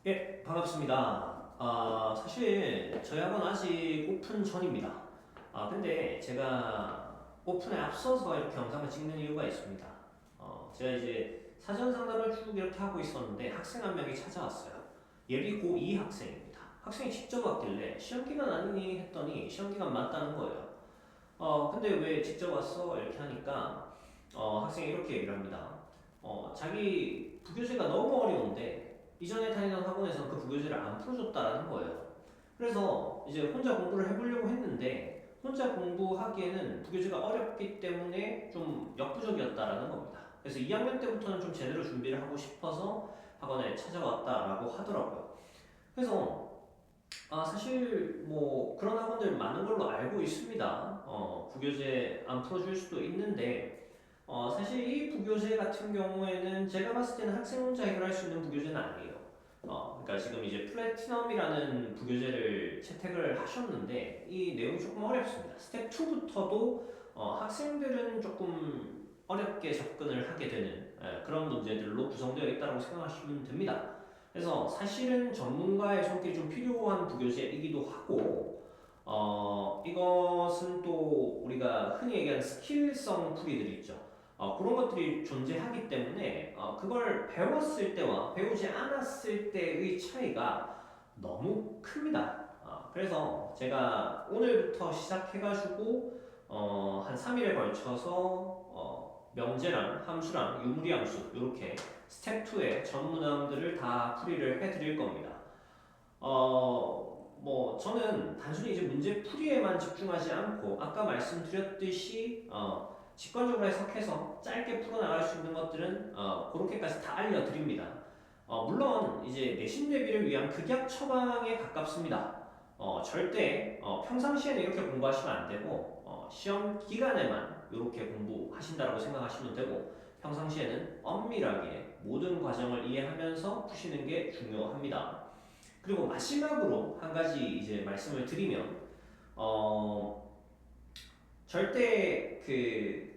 예, 반갑습니다. 사실 저희 학원 아직 오픈 전입니다. 근데 제가 오픈에 앞서서 이렇게 영상을 찍는 이유가 있습니다. 제가 이제 사전 상담을 쭉 이렇게 하고 있었는데 학생 한 명이 찾아왔어요. 예비 고2 학생입니다. 학생이 직접 왔길래 시험 기간 아니니 했더니 시험 기간 맞다는 거예요. 근데 왜 직접 왔어? 이렇게 하니까 학생이 이렇게 얘기를 합니다. 자기 부교재가 너무 어려운데 이전에 다니던 학원에서는 그 부교재를 안 풀어줬다라는 거예요. 그래서 이제 혼자 공부를 해보려고 했는데 혼자 공부하기에는 부교재가 어렵기 때문에 좀 역부족이었다라는 겁니다. 그래서 2학년 때부터는 좀 제대로 준비를 하고 싶어서 학원에 찾아왔다라고 하더라고요. 그래서 사실 뭐 그런 학원들 많은 걸로 알고 있습니다. 부교재 안 풀어줄 수도 있는데 사실 이 부교재 같은 경우에는 제가 봤을 때는 학생 혼자 해결할 수 있는 부교재는 아니에요. 그러니까 지금 이제 플래티넘이라는 부교재를 채택을 하셨는데 이 내용이 조금 어렵습니다. 스텝 2부터도 학생들은 조금 어렵게 접근을 하게 되는 그런 문제들로 구성되어 있다고 생각하시면 됩니다. 그래서 사실은 전문가의 손길이 좀 필요한 부교재이기도 하고, 이것은 또 우리가 흔히 얘기하는 스킬성 풀이들 있죠. 그런 것들이 존재하기 때문에 그걸 배웠을 때와 배우지 않았을 때의 차이가 너무 큽니다. 그래서 제가 오늘부터 시작해가지고 한 3일에 걸쳐서 명제랑 함수랑 유무리함수 이렇게 스텝 2의 전 문항들을 다 풀이를 해드릴 겁니다. 뭐 저는 단순히 이제 문제 풀이에만 집중하지 않고 아까 말씀드렸듯이 직관적으로 해석해서 짧게 풀어나갈 수 있는 것들은 그렇게까지 다 알려드립니다. 물론 이제 내신 대비를 위한 극약 처방에 가깝습니다. 절대 평상시에는 이렇게 공부하시면 안 되고 시험 기간에만 이렇게 공부하신다고 생각하시면 되고 평상시에는 엄밀하게 모든 과정을 이해하면서 푸시는 게 중요합니다. 그리고 마지막으로 한 가지 이제 말씀을 드리면 절대 그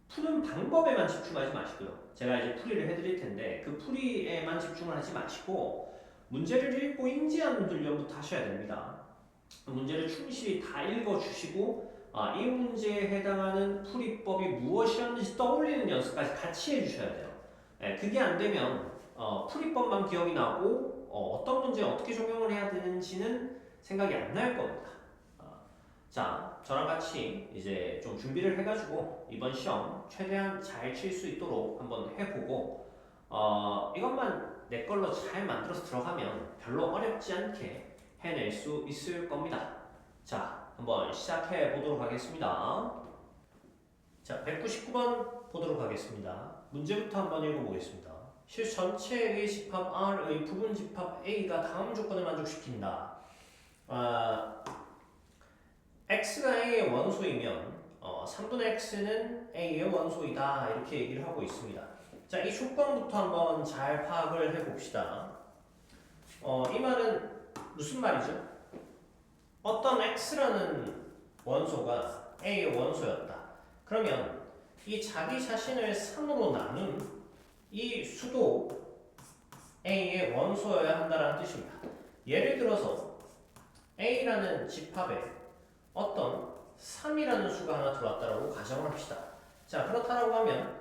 푸는 방법에만 집중하지 마시고요. 제가 이제 풀이를 해드릴 텐데 그 풀이에만 집중을 하지 마시고 문제를 읽고 인지하는 훈련부터 하셔야 됩니다. 문제를 충실히 다 읽어주시고 이 문제에 해당하는 풀이법이 무엇이었는지 떠올리는 연습까지 같이 해주셔야 돼요. 그게 안 되면 풀이법만 기억이 나고 어떤 문제에 어떻게 적용을 해야 되는지는 생각이 안 날 겁니다. 자, 저랑 같이 이제 좀 준비를 해가지고 이번 시험 최대한 잘 칠 수 있도록 한번 해보고 이것만 내 걸로 잘 만들어서 들어가면 별로 어렵지 않게 해낼 수 있을 겁니다. 자, 한번 시작해 보도록 하겠습니다. 자, 199번 보도록 하겠습니다. 문제부터 한번 읽어보겠습니다. 실 전체의 집합 R의 부분 집합 A가 다음 조건을 만족시킨다. X가 A의 원소이면 3분의 X는 A의 원소이다 이렇게 얘기를 하고 있습니다. 자, 이 조건부터 한번 잘 파악을 해봅시다. 이 말은 무슨 말이죠? 어떤 X라는 원소가 A의 원소였다. 그러면 이 자기 자신을 3으로 나눈 이 수도 A의 원소여야 한다는 뜻입니다. 예를 들어서 A라는 집합에 어떤 3이라는 수가 하나 들어왔다고 가정을 합시다. 자, 그렇다라고 하면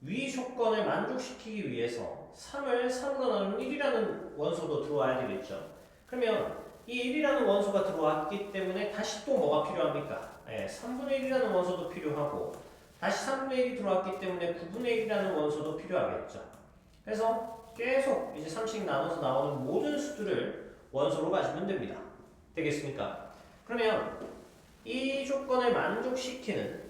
위 조건을 만족시키기 위해서 3을 3으로 나누는 1이라는 원소도 들어와야 되겠죠. 그러면 이 1이라는 원소가 들어왔기 때문에 다시 또 뭐가 필요합니까? 3분의 1이라는 원소도 필요하고 다시 3분의 1이 들어왔기 때문에 9분의 1이라는 원소도 필요하겠죠. 그래서 계속 이제 3씩 나눠서 나오는 모든 수들을 원소로 가지면 됩니다. 되겠습니까? 그러면 이 조건을 만족시키는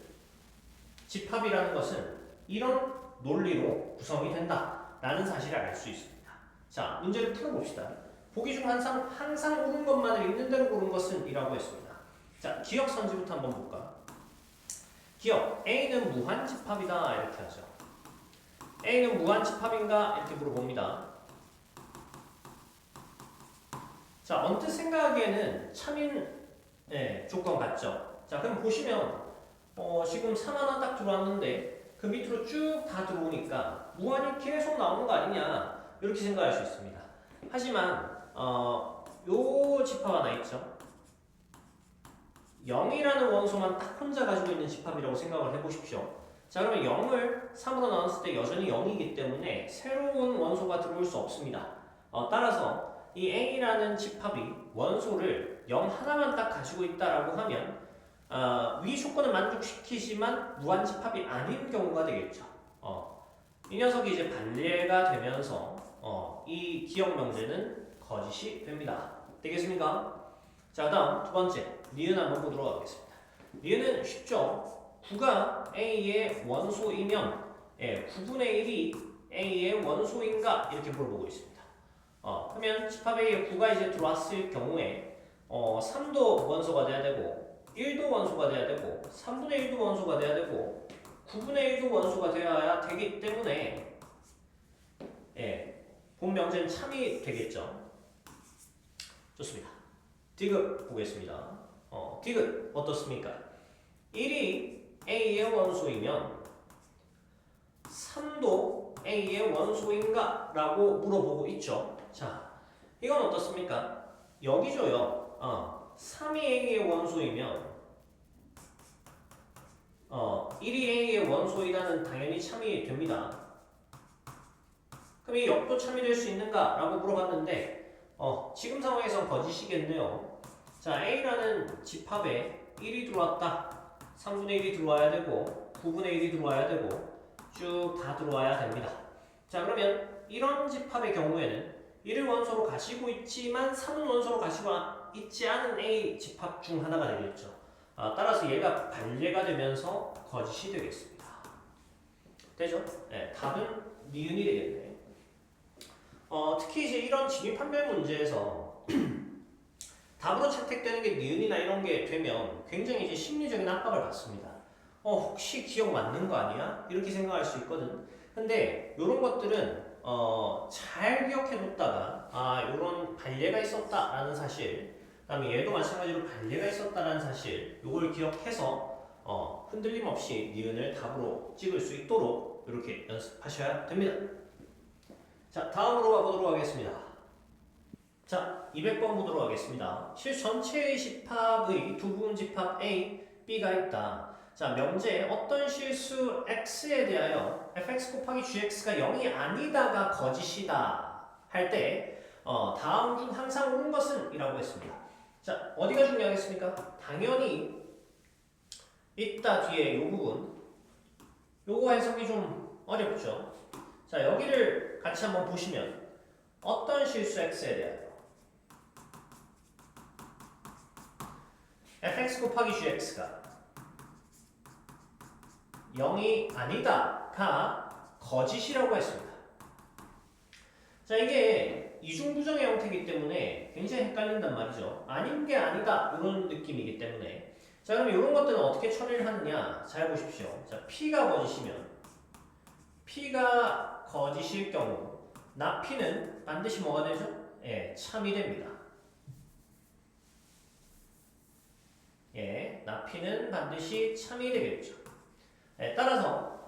집합이라는 것은 이런 논리로 구성이 된다라는 사실을 알 수 있습니다. 자, 문제를 풀어봅시다. 보기 중 항상 옳은 것만을 있는 대로 고른 것은 이라고 했습니다. 자, 기억 선지부터 한번 볼까? 기억, A는 무한집합이다 이렇게 하죠. A는 무한집합인가? 이렇게 물어봅니다. 자, 언뜻 생각하기에는 참인 조건 같죠? 자, 그럼 보시면 지금 3 하나 딱 들어왔는데 그 밑으로 쭉 다 들어오니까 무한이 계속 나오는 거 아니냐 이렇게 생각할 수 있습니다. 하지만 요 집합 하나 있죠. 0이라는 원소만 딱 혼자 가지고 있는 집합이라고 생각을 해보십시오. 자, 그러면 0을 3으로 나눴을 때 여전히 0이기 때문에 새로운 원소가 들어올 수 없습니다. 따라서 이 A라는 집합이 원소를 0 하나만 딱 가지고 있다라고 하면 위 조건을 만족시키지만 무한집합이 아닌 경우가 되겠죠. 이 녀석이 이제 반례가 되면서 이 기억 명제는 거짓이 됩니다. 되겠습니까? 자, 다음 두 번째 니은 한번 보도록 하겠습니다. 니은은 쉽죠. 9가 A의 원소이면 9분의 1이 A의 원소인가 이렇게 물어보고 있습니다. 그러면 집합 A에 9가 이제 들어왔을 경우에 3도 원소가 돼야 되고 1도 원소가 돼야 되고 3분의 1도 원소가 돼야 되고 9분의 1도 원소가 되어야 되기 때문에 본 명제는 참이 되겠죠. 좋습니다. 디귿 보겠습니다. 디귿 어떻습니까? 1이 A의 원소이면 3도 A의 원소인가? 라고 물어보고 있죠. 자, 이건 어떻습니까? 여기죠요. 3이 A의 원소이면 1이 A의 원소이다는 당연히 참이 됩니다. 그럼 이 역도 참이 될 수 있는가? 라고 물어봤는데 지금 상황에선 거짓이겠네요. 자, A라는 집합에 1이 들어왔다. 3분의 1이 들어와야 되고 9분의 1이 들어와야 되고 쭉 다 들어와야 됩니다. 자, 그러면 이런 집합의 경우에는 1을 원소로 가지고 있지만 3은 원소로 가지고 있지 않은 A 집합 중 하나가 되겠죠. 따라서 얘가 반례가 되면서 거짓이 되겠습니다. 되죠? 네, 답은 니은이 되겠네. 특히 이제 이런 진위판별 문제에서 답으로 채택되는 게 니은이나 이런 게 되면 굉장히 이제 심리적인 압박을 받습니다. 혹시 기억 맞는 거 아니야? 이렇게 생각할 수 있거든. 근데 이런 것들은 잘 기억해 뒀다가 이런 반례가 있었다라는 사실, 그다음에 얘도 마찬가지로 반례가 있었다라는 사실, 이걸 기억해서 흔들림 없이 니은을 답으로 찍을 수 있도록 이렇게 연습하셔야 됩니다. 자, 다음으로 가보도록 하겠습니다. 자, 200번 보도록 하겠습니다. 실 전체의 집합의 두 부분 집합 A, B가 있다. 자, 명제 어떤 실수 x에 대하여 fx 곱하기 gx가 0이 아니다가 거짓이다 할 때 다음 중 항상 옳은 것은 이라고 했습니다. 자, 어디가 중요하겠습니까? 당연히 있다 뒤에 이 부분, 요거 해석이 좀 어렵죠. 자, 여기를 같이 한번 보시면 어떤 실수 x에 대하여 fx 곱하기 gx가 0이 아니다가 거짓이라고 했습니다. 자, 이게 이중부정의 형태이기 때문에 굉장히 헷갈린단 말이죠. 아닌 게 아니다 이런 느낌이기 때문에. 자, 그럼 이런 것들은 어떻게 처리를 하느냐 잘 보십시오. 자, P가 거짓이면 P가 거짓일 경우 나 P는 반드시 뭐가 되죠? 참이 됩니다. 나 P는 반드시 참이 되겠죠. 따라서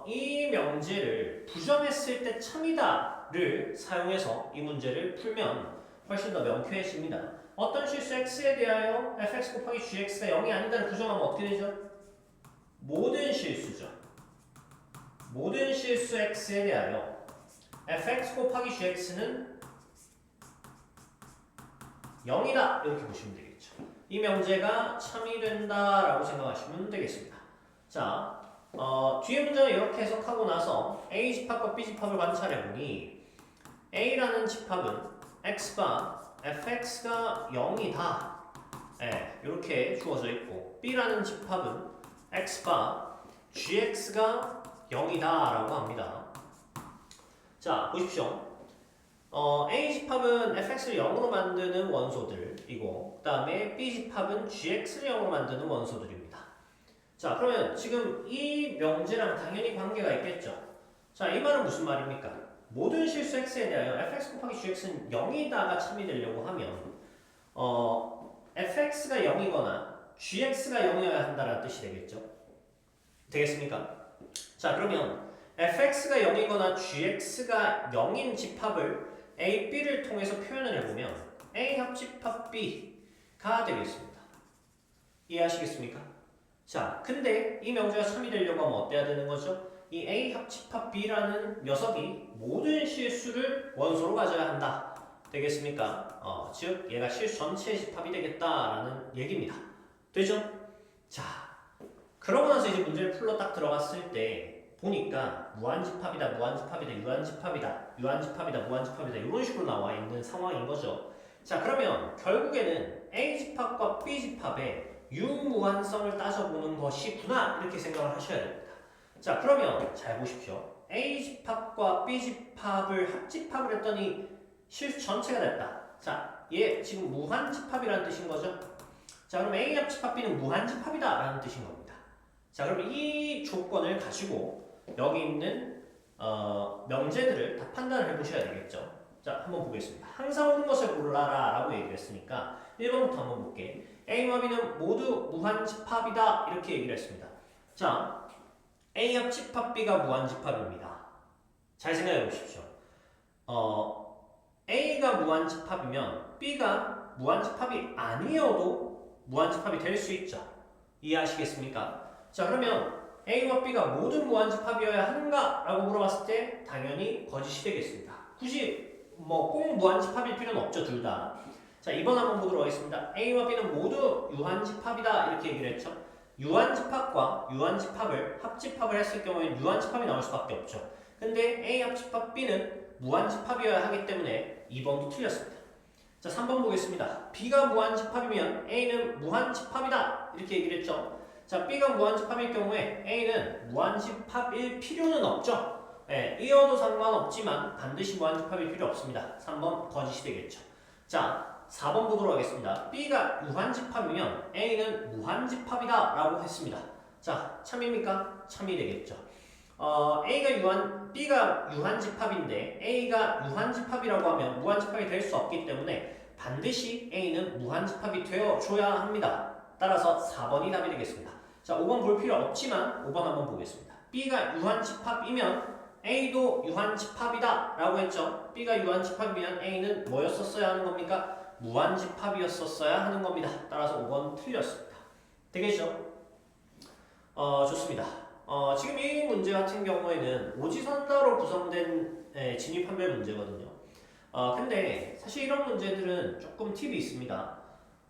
이 명제를 부정했을 때 참이다를 사용해서 이 문제를 풀면 훨씬 더 명쾌해집니다. 어떤 실수 x에 대하여 fx 곱하기 gx가 0이 아니다를 부정하면 어떻게 되죠? 모든 실수죠. 모든 실수 x에 대하여 fx 곱하기 gx는 0이다 이렇게 보시면 되겠죠. 이 명제가 참이 된다라고 생각하시면 되겠습니다. 자, 뒤에 문장을 이렇게 해석하고 나서 A 집합과 B 집합을 관찰해보니 A라는 집합은 x바 fx가 0이다 이렇게 주어져 있고 B라는 집합은 x바 gx가 0이다 라고 합니다. 자, 보십시오. A 집합은 fx를 0으로 만드는 원소들이고 그 다음에 B 집합은 gx를 0으로 만드는 원소들입니다. 자, 그러면 지금 이 명제랑 당연히 관계가 있겠죠. 자, 이 말은 무슨 말입니까? 모든 실수 x에 대하여 fx 곱하기 gx는 0이다가 참이 되려고 하면 fx가 0이거나 gx가 0이어야 한다는 뜻이 되겠죠. 되겠습니까? 자, 그러면 fx가 0이거나 gx가 0인 집합을 A, B를 통해서 표현을 해보면 A 합집합 B가 되겠습니다. 이해하시겠습니까? 자, 근데 이 명제가 참이 되려고 하면 어때야 되는 거죠? 이 A 합집합 B라는 녀석이 모든 실수를 원소로 가져야 한다. 되겠습니까? 즉 얘가 실수 전체의 집합이 되겠다라는 얘기입니다. 되죠? 자, 그러고 나서 이제 문제를 풀러 딱 들어갔을 때 보니까 무한집합이다, 무한집합이다, 유한집합이다, 유한집합이다, 무한집합이다 이런 식으로 나와 있는 상황인 거죠. 자, 그러면 결국에는 A집합과 B집합의 유무한성을 따져보는 것이구나 이렇게 생각을 하셔야 됩니다. 자, 그러면 잘 보십시오. A집합과 B집합을 합집합을 했더니 실수 전체가 됐다. 자, 얘 지금 무한집합이라는 뜻인 거죠. 자, 그럼 A 합집합 B는 무한집합이다 라는 뜻인 겁니다. 자, 그럼 이 조건을 가지고 여기 있는 명제들을 다 판단을 해보셔야 되겠죠. 자, 한번 보겠습니다. 항상 오는 것을 골라라 라고 얘기를 했으니까 1번부터 한번 볼게. A와 B는 모두 무한집합이다 이렇게 얘기를 했습니다. 자, A 합집합 B가 무한집합입니다. 잘 생각해 보십시오. A가 무한집합이면 B가 무한집합이 아니어도 무한집합이 될 수 있죠. 이해하시겠습니까? 자, 그러면 A와 B가 모두 무한집합이어야 하는가? 라고 물어봤을 때 당연히 거짓이 되겠습니다. 굳이 뭐 꼭 무한집합일 필요는 없죠, 둘 다. 자, 2번 한번 보도록 하겠습니다. A와 B는 모두 유한집합이다 이렇게 얘기를 했죠. 유한집합과 유한집합을 합집합을 했을 경우에 유한집합이 나올 수밖에 없죠. 근데 A 합집합 B는 무한집합이어야 하기 때문에 2번도 틀렸습니다. 자, 3번 보겠습니다. B가 무한집합이면 A는 무한집합이다 이렇게 얘기를 했죠. 자, B가 무한집합일 경우에 A는 무한집합일 필요는 없죠. 네, 이어도 상관없지만 반드시 무한집합일 필요 없습니다. 3번 거짓이 되겠죠. 자, 4번 보도록 하겠습니다. B가 유한집합이면 A는 무한집합이다 라고 했습니다. 자, 참입니까? 참이 되겠죠. B가 유한집합인데 A가 유한집합이라고 하면 무한집합이 될 수 없기 때문에 반드시 A는 무한집합이 되어줘야 합니다. 따라서 4번이 답이 되겠습니다. 자, 5번 볼 필요 없지만 5번 한번 보겠습니다. B가 유한집합이면 A도 유한집합이다 라고 했죠. B가 유한집합이면 A는 뭐였었어야 하는 겁니까? 무한집합이었었어야 하는 겁니다. 따라서 5번 틀렸습니다. 되겠죠? 좋습니다. 지금 이 문제 같은 경우에는 오지선다로 구성된 진입판별 문제거든요. 근데 사실 이런 문제들은 조금 팁이 있습니다.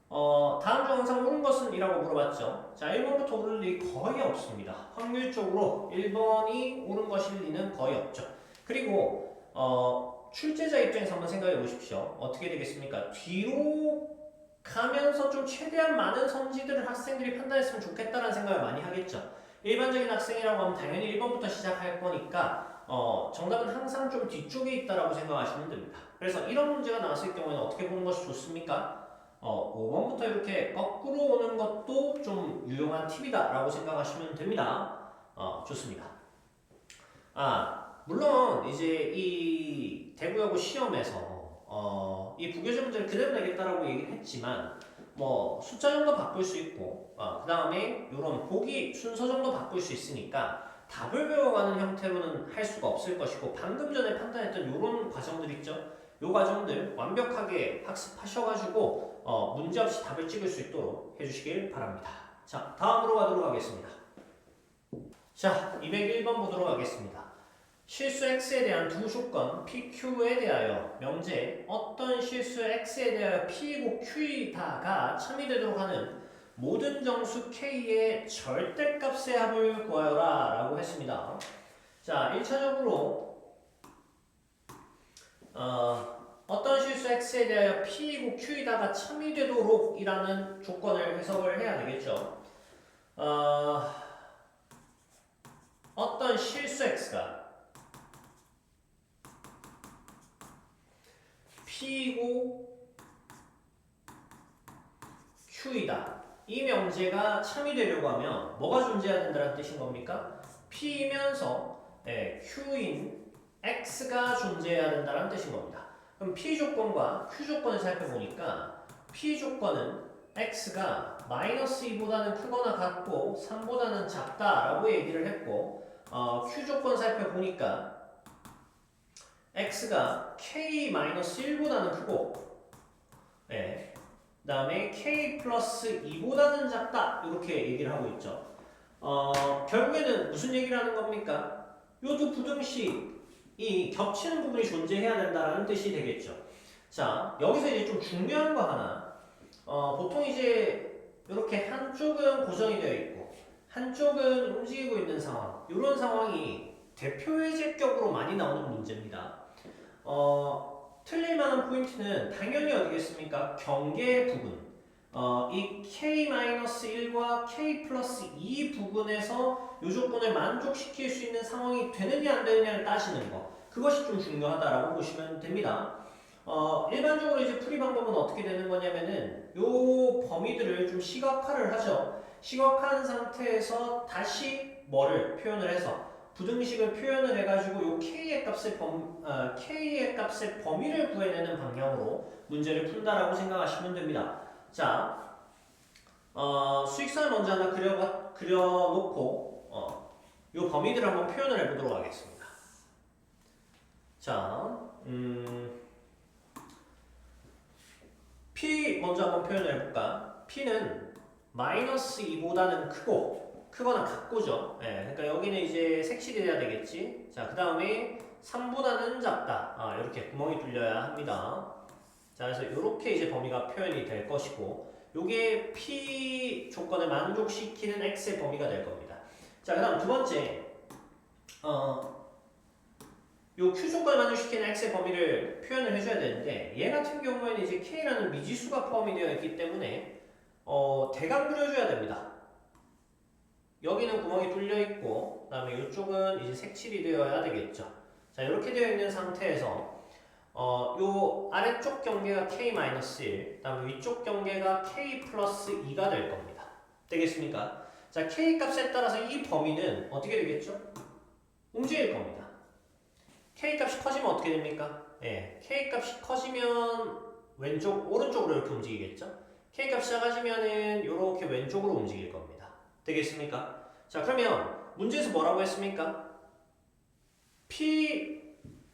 다음 중 항상 옳은 것은? 이라고 물어봤죠. 자, 1번부터 옳을 일이 거의 없습니다. 확률적으로 1번이 옳은 것일 리는 거의 없죠. 그리고 출제자 입장에서 한번 생각해 보십시오. 어떻게 되겠습니까? 뒤로 가면서 좀 최대한 많은 성질들을 학생들이 판단했으면 좋겠다는 생각을 많이 하겠죠. 일반적인 학생이라고 하면 당연히 1번부터 시작할 거니까 정답은 항상 좀 뒤쪽에 있다라고 생각하시면 됩니다. 그래서 이런 문제가 나왔을 경우에는 어떻게 보는 것이 좋습니까? 5번부터 이렇게 거꾸로 오는 것도 좀 유용한 팁이다 라고 생각하시면 됩니다. 좋습니다. 물론 이제 이 대구여고 시험에서 이 부교재 문제를 그대로 내겠다라고 얘기를 했지만 뭐 숫자 정도 바꿀 수 있고 그 다음에 이런 보기 순서 정도 바꿀 수 있으니까 답을 배워가는 형태로는 할 수가 없을 것이고 방금 전에 판단했던 이런 과정들 있죠. 이 과정들 완벽하게 학습하셔가지고 문제없이 답을 찍을 수 있도록 해주시길 바랍니다. 자, 다음으로 가도록 하겠습니다. 자, 201번 보도록 하겠습니다. 실수 x에 대한 두 조건 PQ에 대하여 명제 어떤 실수 x에 대하여 P이고 Q이다가 참이 되도록 하는 모든 정수 K의 절대값의 합을 구하여라 라고 했습니다. 자, 1차적으로 어떤 실수 x에 대하여 P이고 Q이다가 참이 되도록 이라는 조건을 해석을 해야 되겠죠. 어떤 실수 x가 P이고 Q이다. 이 명제가 참이 되려고 하면 뭐가 존재해야 된다는 뜻인 겁니까? P이면서 Q인 X가 존재해야 된다는 뜻인 겁니다. 그럼 P 조건과 Q 조건을 살펴보니까 P 조건은 X가 -2보다는 크거나 같고 3보다는 작다라고 얘기를 했고 Q 조건 살펴보니까 x가 k-1보다는 크고, 예. 그 다음에 k 플러스 2보다는 작다 이렇게 얘기를 하고 있죠. 결국에는 무슨 얘기를 하는 겁니까? 요 두 부등식이 겹치는 부분이 존재해야 된다는 뜻이 되겠죠. 자, 여기서 이제 좀 중요한 거 하나. 보통 이제 이렇게 한쪽은 고정이 되어 있고 한쪽은 움직이고 있는 상황. 이런 상황이 대표 예제격으로 많이 나오는 문제입니다. 틀릴 만한 포인트는 당연히 어디겠습니까? 경계 부분. 이 k-1과 k 플러스 2 부분에서 이 조건을 만족시킬 수 있는 상황이 되느냐 안 되느냐를 따지는 거. 그것이 좀 중요하다라고 보시면 됩니다. 일반적으로 이제 풀이 방법은 어떻게 되는 거냐면은 요 범위들을 좀 시각화를 하죠. 시각화한 상태에서 다시 뭐를 표현을 해서 부등식을 표현을 해가지고 요 k의 값의 범위를 구해내는 방향으로 문제를 푼다라고 생각하시면 됩니다. 자, 수익선을 먼저 하나 그려놓고 요 범위들을 한번 표현을 해보도록 하겠습니다. 자, P 먼저 한번 표현을 해볼까? P는 마이너스 2보다는 크거나 같고죠. 예, 그러니까 여기는 이제 색칠이 돼야 되겠지. 자, 그 다음에 3보다는 작다. 이렇게 구멍이 뚫려야 합니다. 자, 그래서 이렇게 이제 범위가 표현이 될 것이고, 요게 P 조건을 만족시키는 X의 범위가 될 겁니다. 자, 그 다음 두 번째, 요 Q 조건을 만족시키는 X의 범위를 표현을 해줘야 되는데, 얘 같은 경우에는 이제 K라는 미지수가 포함이 되어 있기 때문에, 대강 그려줘야 됩니다. 여기는 구멍이 뚫려 있고, 그 다음에 이쪽은 이제 색칠이 되어야 되겠죠. 자, 이렇게 되어 있는 상태에서, 요 아래쪽 경계가 k-1, 그 다음에 위쪽 경계가 k 플러스 2가 될 겁니다. 되겠습니까? 자, k 값에 따라서 이 범위는 어떻게 되겠죠? 움직일 겁니다. k 값이 커지면 어떻게 됩니까? 예, k 값이 커지면 오른쪽으로 이렇게 움직이겠죠? k 값이 작아지면은 이렇게 왼쪽으로 움직일 겁니다. 되겠습니까? 자, 그러면 문제에서 뭐라고 했습니까? P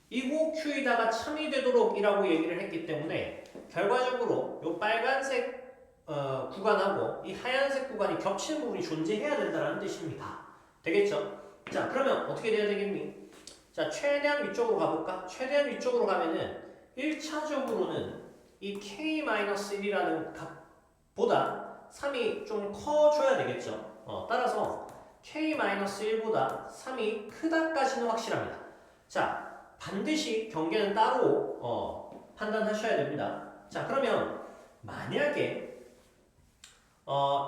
이고 Q에다가 참이 되도록 이라고 얘기를 했기 때문에 결과적으로 이 빨간색 구간하고 이 하얀색 구간이 겹치는 부분이 존재해야 된다는 뜻입니다. 되겠죠? 자, 그러면 어떻게 돼야 되겠니? 자, 최대한 위쪽으로 가볼까? 최대한 위쪽으로 가면은 1차적으로는 이 k-1이라는 값보다 3이 좀 커줘야 되겠죠? 따라서 k-1보다 3이 크다까지는 확실합니다. 자, 반드시 경계는 따로 판단하셔야 됩니다. 자, 그러면 만약에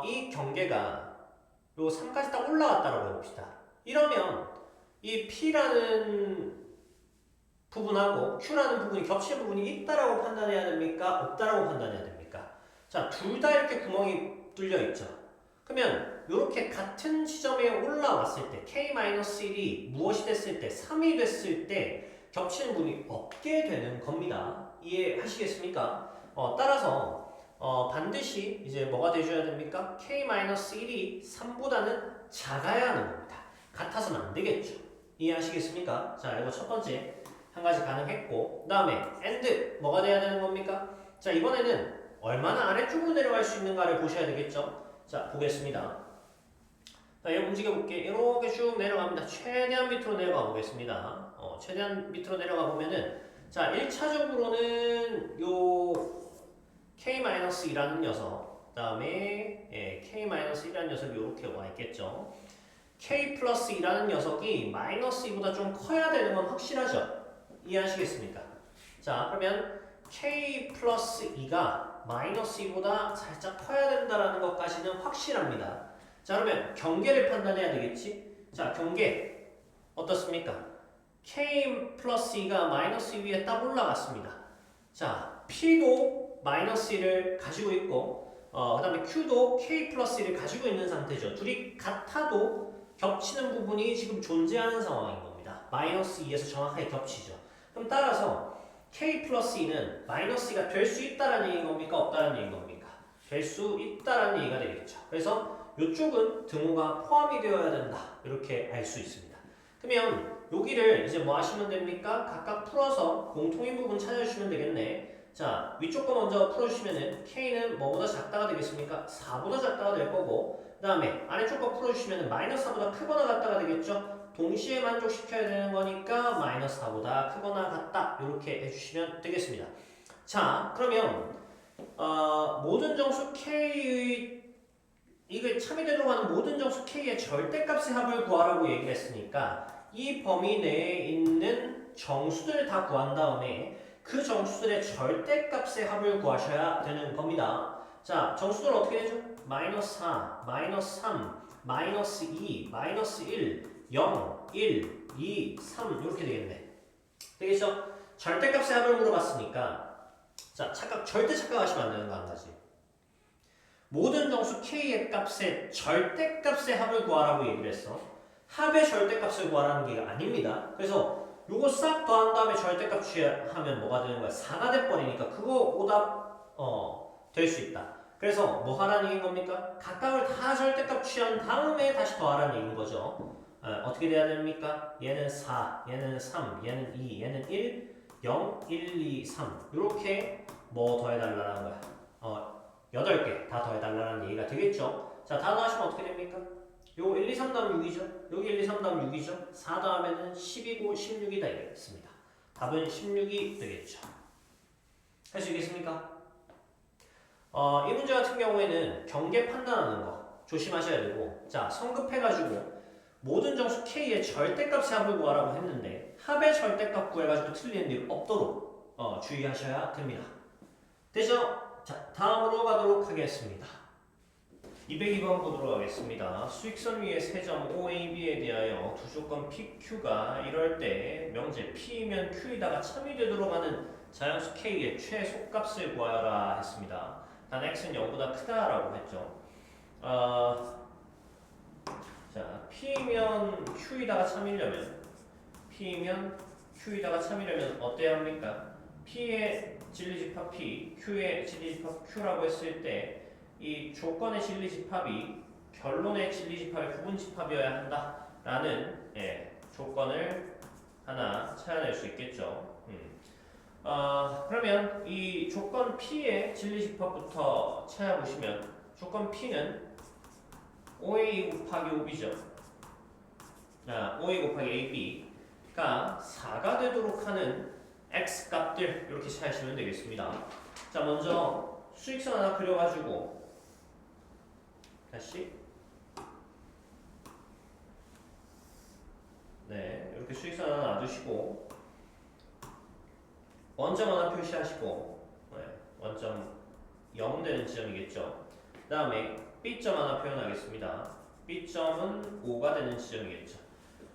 이 경계가 요 3까지 딱 올라갔다고 해봅시다. 이러면 이 P라는 부분하고 Q라는 부분이 겹치는 부분이 있다라고 판단해야 됩니까? 없다라고 판단해야 됩니까? 자, 둘 다 이렇게 구멍이 뚫려 있죠. 그러면 이렇게 같은 지점에 올라왔을 때 k-1이 무엇이 됐을 때 3이 됐을 때 겹치는 부분이 없게 되는 겁니다. 이해하시겠습니까? 따라서 반드시 이제 뭐가 되셔야 됩니까? k-1이 3보다는 작아야 하는 겁니다. 같아서는 안 되겠죠. 이해하시겠습니까? 자, 이거 첫 번째 한 가지 가능했고, 그 다음에 and 뭐가 돼야 되는 겁니까? 자, 이번에는 얼마나 아래쪽으로 내려갈 수 있는가를 보셔야 되겠죠. 자, 보겠습니다. 자, 얘 움직여볼게. 이렇게 쭉 내려갑니다. 최대한 밑으로 내려가 보겠습니다. 최대한 밑으로 내려가 보면은, 자, 1차적으로는 요 k-2라는 녀석, 그 다음에 k-1이라는 녀석이 이렇게 와 있겠죠. k 플러스 2라는 녀석이 마이너스 2보다 좀 커야 되는 건 확실하죠? 이해하시겠습니까? 자, 그러면 k 플러스 2가 마이너스 2보다 살짝 커야 된다는 것까지는 확실합니다. 자, 그러면 경계를 판단해야 되겠지? 자, 경계 어떻습니까? k 플러스 2가 마이너스 2 위에 딱 올라갔습니다. 자, p도 마이너스 1을 가지고 있고 그 다음에 q도 k 플러스 1을 가지고 있는 상태죠. 둘이 같아도 겹치는 부분이 지금 존재하는 상황인 겁니다. 마이너스 2에서 정확하게 겹치죠. 그럼 따라서 k 플러스 2는 마이너스 2가 될 수 있다는 얘기인 겁니까? 없다는 얘기인 겁니까? 될 수 있다는 얘기가 되겠죠. 그래서 이쪽은 등호가 포함이 되어야 된다. 이렇게 알 수 있습니다. 그러면 여기를 이제 뭐 하시면 됩니까? 각각 풀어서 공통인 부분 찾아주시면 되겠네. 자, 위쪽 거 먼저 풀어주시면은 K는 뭐보다 작다가 되겠습니까? 4보다 작다가 될 거고, 그 다음에 아래쪽 거 풀어주시면은 마이너스 4보다 크거나 같다가 되겠죠? 동시에 만족시켜야 되는 거니까 마이너스 4보다 크거나 같다 이렇게 해주시면 되겠습니다. 자, 그러면 모든 정수 K의 이게 참이되도록 하는 모든 정수 K의 절대값의 합을 구하라고 얘기를 했으니까 이 범위 내에 있는 정수들을 다 구한 다음에 그 정수들의 절대값의 합을 구하셔야 되는 겁니다. 자, 정수들 어떻게 되죠? 마이너스 4, 마이너스 3, 마이너스 2, 마이너스 1, 0, 1, 2, 3 이렇게 되겠네. 되겠죠? 절대값의 합을 물어봤으니까 자, 절대 착각하시면 안 되는 거 한 가지. 모든 정수 K의 값의 절대값의 합을 구하라고 얘기를 했어. 합의 절대값을 구하라는 게 아닙니다. 그래서 요거 싹 더한 다음에 절대값 취하면 뭐가 되는 거야? 4가 돼버리니까 그거 오답 될 수 있다. 그래서 뭐 하라는 얘기인 겁니까? 각각을 다 절대값 취한 다음에 다시 더하라는 얘기인 거죠. 어떻게 돼야 됩니까? 얘는 4, 얘는 3, 얘는 2, 얘는 1, 0, 1, 2, 3 이렇게 뭐 더해달라는 거야? 8개 다 더해달라는 얘기가 되겠죠? 자, 다 더하시면 어떻게 됩니까? 요거 1, 2, 3 다음 6이죠? 여기 1, 2, 3 다음 6이죠? 4 다음에는 10이고 16이다 이랬습니다. 답은 16이 되겠죠. 할 수 있겠습니까? 이 문제 같은 경우에는 경계 판단하는 거 조심하셔야 되고, 자, 성급해가지고 모든 정수 K의 절대값의 합을 구하라고 했는데 합의 절대값 구해가지고 틀리는 일 없도록 주의하셔야 됩니다. 되죠? 자, 다음으로 가도록 하겠습니다. 202번 보도록 하겠습니다. 수익선 위의 세점 OAB에 대하여 두 조건 PQ가 이럴 때 명제 P면 Q이다가 참이 되도록 하는 자연수 K의 최소값을 구하여라 했습니다. 단 X는 0보다 크다라고 했죠. 자, P면 Q이다가 참이려면 어때야 합니까? P의 진리집합 P, Q의 진리집합 Q라고 했을 때 이 조건의 진리집합이 결론의 진리집합의 부분집합이어야 한다라는 조건을 하나 찾아낼 수 있겠죠. 그러면 이 조건 P의 진리집합부터 찾아보시면 조건 P는 OA 곱하기 OB죠. OA 곱하기 AB가 4가 되도록 하는 X값들 이렇게 찾으시면 되겠습니다. 자, 먼저 수익선 하나 그려가지고 다시 이렇게 수익선 하나 놔두시고 원점 하나 표시하시고 원점 0 되는 지점이겠죠. 그 다음에 B점 하나 표현하겠습니다. B점은 5가 되는 지점이겠죠.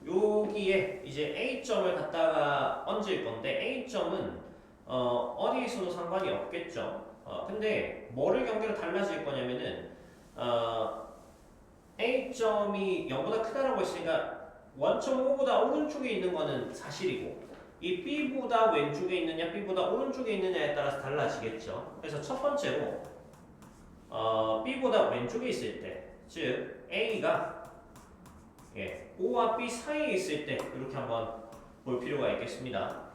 여기에 이제 A점을 갖다가 얹을 건데 A점은 어디에 있어도 상관이 없겠죠. 근데 뭐를 경계로 달라질 거냐면은 A점이 0보다 크다라고 했으니까 1.5보다 오른쪽에 있는 거는 사실이고 이 B보다 왼쪽에 있느냐 B보다 오른쪽에 있느냐에 따라서 달라지겠죠. 그래서 첫 번째로 B보다 왼쪽에 있을 때, 즉 A가 O와 B 사이에 있을 때 이렇게 한번 볼 필요가 있겠습니다.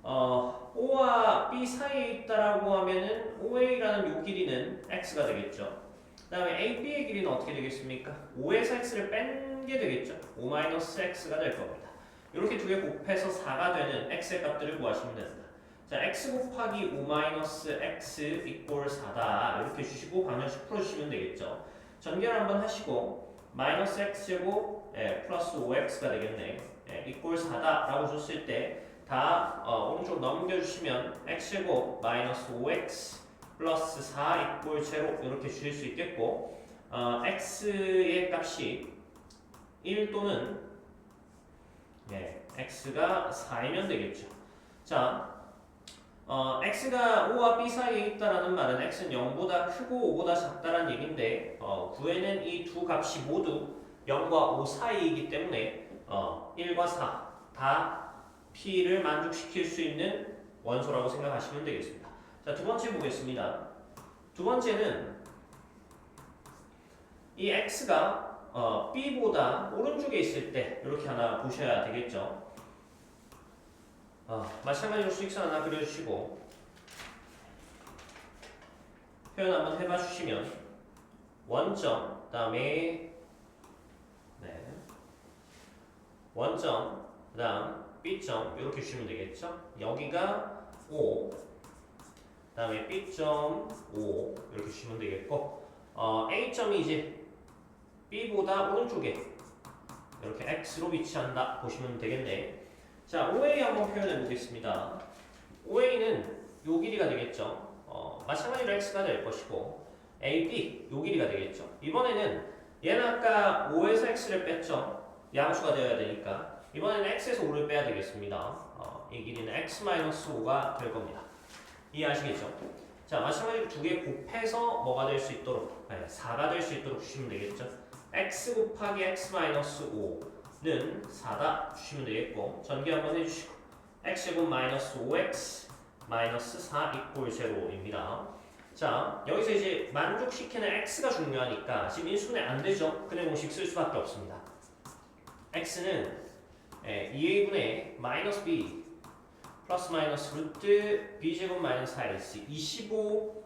O와 B 사이에 있다라고 하면은 OA라는 요 길이는 X가 되겠죠. 그 다음에 AB의 길이는 어떻게 되겠습니까? 5에서 X를 뺀 게 되겠죠. 5-X가 될 겁니다. 이렇게 두 개 곱해서 4가 되는 X의 값들을 구하시면 됩니다. 자, X 곱하기 5-X 이꼴 4다 이렇게 주시고 방정식 풀어주시면 되겠죠. 전개를 한번 하시고 마이너스 X제곱 플러스 5X가 되겠네. 이꼴 4다 라고 줬을 때 다 오른쪽 넘겨주시면 X제곱 마이너스 5X 플러스 4 이꼴 제로 이렇게 주실 수 있겠고 X의 값이 1 또는 X가 4이면 되겠죠. 자, X가 O와 B 사이에 있다라는 말은 X는 0보다 크고 5보다 작다라는 얘기인데 구에는 이 두 값이 모두 0과 5 사이이기 때문에 1과 4 다 P를 만족시킬 수 있는 원소라고 생각하시면 되겠습니다. 자, 두 번째 보겠습니다. 두 번째는 이 X가 B보다 오른쪽에 있을 때 이렇게 하나 보셔야 되겠죠. 마찬가지로 수익선 하나 그려주시고 표현 한번 해봐 주시면 원점 그다음에 원점 그다음 B점 이렇게 주시면 되겠죠. 여기가 O 그다음에 B점 O 이렇게 주시면 되겠고 A점이 이제 B보다 오른쪽에 이렇게 X로 위치한다 보시면 되겠네. 자, OA 한번 표현해 보겠습니다. OA는 요 길이가 되겠죠. 마찬가지로 X가 될 것이고 AB 요 길이가 되겠죠. 이번에는 얘는 아까 5에서 X를 뺐죠. 양수가 되어야 되니까 이번에는 X에서 5를 빼야 되겠습니다. 이 길이는 X-5가 될 겁니다. 이해하시겠죠? 자, 마찬가지로 두 개 곱해서 뭐가 될 수 있도록 4가 될 수 있도록 주시면 되겠죠. X 곱하기 X-5는 4다 주시면 되겠고 전개 한번 해주시고 X제곱 마이너스 5X 마이너스 4 이꼴 제로입니다. 자, 여기서 이제 만족시키는 X가 중요하니까 지금 인수분해 안 되죠? 근해 공식 쓸 수밖에 없습니다. X는 2A분의 마이너스 B 플러스 마이너스 루트 B제곱 마이너스 4X 25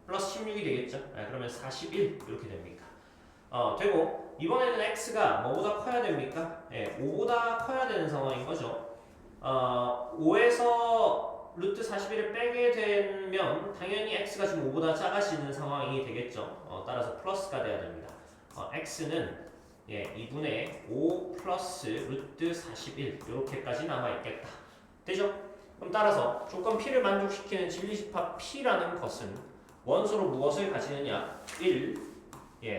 플러스 16이 되겠죠? 그러면 41 이렇게 됩니까? 되고 이번에는 X가 뭐보다 커야 됩니까? 5보다 커야 되는 상황인 거죠. 5에서 루트 41을 빼게 되면 당연히 X가 지금 5보다 작아지는 상황이 되겠죠. 따라서 플러스가 돼야 됩니다. X는 2분의 5 플러스 루트 41 이렇게까지 남아있겠다. 되죠? 그럼 따라서 조건 P를 만족시키는 진리집합 P라는 것은 원소로 무엇을 가지느냐? 1,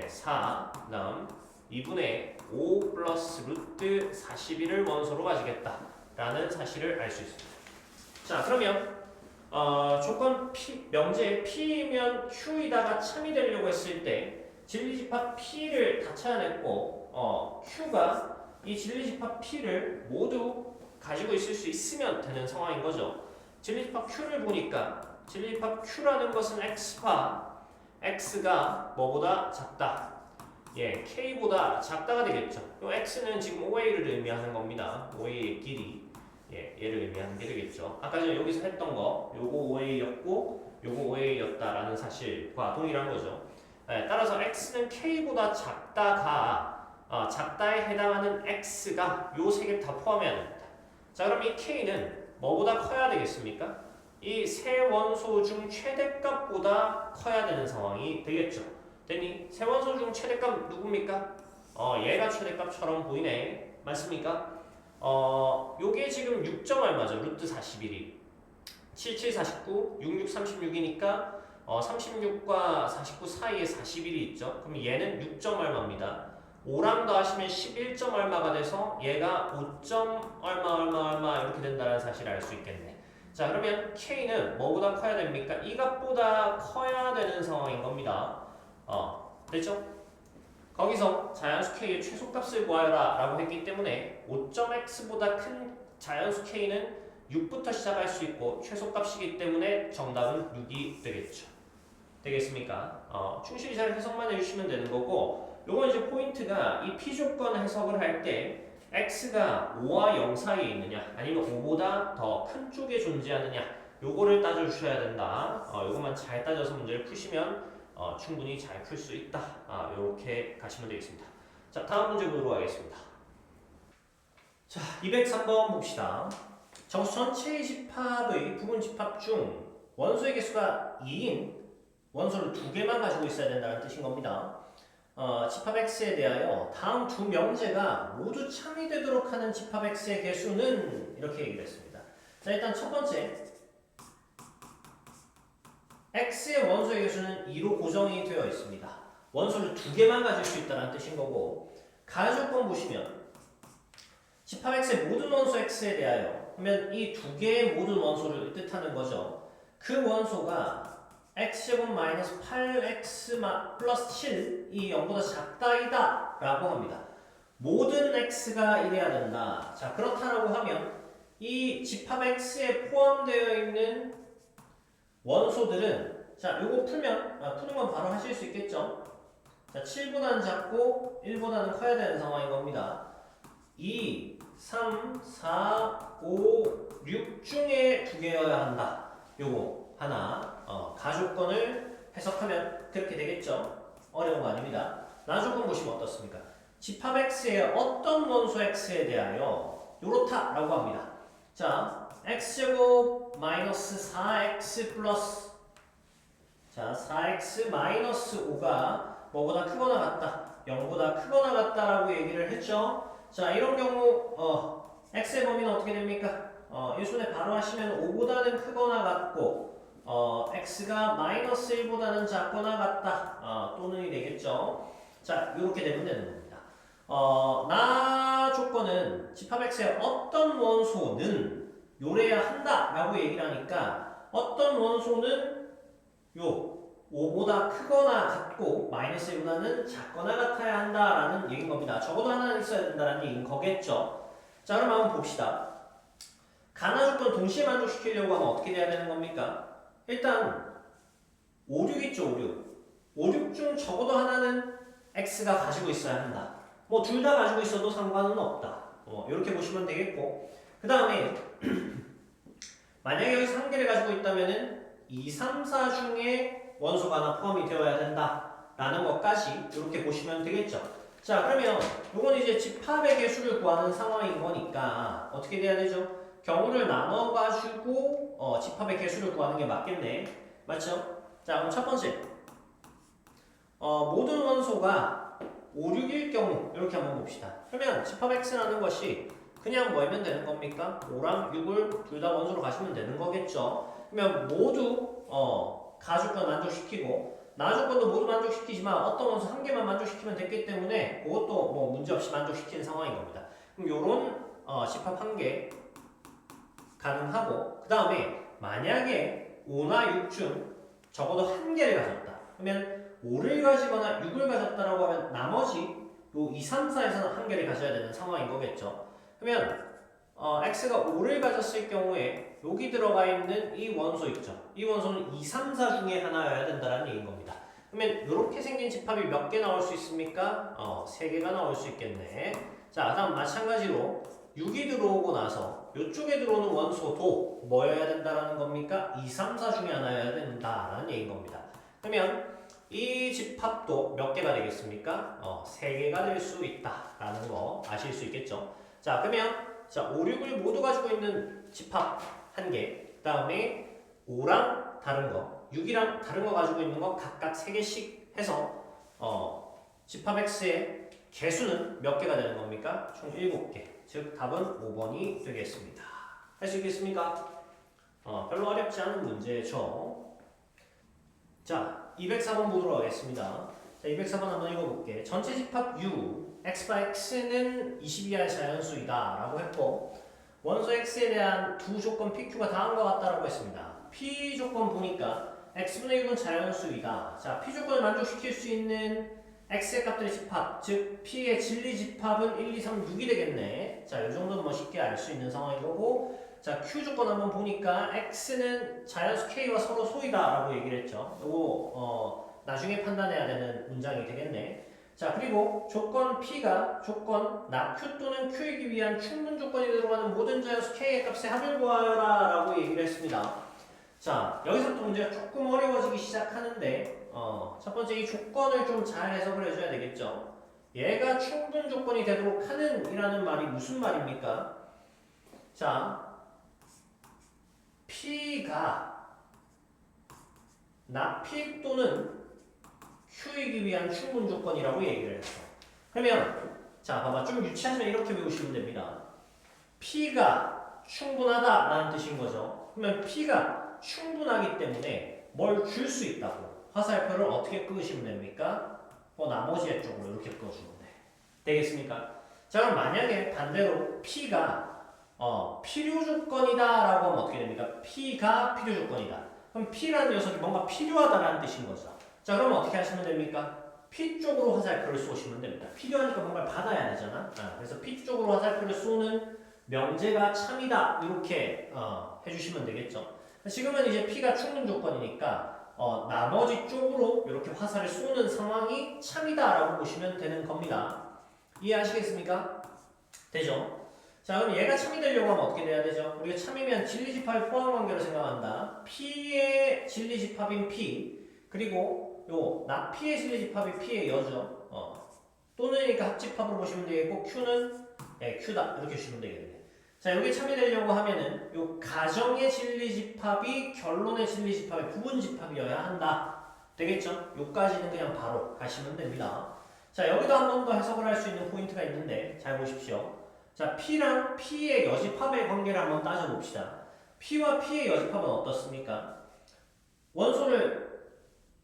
4, 다음 2분의 5 플러스 루트 41을 원소로 가지겠다 라는 사실을 알 수 있습니다. 자, 그러면 조건 P, 명제 P면 Q이다가 참이 되려고 했을 때 진리집합 P를 다 찾아냈고 Q가 이 진리집합 P를 모두 가지고 있을 수 있으면 되는 상황인 거죠. 진리집합 Q를 보니까 진리집합 Q라는 것은 X파 X가 뭐보다 작다. K보다 작다가 되겠죠. 이 X는 지금 OA를 의미하는 겁니다. OA의 길이. 얘를 의미하는 게 되겠죠. 아까 전에 여기서 했던 거 요거 OA였고 요거 OA였다라는 사실과 동일한 거죠. 따라서 X는 K보다 작다가 작다에 해당하는 X가 요 세 개 다 포함해야 됩니다. 자, 그럼 이 K는 뭐보다 커야 되겠습니까? 이 세 원소 중 최대값보다 커야 되는 상황이 되겠죠. 됐니? 세 원소 중 최대값 누굽니까? 얘가 최대값처럼 보이네. 맞습니까? 요게 지금 6점 얼마죠? 루트 41이 77, 49, 66, 36이니까 36과 49 사이에 41이 있죠. 그럼 얘는 6점 얼마입니다. 5랑 더하시면 11점 얼마가 돼서 얘가 5점 얼마 이렇게 된다는 사실을 알 수 있겠네. 자, 그러면 K는 뭐보다 커야 됩니까? 이 값보다 커야 되는 상황인 겁니다. 됐죠? 거기서 자연수 K의 최소값을 구하여라 라고 했기 때문에 5.x보다 큰 자연수 K는 6부터 시작할 수 있고 최소값이기 때문에 정답은 6이 되겠죠. 되겠습니까? 충실히 잘 해석만 해주시면 되는 거고 요건 이제 포인트가 이 P조건 해석을 할 때 X가 5와 0 사이에 있느냐 아니면 5보다 더 큰 쪽에 존재하느냐 요거를 따져주셔야 된다. 요것만 잘 따져서 문제를 푸시면 충분히 잘 풀 수 있다. 이렇게 가시면 되겠습니다. 자, 다음 문제 보도록 하겠습니다. 자, 203번 봅시다. 정수 전체의 집합의 부분 집합 중 원소의 개수가 2인 원소를 2개만 가지고 있어야 된다는 뜻인 겁니다. 집합 X에 대하여 다음 두 명제가 모두 참이 되도록 하는 집합 X의 개수는 이렇게 얘기를 했습니다. 자, 일단 첫 번째 X의 원소의 개수는 2로 고정이 되어 있습니다. 원소를 2개만 가질 수 있다는 뜻인 거고 가조건 보시면 집합 X의 모든 원소 X에 대하여 하면 이 2개의 모든 원소를 뜻하는 거죠. 그 원소가 X제곱 마이너스 8X 플러스 7이 0보다 작다이다 라고 합니다. 모든 X가 이래야 된다. 자, 그렇다라고 하면 이 집합 X에 포함되어 있는 원소들은 자, 요거 풀면 푸는 건 바로 하실 수 있겠죠. 자, 7보다는 작고 1보다는 커야 되는 상황인 겁니다. 이 3, 4, 5, 6 중에 2개여야 한다. 요거 하나 가조건을 해석하면 그렇게 되겠죠. 어려운 거 아닙니다. 나조건 보시면 어떻습니까? 집합 x의 어떤 원소 x에 대하여 요렇다라고 합니다. 자, x제곱 마이너스 4x 플러스 자 4x 마이너스 5가 뭐보다 크거나 같다. 0보다 크거나 같다라고 얘기를 했죠. 자, 이런 경우 x의 범위는 어떻게 됩니까? 일순에 바로 하시면 5보다는 크거나 같고 x가 마이너스 1보다는 작거나 같다. 또는이 되겠죠. 자, 이렇게 되면 되는 겁니다. 나 조건은 집합 x의 어떤 원소는 요래야 한다라고 얘기를 하니까 어떤 원소는 요 5보다 크거나 같고 마이너스 1보다는 작거나 같아야 한다라는 얘기인 겁니다. 적어도 하나는 있어야 된다는 얘기인 거겠죠. 자, 그럼 한번 봅시다. 가나 조건 동시에 만족시키려고 하면 어떻게 돼야 되는 겁니까? 일단 5, 6 있죠. 5, 6. 5, 6 중 적어도 하나는 x가 가지고 있어야 한다. 뭐 둘 다 가지고 있어도 상관은 없다. 이렇게 보시면 되겠고, 그 다음에 만약에 여기서 한 개를 가지고 있다면은 2, 3, 4 중에 원소가 하나 포함이 되어야 된다라는 것까지 이렇게 보시면 되겠죠. 자, 그러면 이건 이제 집합의 개수를 구하는 상황인 거니까 어떻게 돼야 되죠? 경우를 나눠가지고 집합의 개수를 구하는 게 맞겠네. 맞죠? 자, 그럼 첫 번째 모든 원소가 5, 6일 경우 이렇게 한번 봅시다. 그러면 집합 x라는 것이 그냥 뭐면 되는 겁니까? 5랑 6을 둘 다 원소로 가시면 되는 거겠죠. 그러면 모두 가조건 만족시키고 나조건도 모두 만족시키지만 어떤 원소 한 개만 만족시키면 됐기 때문에 그것도 뭐 문제없이 만족시키는 상황인 겁니다. 그럼 요런 집합 한 개 가능하고, 그 다음에 만약에 5나 6 중 적어도 한 개를 가졌다. 그러면 5를 가지거나 6을 가졌다라고 하면 나머지 요 2, 3, 4에서는 한 개를 가져야 되는 상황인 거겠죠. 그러면 x가 5를 가졌을 경우에 여기 들어가 있는 이 원소 있죠. 이 원소는 2, 3, 4 중에 하나여야 된다는 얘기인 겁니다. 그러면 이렇게 생긴 집합이 몇 개 나올 수 있습니까? 3개가 나올 수 있겠네. 자, 다음 마찬가지로 6이 들어오고 나서 이쪽에 들어오는 원소도 뭐여야 된다는 겁니까? 2, 3, 4 중에 하나여야 된다라는 얘기인 겁니다. 그러면 이 집합도 몇 개가 되겠습니까? 3개가 될 수 있다라는 거 아실 수 있겠죠. 자, 그러면 자, 5, 6을 모두 가지고 있는 집합 한 개, 그 다음에 5랑 다른 거, 6이랑 다른 거 가지고 있는 거 각각 3개씩 해서 집합 x의 개수는 몇 개가 되는 겁니까? 총 7개. 즉 답은 5번이 되겠습니다. 할 수 있겠습니까? 별로 어렵지 않은 문제죠. 자, 204번 보도록 하겠습니다. 자, 204번 한번 읽어볼게. 전체 집합 U, x바 x는 20 이하의 자연수이다 라고 했고, 원소 x에 대한 두 조건 PQ가 다한 것 같다라고 했습니다. P 조건 보니까 x분의 6은 자연수이다. 자, P 조건을 만족시킬 수 있는 x의 값들의 집합, 즉 P의 진리 집합은 1, 2, 3, 6이 되겠네. 자, 이 정도는 뭐 쉽게 알 수 있는 상황인 거고, 자, Q 조건 한번 보니까 x는 자연수 K와 서로 소이다라고 얘기를 했죠. 요거 나중에 판단해야 되는 문장이 되겠네. 자, 그리고 조건 P가 조건 나 Q 또는 Q이기 위한 충분 조건이 들어가는 모든 자연수 K의 값의 합을 구하여라 라고 얘기를 했습니다. 자, 여기서부터 문제가 조금 어려워지기 시작하는데 첫 번째 이 조건을 좀 잘 해석을 해줘야 되겠죠. 얘가 충분 조건이 되도록 하는 이라는 말이 무슨 말입니까? 자, P가 나 P 또는 Q이기 위한 충분 조건이라고 얘기를 했어. 그러면 자, 봐봐. 좀 유치하지만 이렇게 외우시면 됩니다. P가 충분하다라는 뜻인 거죠. 그러면 P가 충분하기 때문에 뭘 줄 수 있다고. 화살표를 어떻게 끄시면 됩니까? 나머지 쪽으로 이렇게 끄주면 돼. 되겠습니까? 자, 그럼 만약에 반대로 P가 필요 조건이다라고 하면 어떻게 됩니까? P가 필요 조건이다. 그럼 P라는 녀석이 뭔가 필요하다라는 뜻인 거죠. 자, 그러면 어떻게 하시면 됩니까? P 쪽으로 화살표를 쏘시면 됩니다. 필요하니까 뭔가를 받아야 되잖아. 그래서 P 쪽으로 화살표를 쏘는 명제가 참이다. 이렇게 해주시면 되겠죠. 지금은 이제 P가 충분 조건이니까 나머지 쪽으로 이렇게 화살을 쏘는 상황이 참이다라고 보시면 되는 겁니다. 이해하시겠습니까? 되죠? 자, 그럼 얘가 참이 되려고 하면 어떻게 돼야 되죠? 우리가 참이면 진리집합의 포함관계로 생각한다. P의 진리집합인 P 그리고 요 나P의 진리집합이 P의 여죠. 또는 그러니까 합집합으로 보시면 되겠고 Q는 Q다 이렇게 보시면 되겠네. 자, 여기 참이 되려고 하면은 요 가정의 진리집합이 결론의 진리집합의 부분집합이어야 한다. 되겠죠? 요까지는 그냥 바로 가시면 됩니다. 자, 여기도 한 번 더 해석을 할 수 있는 포인트가 있는데 잘 보십시오. 자, P랑 P의 여집합의 관계를 한번 따져봅시다. P와 P의 여집합은 어떻습니까? 원소를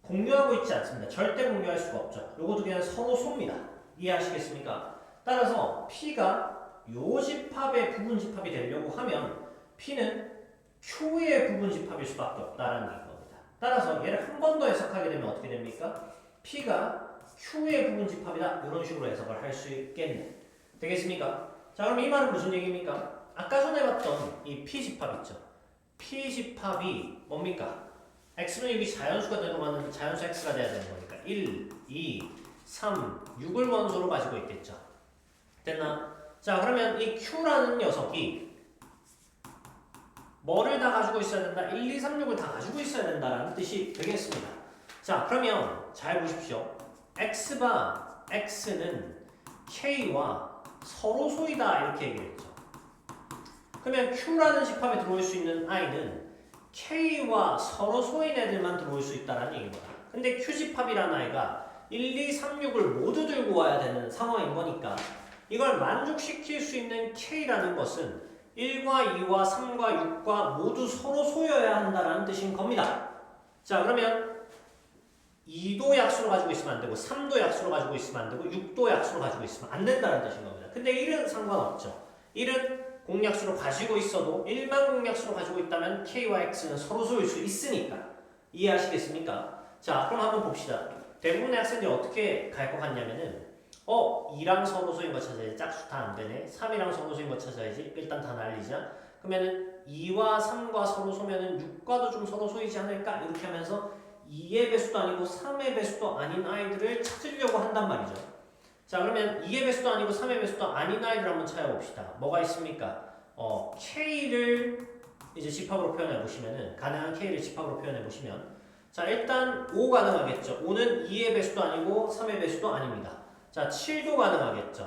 공유하고 있지 않습니다. 절대 공유할 수가 없죠. 요것도 그냥 서로 소입니다. 이해하시겠습니까? 따라서 P가 요집합의 부분집합이 되려고 하면 P는 Q의 부분집합일 수밖에 없다는 얘기입니다. 따라서 얘를 한 번 더 해석하게 되면 어떻게 됩니까? P가 Q의 부분집합이다. 이런 식으로 해석을 할 수 있겠네. 되겠습니까? 자, 그럼 이 말은 무슨 얘기입니까? 아까 전에 봤던 이 P집합 있죠? P집합이 뭡니까? X는 여기 자연수가 들어가는 자연수 X가 돼야 되는 거니까 1, 2, 3, 6을 원소로 가지고 있겠죠. 됐나? 자, 그러면 이 Q라는 녀석이 뭐를 다 가지고 있어야 된다? 1, 2, 3, 6을 다 가지고 있어야 된다라는 뜻이 되겠습니다. 자, 그러면 잘 보십시오. X바 X는 K와 서로 소이다 이렇게 얘기했죠. 그러면 Q라는 집합에 들어올 수 있는 I는 K와 서로 소인 애들만 들어올 수 있다는 얘기입니다. 근데 Q집합이라는 I가 1, 2, 3, 6을 모두 들고 와야 되는 상황인 거니까 이걸 만족시킬 수 있는 K라는 것은 1과 2와 3과 6과 모두 서로 소여야 한다는 뜻인 겁니다. 자, 그러면 2도 약수로 가지고 있으면 안 되고 3도 약수로 가지고 있으면 안 되고 6도 약수로 가지고 있으면 안 된다는 뜻인 겁니다. 근데 1은 상관없죠. 1은 공약수로 가지고 있어도 1만 공약수로 가지고 있다면 K와 X는 서로 소일 수 있으니까 이해하시겠습니까? 자, 그럼 한번 봅시다. 대부분의 학생들이 어떻게 갈 것 같냐면은 2랑 서로 소인 거 찾아야지. 짝수 다 안 되네. 3이랑 서로 소인 거 찾아야지. 일단 다 날리자. 그러면은 2와 3과 서로 소면은 6과도 좀 서로 소이지 않을까? 이렇게 하면서 2의 배수도 아니고 3의 배수도 아닌 아이들을 찾으려고 한단 말이죠. 자, 그러면 2의 배수도 아니고 3의 배수도 아닌 아이들 한번 찾아봅시다. 뭐가 있습니까? K를 이제 집합으로 표현해 보시면은 가능한 K를 집합으로 표현해 보시면 자, 일단 5 가능하겠죠. 5는 2의 배수도 아니고 3의 배수도 아닙니다. 자, 7도 가능하겠죠.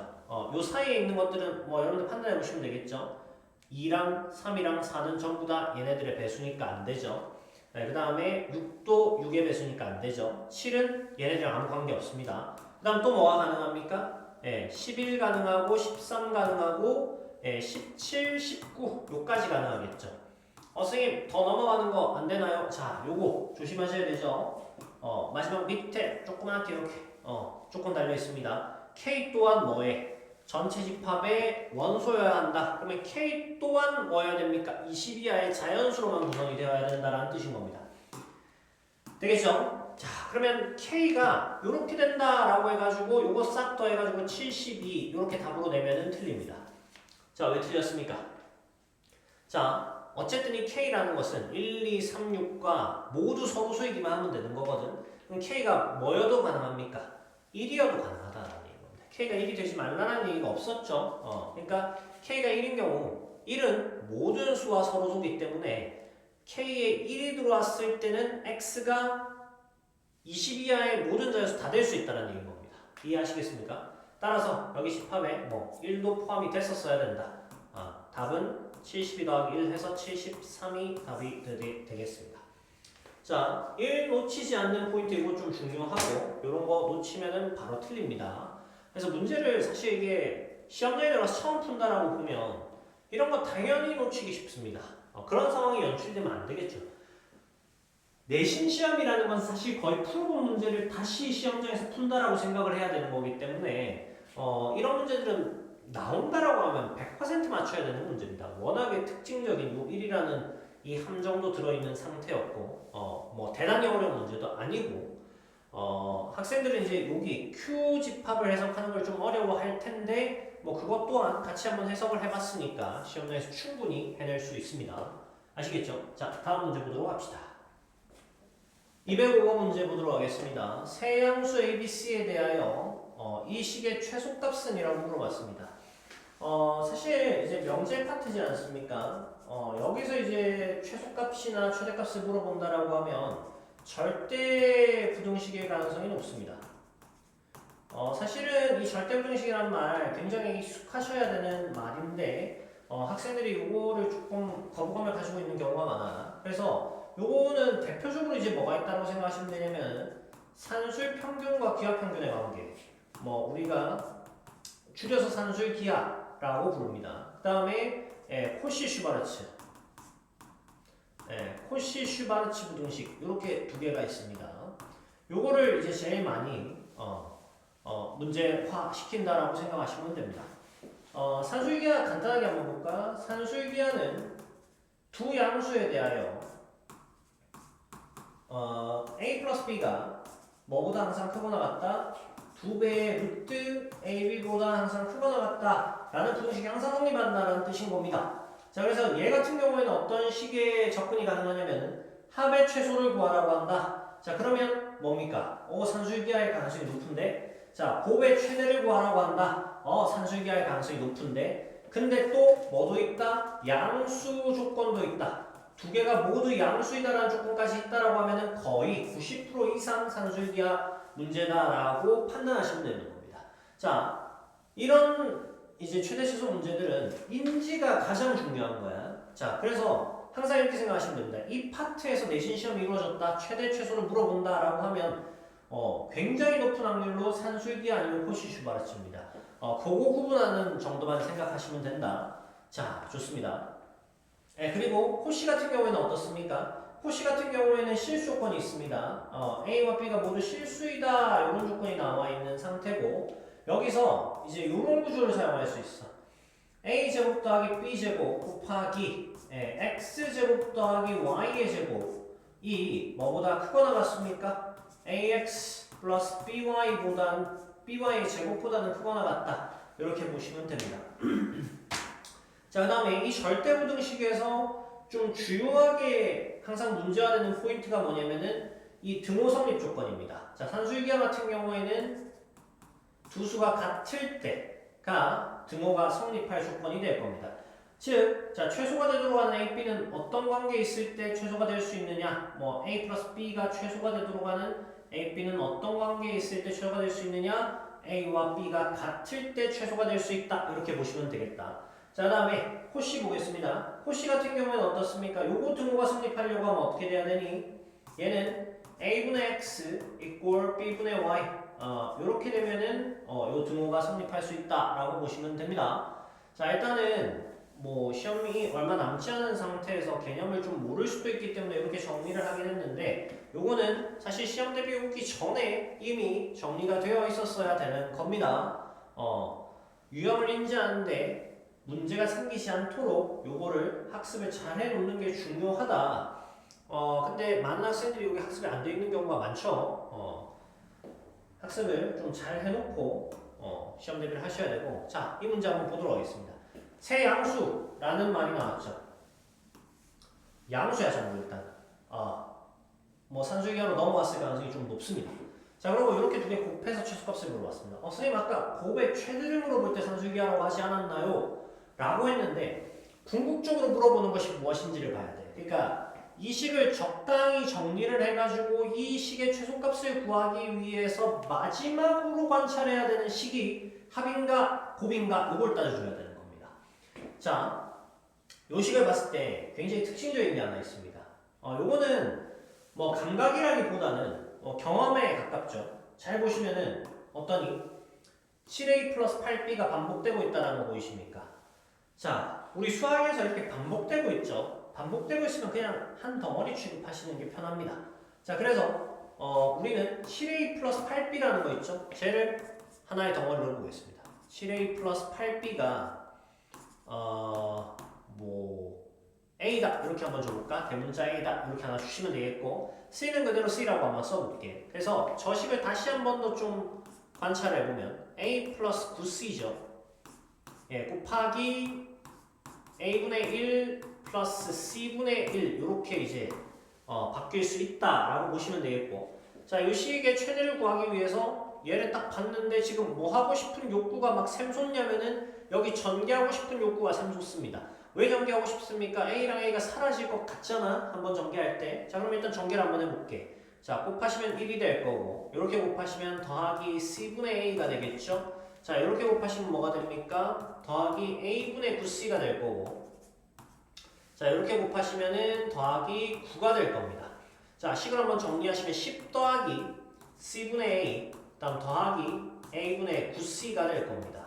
요 사이에 있는 것들은 뭐 여러분들 판단해 보시면 되겠죠. 2랑 3이랑 4는 전부 다 얘네들의 배수니까 안 되죠. 네, 그 다음에 6도 6의 배수니까 안 되죠. 7은 얘네들이랑 아무 관계 없습니다. 그 다음 또 뭐가 가능합니까? 11 가능하고 13 가능하고 17, 19 요까지 가능하겠죠. 선생님 더 넘어가는 거 안 되나요? 자, 요거 조심하셔야 되죠. 마지막 밑에 조그맣게 이렇게 조금 달려 있습니다. K 또한 뭐에? 전체 집합의 원소여야 한다. 그러면 K 또한 뭐여야 됩니까? 20 이하의 자연수로만 구성이 되어야 된다는 뜻인 겁니다. 되겠죠? 자, 그러면 K가 이렇게 된다라고 해가지고 요거 싹 더해가지고 72 이렇게 답으로 내면은 틀립니다. 자, 왜 틀렸습니까? 자, 어쨌든 이 K라는 것은 1, 2, 3, 6과 모두 서로 소이기만 하면 되는 거거든. 그럼 K가 뭐여도 가능합니까? 1이어도 가능하다라는 얘기입니다. K가 1이 되지 말라는 얘기가 없었죠. 그러니까 K가 1인 경우 1은 모든 수와 서로 소이기 때문에 K에 1이 들어왔을 때는 X가 20 이하의 모든 자연수 다 될 수 있다는 얘기인 겁니다. 이해하시겠습니까? 따라서 여기 집합에 1도 포함이 됐었어야 된다. 답은 72 더하기 1 해서 73이 답이 되겠습니다. 자, 1 놓치지 않는 포인트 이거 좀 중요하고 이런 거 놓치면은 바로 틀립니다. 그래서 문제를 사실 이게 시험장에 들어가서 처음 푼다라고 보면 이런 거 당연히 놓치기 쉽습니다. 그런 상황이 연출되면 안 되겠죠. 내신 시험이라는 건 사실 거의 풀어본 문제를 다시 시험장에서 푼다라고 생각을 해야 되는 거기 때문에 이런 문제들은 나온다라고 하면 100% 맞춰야 되는 문제입니다. 워낙에 특징적인 요 1이라는 이 함정도 들어있는 상태였고 뭐 대단히 어려운 문제도 아니고 학생들은 이제 여기 Q 집합을 해석하는 걸 좀 어려워할 텐데 뭐 그것 또한 같이 한번 해석을 해봤으니까 시험장에서 충분히 해낼 수 있습니다. 아시겠죠? 자, 다음 문제 보도록 합시다. 205번 문제 보도록 하겠습니다. 세양수 ABC에 대하여 이 식의 최소값은 이라고 물어봤습니다. 사실 이제 명제 파트지 않습니까? 여기서 이제 최소값이나 최대값을 물어본다라고 하면 절대 부등식일 가능성이 높습니다. 사실은 이 절대 부등식이란 말 굉장히 익숙하셔야 되는 말인데 학생들이 이거를 조금 거부감을 가지고 있는 경우가 많아. 그래서 요거는 대표적으로 이제 뭐가 있다고 생각하시면 되냐면 산술 평균과 기하 평균의 관계. 우리가 줄여서 산술 기하라고 부릅니다. 그 다음에 코시 슈바르츠, 코시 슈바르츠 부등식 이렇게 두 개가 있습니다. 요거를 이제 제일 많이 문제화 시킨다라고 생각하시면 됩니다. 산술기하 간단하게 한번 볼까? 산술기하는 두 양수에 대하여 a 플러스 b가 뭐보다 항상 크거나 같다? 2배의 루트 ab보다 항상 크거나 같다 라는 부등식이 항상 성립한다는 뜻인 겁니다. 자, 그래서 얘 같은 경우에는 어떤 식의 접근이 가능하냐면 합의 최소를 구하라고 한다. 자, 그러면 뭡니까? 산술기하의 가능성이 높은데, 자, 곱의 최대를 구하라고 한다. 산술기하의 가능성이 높은데, 근데 또 뭐도 있다? 양수 조건도 있다. 두 개가 모두 양수이다라는 조건까지 있다라고 하면은 거의 90% 이상 산술기하 문제다라고 판단하시면 되는 겁니다. 자, 이런 이제 최대 최소 문제들은 인지가 가장 중요한 거야. 자, 그래서 항상 이렇게 생각하시면 됩니다. 이 파트에서 내신 시험이 이루어졌다, 최대 최소를 물어본다라고 하면 굉장히 높은 확률로 산술기 아니면 코시 슈바르츠입니다. 그거 구분하는 정도만 생각하시면 된다. 자, 좋습니다. 그리고 코시 같은 경우에는 어떻습니까? 코시 같은 경우에는 실수 조건이 있습니다. A와 B가 모두 실수이다 이런 조건이 나와 있는 상태고, 여기서 이제 이런 구조를 사용할 수 있어. A제곱 더하기 B제곱 곱하기 X제곱 더하기 Y의 제곱이 뭐보다 크거나 같습니까? AX 플러스 BY의 제곱보다는 크거나 같다. 이렇게 보시면 됩니다. 자, 그 다음에 이 절대부등식에서 좀 주요하게 항상 문제화되는 포인트가 뭐냐면은 이 등호 성립 조건입니다. 자, 산술기하 같은 경우에는 두 수가 같을 때가 등호가 성립할 조건이 될 겁니다. 즉, 자, 최소가 되도록 하는 A, B는 어떤 관계에 있을 때 최소가 될 수 있느냐? A 플러스 B가 최소가 되도록 하는 A, B는 어떤 관계에 있을 때 최소가 될 수 있느냐? A와 B가 같을 때 최소가 될 수 있다. 이렇게 보시면 되겠다. 자, 그 다음에 코시 보겠습니다. 코시 같은 경우에는 어떻습니까? 요거 등호가 성립하려고 하면 어떻게 돼야 되니? 얘는 A분의 X equal B분의 Y 요렇게 되면은 요 등호가 성립할 수 있다라고 보시면 됩니다. 자, 일단은 시험이 얼마 남지 않은 상태에서 개념을 좀 모를 수도 있기 때문에 이렇게 정리를 하긴 했는데, 요거는 사실 시험 대비 오기 전에 이미 정리가 되어 있었어야 되는 겁니다. 유형을 인지하는데 문제가 생기지 않도록 요거를 학습을 잘 해놓는 게 중요하다. 근데 많은 학생들이 여기 학습이 안 되어 있는 경우가 많죠. 학습을 좀 잘 해놓고 시험 대비를 하셔야 되고, 자, 이 문제 한번 보도록 하겠습니다. 새 양수라는 말이 나왔죠. 양수야, 전부 일단. 산술기하로 넘어갔을 가능성이 좀 높습니다. 자, 그리고 이렇게 두 개 곱해서 최소값을 물어봤습니다. 선생님 아까 곱의 최대를 물어볼 때 산술기하라고 하지 않았나요? 라고 했는데 궁극적으로 물어보는 것이 무엇인지를 봐야 돼. 그러니까 이 식을 적당히 정리를 해가지고 이 식의 최소값을 구하기 위해서 마지막으로 관찰해야 되는 식이 합인가 곱인가 이걸 따져줘야 되는 겁니다. 자, 이 식을 봤을 때 굉장히 특징적인 게 하나 있습니다. 요거는 감각이라기보다는 경험에 가깝죠. 잘 보시면은 어떠니? 7A 플러스 8B가 반복되고 있다는 거 보이십니까? 자, 우리 수학에서 이렇게 반복되고 있죠. 반복되고 있으면 그냥 한 덩어리 취급하시는 게 편합니다. 자, 그래서 우리는 7A 플러스 8B라는 거 있죠. 쟤를 하나의 덩어리로 보겠습니다. 7A 플러스 8B가 A다 이렇게 한번 줘볼까? 대문자 A다 이렇게 하나 주시면 되겠고, C는 그대로 C라고 한번 써볼게. 그래서 저 식을 다시 한 번 더 좀 관찰해보면 A 플러스 9C죠. 곱하기 A분의 1 플러스 C분의 1 이렇게 이제 바뀔 수 있다라고 보시면 되겠고, 자, 이 식의 최대를 구하기 위해서 얘를 딱 봤는데 지금 뭐 하고 싶은 욕구가 막 샘솟냐면은 여기 전개하고 싶은 욕구가 참 좋습니다. 왜 전개하고 싶습니까? A랑 A가 사라질 것 같잖아. 한번 전개할 때. 자, 그럼 일단 전개를 한번 해볼게. 자, 곱하시면 1이 될 거고, 이렇게 곱하시면 더하기 C분의 A가 되겠죠? 자, 이렇게 곱하시면 뭐가 됩니까? 더하기 A분의 9C가 될 거고, 자, 이렇게 곱하시면은 더하기 9가 될 겁니다. 자, 식을 한번 정리하시면 10 더하기 C분의 A, 다음 더하기 A분의 9C가 될 겁니다.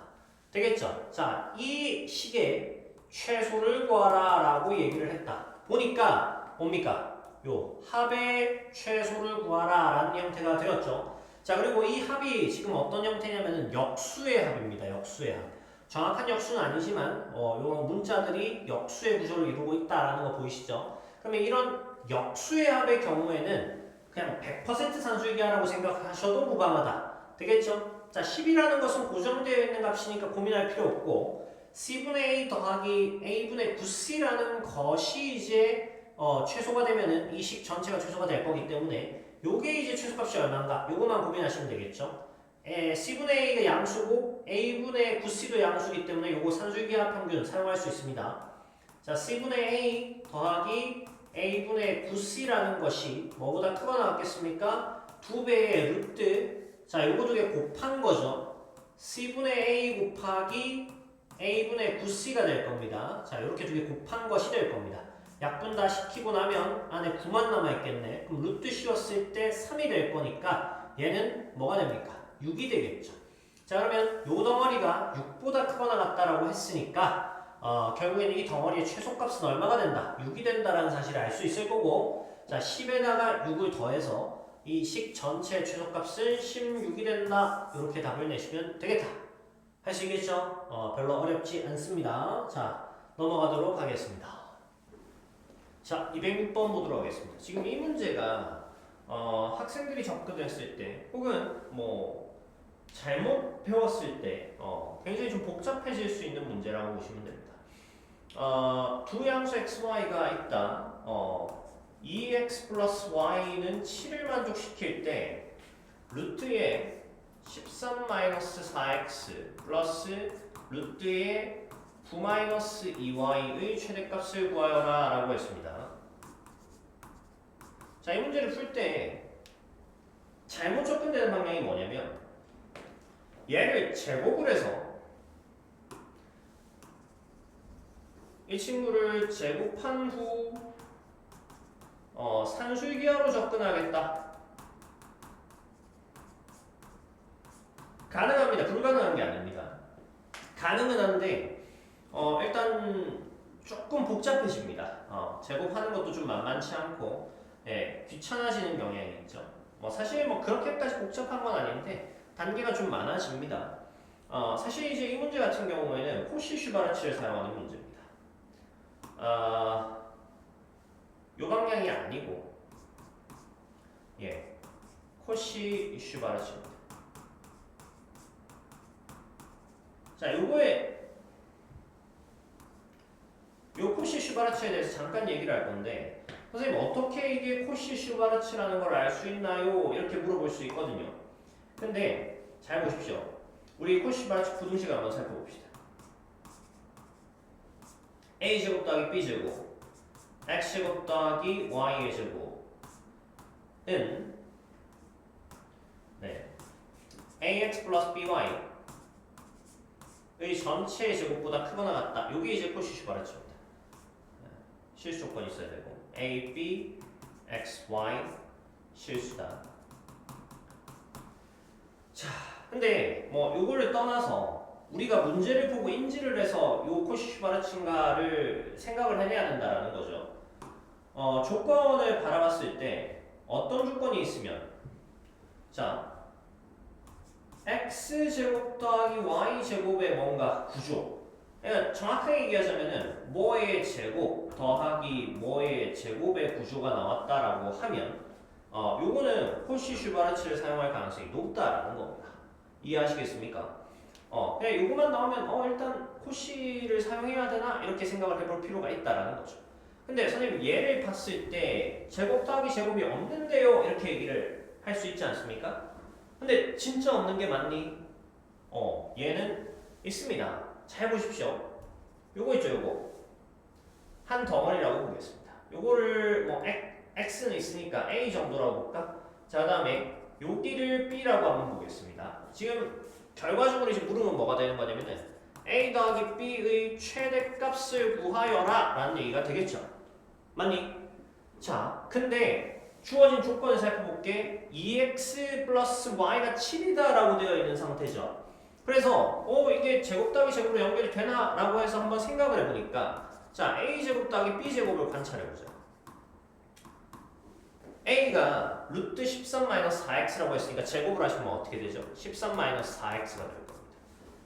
되겠죠? 자, 이 식의 최소를 구하라 라고 얘기를 했다. 보니까 뭡니까? 요 합의 최소를 구하라 라는 형태가 되었죠. 자, 그리고 이 합이 지금 어떤 형태냐면은 역수의 합입니다. 역수의 합. 정확한 역수는 아니지만 이런 문자들이 역수의 구조를 이루고 있다라는 거 보이시죠? 그러면 이런 역수의 합의 경우에는 그냥 100% 산수유기하라고 생각하셔도 무방하다. 되겠죠? 자, 10이라는 것은 고정되어 있는 값이니까 고민할 필요 없고 C분의 A 더하기 A분의 9C라는 것이 이제 최소가 되면은 이 식 전체가 최소가 될 거기 때문에 요게 이제 최소값이 얼마인가? 요거만 고민하시면 되겠죠? C분의 A가 양수고 A분의 9C도 양수이기 때문에 요거 산술기하 평균 사용할 수 있습니다. 자, C분의 A 더하기 A분의 9C라는 것이 뭐보다 크거나 같겠습니까? 2배의 루트. 자, 요거 두 개 곱한 거죠. C분의 A 곱하기 A분의 9C가 될 겁니다. 자, 이렇게 두 개 곱한 것이 될 겁니다. 약분 다 시키고 나면 안에 9만 남아있겠네. 그럼 루트 씌웠을 때 3이 될 거니까 얘는 뭐가 됩니까? 6이 되겠죠. 자, 그러면 요 덩어리가 6보다 크거나 같다라고 했으니까 결국에는 이 덩어리의 최소값은 얼마가 된다? 6이 된다라는 사실을 알 수 있을 거고, 자, 10에다가 6을 더해서 이 식 전체 최소값은 16이 된다. 이렇게 답을 내시면 되겠다. 할 수 있겠죠? 별로 어렵지 않습니다. 자, 넘어가도록 하겠습니다. 자, 206번 보도록 하겠습니다. 지금 이 문제가 학생들이 접근했을 때 혹은 뭐 잘못 배웠을 때 굉장히 좀 복잡해질 수 있는 문제라고 보시면 됩니다. 두 양수 x, y가 있다. 2x 플러스 y는 7을 만족시킬 때 루트의 13 마이너스 4x 플러스 루트의 9 마이너스 2y의 최대값을 구하여라 라고 했습니다. 자, 이 문제를 풀 때 잘못 접근되는 방향이 뭐냐면 얘를 제곱을 해서 이 친구를 제곱한 후 산술기하로 접근하겠다. 가능합니다. 불가능한 게 아닙니다. 가능은 한데 일단 조금 복잡해집니다. 제곱하는 것도 좀 만만치 않고 귀찮아지는 경향이 있죠. 사실 그렇게까지 복잡한 건 아닌데 단계가 좀 많아집니다. 사실 이제 이 문제 같은 경우에는 코시-슈바르츠를 사용하는 문제입니다. 요 방향이 아니고 코시-슈바르츠입니다. 자, 요거에 요 코시-슈바르츠에 대해서 잠깐 얘기를 할 건데, 선생님 어떻게 이게 코시-슈바르츠라는 걸 알 수 있나요? 이렇게 물어볼 수 있거든요. 근데 잘 보십시오. 우리 코시-슈바르츠 부등식을 한번 살펴봅시다. a제곱 더하기 b제곱 x제곱 더하기 y의 제곱은 ax 플러스 by 의 전체의 제곱보다 크거나 같다. 요게 이제 코시-슈바르츠입니다. 실수 조건이 있어야 되고 a, b, x, y 실수다. 자, 근데 요거를 떠나서 우리가 문제를 보고 인지를 해서 요 코시-슈바르츠인가를 생각을 해내야 된다라는 거죠. 조건을 바라봤을 때 어떤 조건이 있으면, 자, x제곱 더하기 y제곱의 뭔가 구조, 그러니까 정확하게 얘기하자면은 뭐의 제곱 더하기 뭐의 제곱의 구조가 나왔다라고 하면 요거는 코시-슈바르츠를 사용할 가능성이 높다라는 겁니다. 이해하시겠습니까? 그냥 요거만 나오면 일단 코시를 사용해야 되나 이렇게 생각을 해볼 필요가 있다라는 거죠. 근데 선생님 얘를 봤을 때 제곱 더하기 제곱이 없는데요 이렇게 얘기를 할 수 있지 않습니까? 근데 진짜 없는 게 맞니? 얘는 있습니다. 잘 보십시오. 요거 있죠, 요거. 한 덩어리라고 보겠습니다. 요거를 뭐 x는 있으니까 a 정도라고 볼까? 자, 그다음에 여기를 b라고 한번 보겠습니다. 지금 결과적으로 이제 물으면 뭐가 되는 거냐면은 a 더하기 b의 최대값을 구하여라 라는 얘기가 되겠죠. 맞니? 자, 근데 주어진 조건을 살펴볼게. 2x 플러스 y가 7이다 라고 되어 있는 상태죠. 그래서 이게 제곱 더하기 제곱으로 연결이 되나? 라고 해서 한번 생각을 해보니까 자, a제곱 더하기 b제곱을 관찰해보자. a가 루트 13-4x라고 했으니까 제곱을 하시면 어떻게 되죠? 13-4x가 될 겁니다.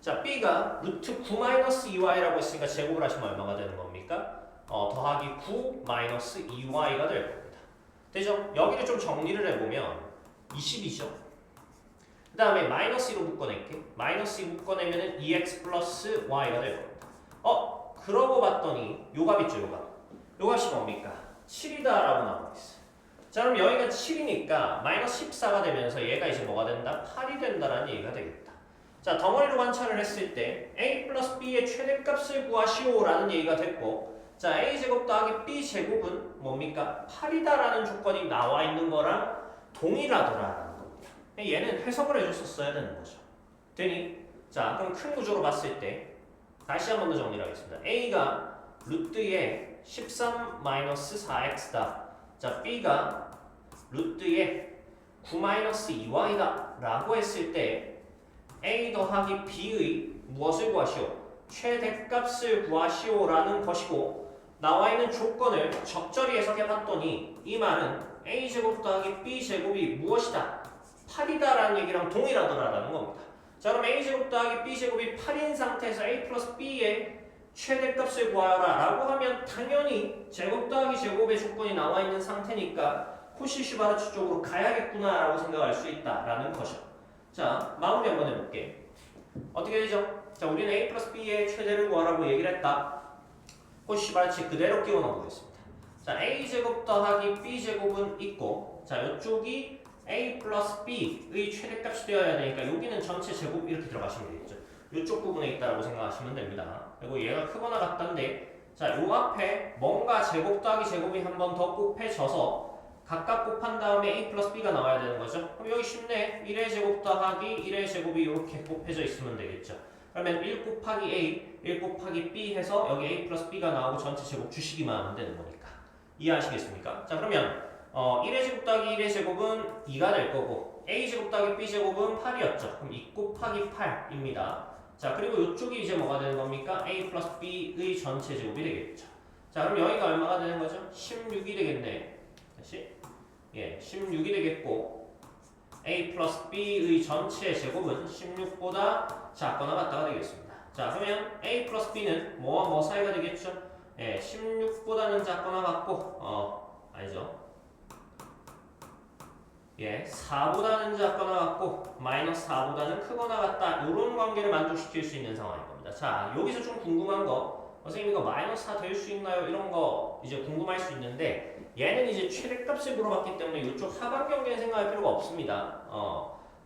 자, b가 루트 9-2y라고 했으니까 제곱을 하시면 얼마가 되는 겁니까? 더하기 9-2y가 될 겁니다. 되죠? 여기를 좀 정리를 해보면 20이죠? 그 다음에 마이너스 2로 묶어낼게. 마이너스 2 묶어내면 2x 플러스 y가 될 겁니다. 그러고 봤더니 요 값 있죠, 요 값. 요 값이 뭡니까? 7이다 라고 나오고 있어요. 자, 그럼 여기가 7이니까 마이너스 14가 되면서 얘가 이제 뭐가 된다? 8이 된다라는 얘기가 되겠다. 자, 덩어리로 관찰을 했을 때 a 플러스 b의 최대값을 구하시오 라는 얘기가 됐고, 자, a제곱 더하기 b제곱은 뭡니까? 8이다라는 조건이 나와 있는 거랑 동일하더라라는 겁니다. 얘는 해석을 해줬었어야 되는 거죠. 되니? 자, 그럼 큰 구조로 봤을 때 다시 한 번 더 정리를 하겠습니다. a가 루트의 13-4x다. 자, b가 루트의 9-2y다 라고 했을 때 a 더하기 b의 무엇을 구하시오? 최대값을 구하시오 라는 것이고, 나와 있는 조건을 적절히 해석해 봤더니 이 말은 a제곱 더하기 b제곱이 무엇이다? 8이다 라는 얘기랑 동일하더라라는 겁니다. 자, 그럼 a제곱 더하기 b제곱이 8인 상태에서 a 플러스 b의 최대값을 구하여라 라고 하면 당연히 제곱 더하기 제곱의 조건이 나와 있는 상태니까 코시-슈바르츠 쪽으로 가야겠구나 라고 생각할 수 있다라는 것이죠. 자, 마무리 한번 해볼게. 어떻게 되죠? 자, 우리는 a 플러스 b의 최대를 구하라고 얘기를 했다. 코시-슈바르츠 그대로 끼워 넣어보겠습니다. 자, a제곱 더하기 b제곱은 있고, 자, 이쪽이 a 플러스 b의 최대값이 되어야 되니까 여기는 전체 제곱 이렇게 들어가시면 되겠죠. 이쪽 부분에 있다라고 생각하시면 됩니다. 그리고 얘가 크거나 같다인데, 자, 요 앞에 뭔가 제곱 더하기 제곱이 한 번 더 곱해져서 각각 곱한 다음에 a 플러스 b가 나와야 되는 거죠. 그럼 여기 쉽네. 1의 제곱 더하기 1의 제곱이 이렇게 곱해져 있으면 되겠죠. 그러면 1 곱하기 a, 1 곱하기 b 해서 여기 a 플러스 b가 나오고 전체 제곱 주시기만 하면 되는 거니까. 이해하시겠습니까? 자, 그러면 1의 제곱 더하기 1의 제곱은 2가 될 거고, a 제곱 더하기 b 제곱은 8이었죠. 그럼 2 곱하기 8입니다. 자, 그리고 이쪽이 이제 뭐가 되는 겁니까? a 플러스 b의 전체 제곱이 되겠죠. 자, 그럼 여기가 얼마가 되는 거죠? 16이 되겠네. 다시. 16이 되겠고, a 플러스 b의 전체 제곱은 16보다 작거나 같다가 되겠습니다. 자, 그러면 a 플러스 b는 뭐와 뭐 사이가 되겠죠? 16보다는 작거나 같고, 아니죠. 4보다는 작거나 같고 마이너스 4보다는 크거나 같다. 이런 관계를 만족시킬 수 있는 상황인 겁니다. 자, 여기서 좀 궁금한 거, 선생님 이거 마이너스 4 될 수 있나요? 이런 거 이제 궁금할 수 있는데, 얘는 이제 최대값을 물어봤기 때문에 이쪽 하반 경계는 생각할 필요가 없습니다.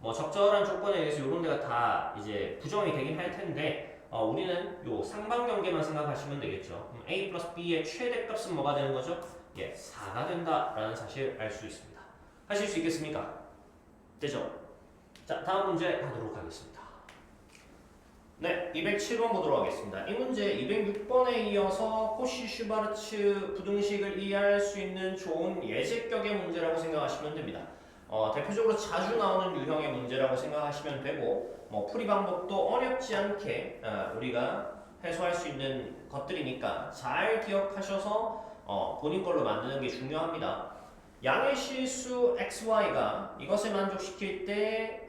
뭐 적절한 조건에 의해서 이런 데가 다 이제 부정이 되긴 할 텐데, 우리는 요 상반 경계만 생각하시면 되겠죠. 그럼 a 플러스 b의 최대값은 뭐가 되는 거죠? 4가 된다라는 사실을 알 수 있습니다. 하실 수 있겠습니까? 되죠? 자, 다음 문제 가도록 하겠습니다. 네, 207번 보도록 하겠습니다. 이 문제 206번에 이어서 코시-슈바르츠 부등식을 이해할 수 있는 좋은 예제격의 문제라고 생각하시면 됩니다. 대표적으로 자주 나오는 유형의 문제라고 생각하시면 되고, 풀이 방법도 어렵지 않게 우리가 해소할 수 있는 것들이니까 잘 기억하셔서 본인 걸로 만드는 게 중요합니다. 양의 실수 xy가 이것을 만족시킬 때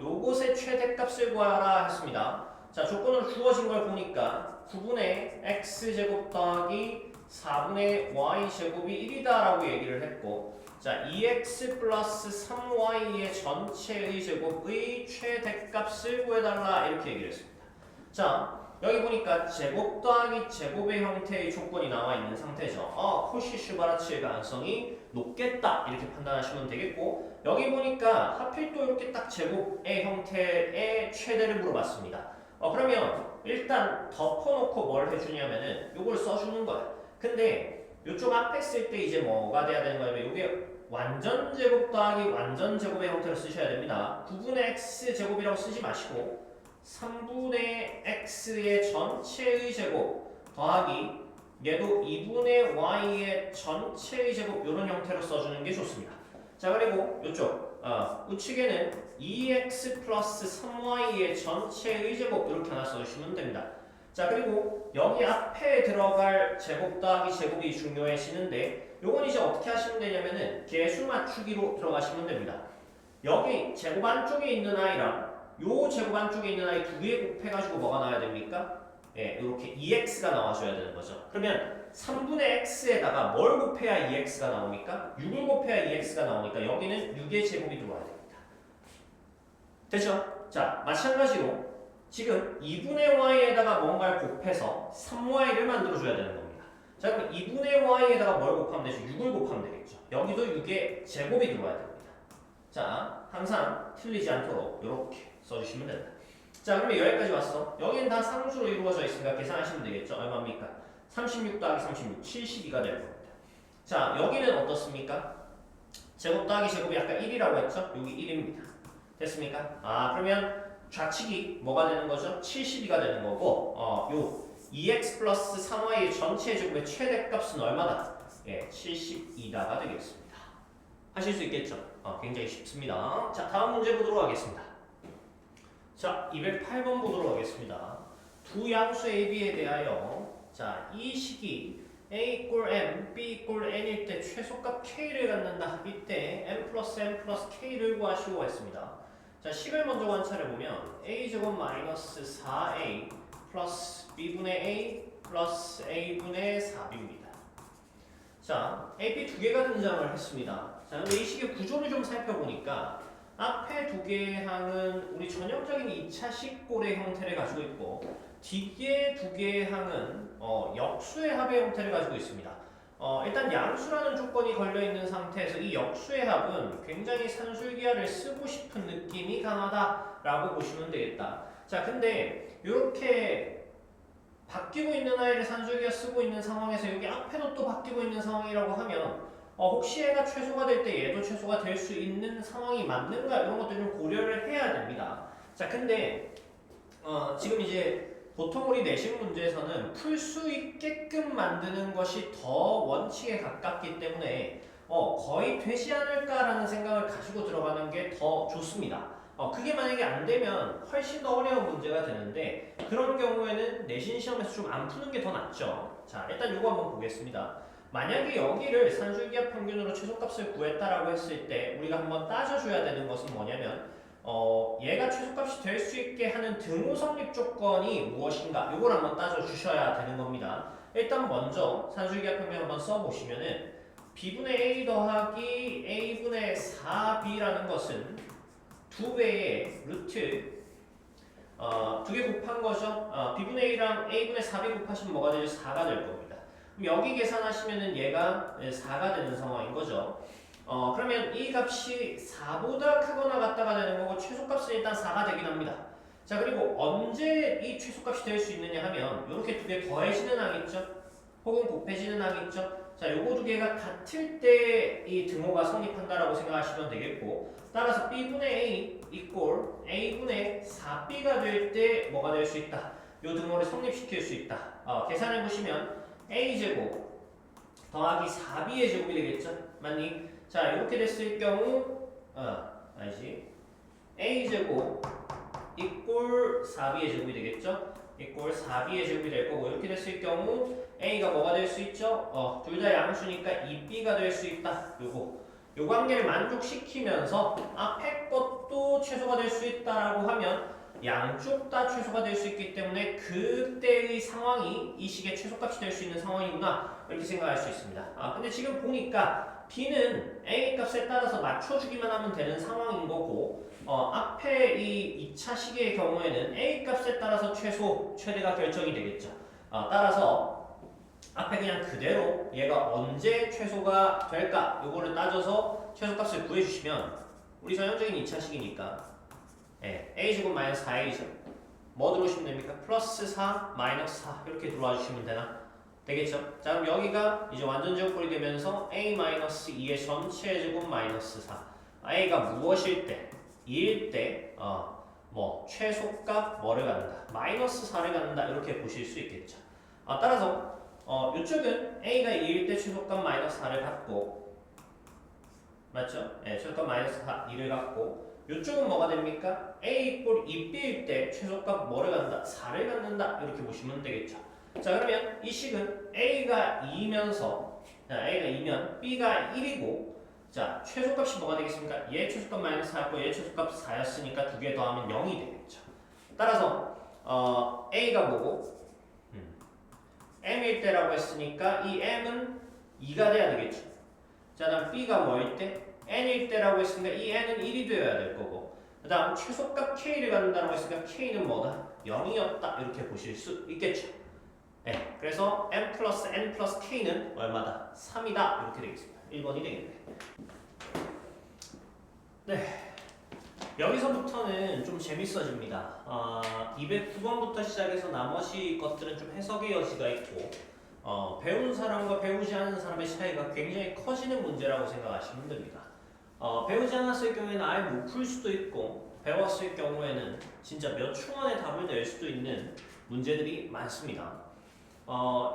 요것의 최대값을 구하라 했습니다. 자, 조건으로 주어진 걸 보니까 9분의 x제곱 더하기 4분의 y제곱이 1이다 라고 얘기를 했고, 자, 2x 플러스 3y의 전체의 제곱의 최대값을 구해달라 이렇게 얘기를 했습니다. 자, 여기 보니까 제곱 더하기 제곱의 형태의 조건이 나와 있는 상태죠. 코시-슈바르츠의 가능성이 높겠다 이렇게 판단하시면 되겠고, 여기 보니까 하필 또 이렇게 딱 제곱의 형태의 최대를 물어봤습니다. 그러면 일단 덮어놓고 뭘 해주냐면은 요걸 써주는 거야. 근데 요쪽 앞에 쓸 때 이제 뭐가 돼야 되는 거냐면 요게 완전 제곱 더하기 완전 제곱의 형태로 쓰셔야 됩니다. 9분의 x 제곱이라고 쓰지 마시고 3분의 x의 전체의 제곱 더하기 얘도 2분의 y의 전체의 제곱 이런 형태로 써주는 게 좋습니다. 자 그리고 이쪽 우측에는 2x 플러스 3y의 전체의 제곱 이렇게 하나 써주시면 됩니다. 자 그리고 여기 앞에 들어갈 제곱 더하기 제곱이 중요해지는데 요건 이제 어떻게 하시면 되냐면은 개수 맞추기로 들어가시면 됩니다. 여기 제곱 안쪽에 있는 아이랑 요 제곱 안쪽에 있는 아이 두 개 곱해가지고 뭐가 나와야 됩니까? 예, 이렇게 2x가 나와줘야 되는 거죠. 그러면 3분의 x에다가 뭘 곱해야 2x가 나옵니까? 6을 곱해야 2x가 나오니까 여기는 6의 제곱이 들어와야 됩니다. 됐죠? 자, 마찬가지로 지금 2분의 y에다가 뭔가를 곱해서 3y를 만들어줘야 되는 겁니다. 자, 그럼 2분의 y에다가 뭘 곱하면 되죠? 6을 곱하면 되겠죠. 여기도 6의 제곱이 들어와야 됩니다. 자, 항상 틀리지 않도록 이렇게 써주시면 됩니다. 자, 그러면 여기까지 왔어. 여기는 다 상수로 이루어져 있으니까 계산하시면 되겠죠. 얼마입니까? 36 더하기 36, 72가 될 겁니다. 자, 여기는 어떻습니까? 제곱 더하기 제곱이 아까 1이라고 했죠? 여기 1입니다. 됐습니까? 그러면 좌측이 뭐가 되는 거죠? 72가 되는 거고, 요 2x 플러스 3y의 전체 제곱의 최대값은 얼마다? 예, 72다가 되겠습니다. 하실 수 있겠죠? 굉장히 쉽습니다. 자, 다음 문제 보도록 하겠습니다. 자, 208번 보도록 하겠습니다. 두 양수 A, B에 대하여 자, 이 식이 A equal M, B equal N일 때 최소값 K를 갖는다. 이때 M 플러스 N 플러스 K를 구하시고 했습니다. 자, 식을 먼저 관찰해보면 A제곱 마이너스 4A 플러스 B분의 A 플러스 A분의 4B입니다. 자, AP 두 개가 등장을 했습니다. 자, 근데 이 식의 구조를 좀 살펴보니까 앞에 두 개의 항은 우리 전형적인 2차식 꼴의 형태를 가지고 있고 뒤에 두 개의 항은 역수의 합의 형태를 가지고 있습니다. 일단 양수라는 조건이 걸려있는 상태에서 이 역수의 합은 굉장히 산술기하를 쓰고 싶은 느낌이 강하다라고 보시면 되겠다. 자, 근데 이렇게 바뀌고 있는 아이를 산술기하 쓰고 있는 상황에서 여기 앞에도 또 바뀌고 있는 상황이라고 하면 혹시 얘가 최소가 될 때 얘도 최소가 될 수 있는 상황이 맞는가 이런 것들 좀 고려를 해야 됩니다. 자, 근데 지금 이제 보통 우리 내신 문제에서는 풀 수 있게끔 만드는 것이 더 원칙에 가깝기 때문에 거의 되지 않을까라는 생각을 가지고 들어가는 게 더 좋습니다. 그게 만약에 안 되면 훨씬 더 어려운 문제가 되는데 그런 경우에는 내신 시험에서 좀 안 푸는 게 더 낫죠. 자, 일단 이거 한번 보겠습니다. 만약에 여기를 산술기하 평균으로 최소값을 구했다라고 했을 때 우리가 한번 따져줘야 되는 것은 뭐냐면 얘가 최소값이 될 수 있게 하는 등호 성립 조건이 무엇인가 이걸 한번 따져주셔야 되는 겁니다. 일단 먼저 산술기하 평균 한번 써보시면은 b분의 a 더하기 a분의 4b라는 것은 두 배의 루트 두 개 곱한 거죠. b분의 a랑 a분의 4b 곱하시면 뭐가 되죠? 4가 될 겁니다. 그럼 여기 계산하시면은 얘가 4가 되는 상황인 거죠. 그러면 이 값이 4보다 크거나 같다가 되는 거고 최소값은 일단 4가 되긴 합니다. 자, 그리고 언제 이 최소값이 될 수 있느냐 하면 이렇게 두 개 더해지는 항 있죠? 혹은 곱해지는 항 있죠? 자, 요거 두 개가 같을 때 이 등호가 성립한다라고 생각하시면 되겠고 따라서 b분의 a equal a분의 4b가 될 때 뭐가 될 수 있다? 요 등호를 성립시킬 수 있다. 계산해보시면 a제곱 더하기 4b의 제곱이 되겠죠? 맞니? 자, 이렇게 됐을 경우 아니지 a제곱 equal 4b의 제곱이 되겠죠? equal 4b의 제곱이 될 거고 이렇게 됐을 경우 a가 뭐가 될 수 있죠? 둘 다 양수니까 2b가 될 수 있다. 요 관계를 만족시키면서 앞에 것도 최소가 될 수 있다라고 하면 양쪽 다 최소가 될 수 있기 때문에 그때의 상황이 이 식의 최소값이 될 수 있는 상황이구나 이렇게 생각할 수 있습니다. 근데 지금 보니까 b는 a 값에 따라서 맞춰주기만 하면 되는 상황인 거고 앞에 이 2차 시계의 경우에는 a 값에 따라서 최소, 최대가 결정이 되겠죠. 따라서 앞에 그냥 그대로 얘가 언제 최소가 될까 요거를 따져서 최소값을 구해주시면 우리 전형적인 2차식이니까 a제곱 마이너스 4a죠. 뭐 들어오시면 됩니까? 플러스 4, 마이너스 4 이렇게 들어와 주시면 되나? 되겠죠? 자 그럼 여기가 이제 완전 제곱꼴이 되면서 a-2의 전체 제곱 마이너스 4 a가 무엇일 때? 2일 때 뭐 최소값 뭐를 갖는다? 마이너스 4를 갖는다 이렇게 보실 수 있겠죠. 따라서 이쪽은 a가 2일 때 최소값 마이너스 4를 갖고 맞죠? 네, 최소값 마이너스 2를 갖고 이쪽은 뭐가 됩니까? a 이꼴 2b일 때 최소값 뭐를 갖는다? 4를 갖는다 이렇게 보시면 되겠죠. 자 그러면 이 식은 a가 2면서 a가 2면 b가 1이고 자 최소값이 뭐가 되겠습니까? 얘 최소값 마이너스 4였고 얘 최소값 4였으니까 두 개 더하면 0이 되겠죠. 따라서 a가 뭐고? m일 때라고 했으니까 이 m은 2가 돼야 되겠죠. 자 다음 b가 뭐일 때? n일 때라고 했으니까 이 n은 1이 되어야 될 거고 그 다음 최소값 k를 갖는다고 했으니까 k는 뭐다? 0이었다 이렇게 보실 수 있겠죠. 네, 그래서 m 플러스 n 플러스 k는 얼마다? 3이다 이렇게 되겠습니다. 1번이 되겠네. 네, 여기서부터는 좀 재밌어집니다. 209번부터 시작해서 나머지 것들은 좀 해석의 여지가 있고 배운 사람과 배우지 않은 사람의 차이가 굉장히 커지는 문제라고 생각하시면 됩니다. 배우지 않았을 경우에는 아예 못 풀 수도 있고 배웠을 경우에는 진짜 몇 초 만에 답을 낼 수도 있는 문제들이 많습니다.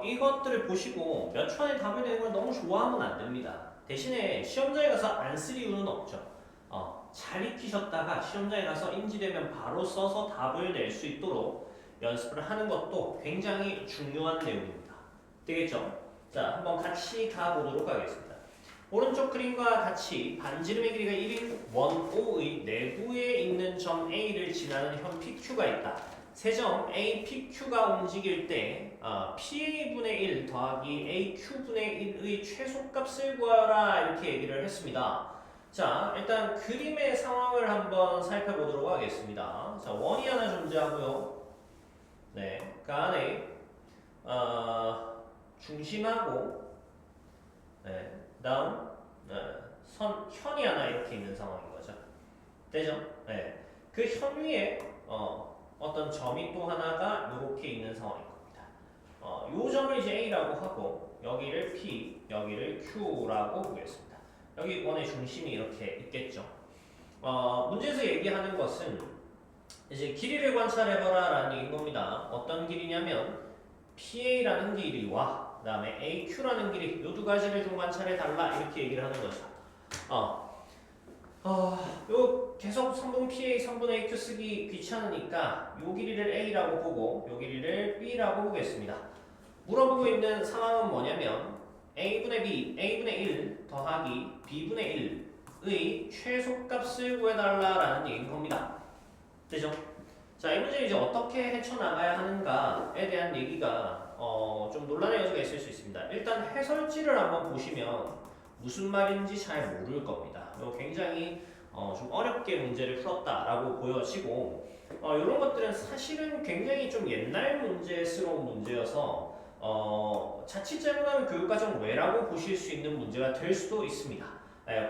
이것들을 보시고 몇 초 안에 답을 내는 걸 너무 좋아하면 안 됩니다. 대신에 시험장에 가서 안 쓸 이유는 없죠. 잘 익히셨다가 시험장에 가서 인지되면 바로 써서 답을 낼 수 있도록 연습을 하는 것도 굉장히 중요한 내용입니다. 되겠죠? 자, 한번 같이 가보도록 하겠습니다. 오른쪽 그림과 같이 반지름의 길이가 1인 원O의 내부에 있는 점 A를 지나는 현 PQ가 있다. 세점 A, PQ가 움직일 때 PA분의 1 더하기 AQ분의 1의 최소값을 구하라 이렇게 얘기를 했습니다. 자, 일단 그림의 상황을 한번 살펴보도록 하겠습니다. 자, 원이 하나 존재하고요. 네, 그 안에 중심하고 네, 다음 현이 하나 이렇게 있는 상황인 거죠. 되죠? 네, 그 현 위에 어떤 점이 또 하나가 이렇게 있는 상황인 겁니다. 요 점을 이제 A라고 하고 여기를 P, 여기를 Q라고 보겠습니다. 여기 원의 중심이 이렇게 있겠죠. 문제에서 얘기하는 것은 이제 길이를 관찰해봐라 라는 얘기인 겁니다. 어떤 길이냐면 PA라는 길이와 그 다음에 AQ라는 길이 이 두 가지를 좀 관찰해달라 이렇게 얘기를 하는 거죠. 요 계속 성분 PA, 성분 AQ 쓰기 귀찮으니까 요 길이를 A라고 보고 요 길이를 B라고 보겠습니다. 물어보고 있는 상황은 뭐냐면 A분의 B, A분의 1 더하기 B분의 1의 최소값을 구해달라라는 얘기인 겁니다. 되죠? 자, 이 문제 이제 어떻게 헤쳐나가야 하는가에 대한 얘기가 좀 논란의 여지가 있을 수 있습니다. 일단 해설지를 한번 보시면 무슨 말인지 잘 모를 겁니다. 굉장히 좀 어렵게 문제를 풀었다라고 보여지고 이런 것들은 사실은 굉장히 좀 옛날 문제스러운 문제여서 자칫 잘못하면 교육과정 외라고 보실 수 있는 문제가 될 수도 있습니다.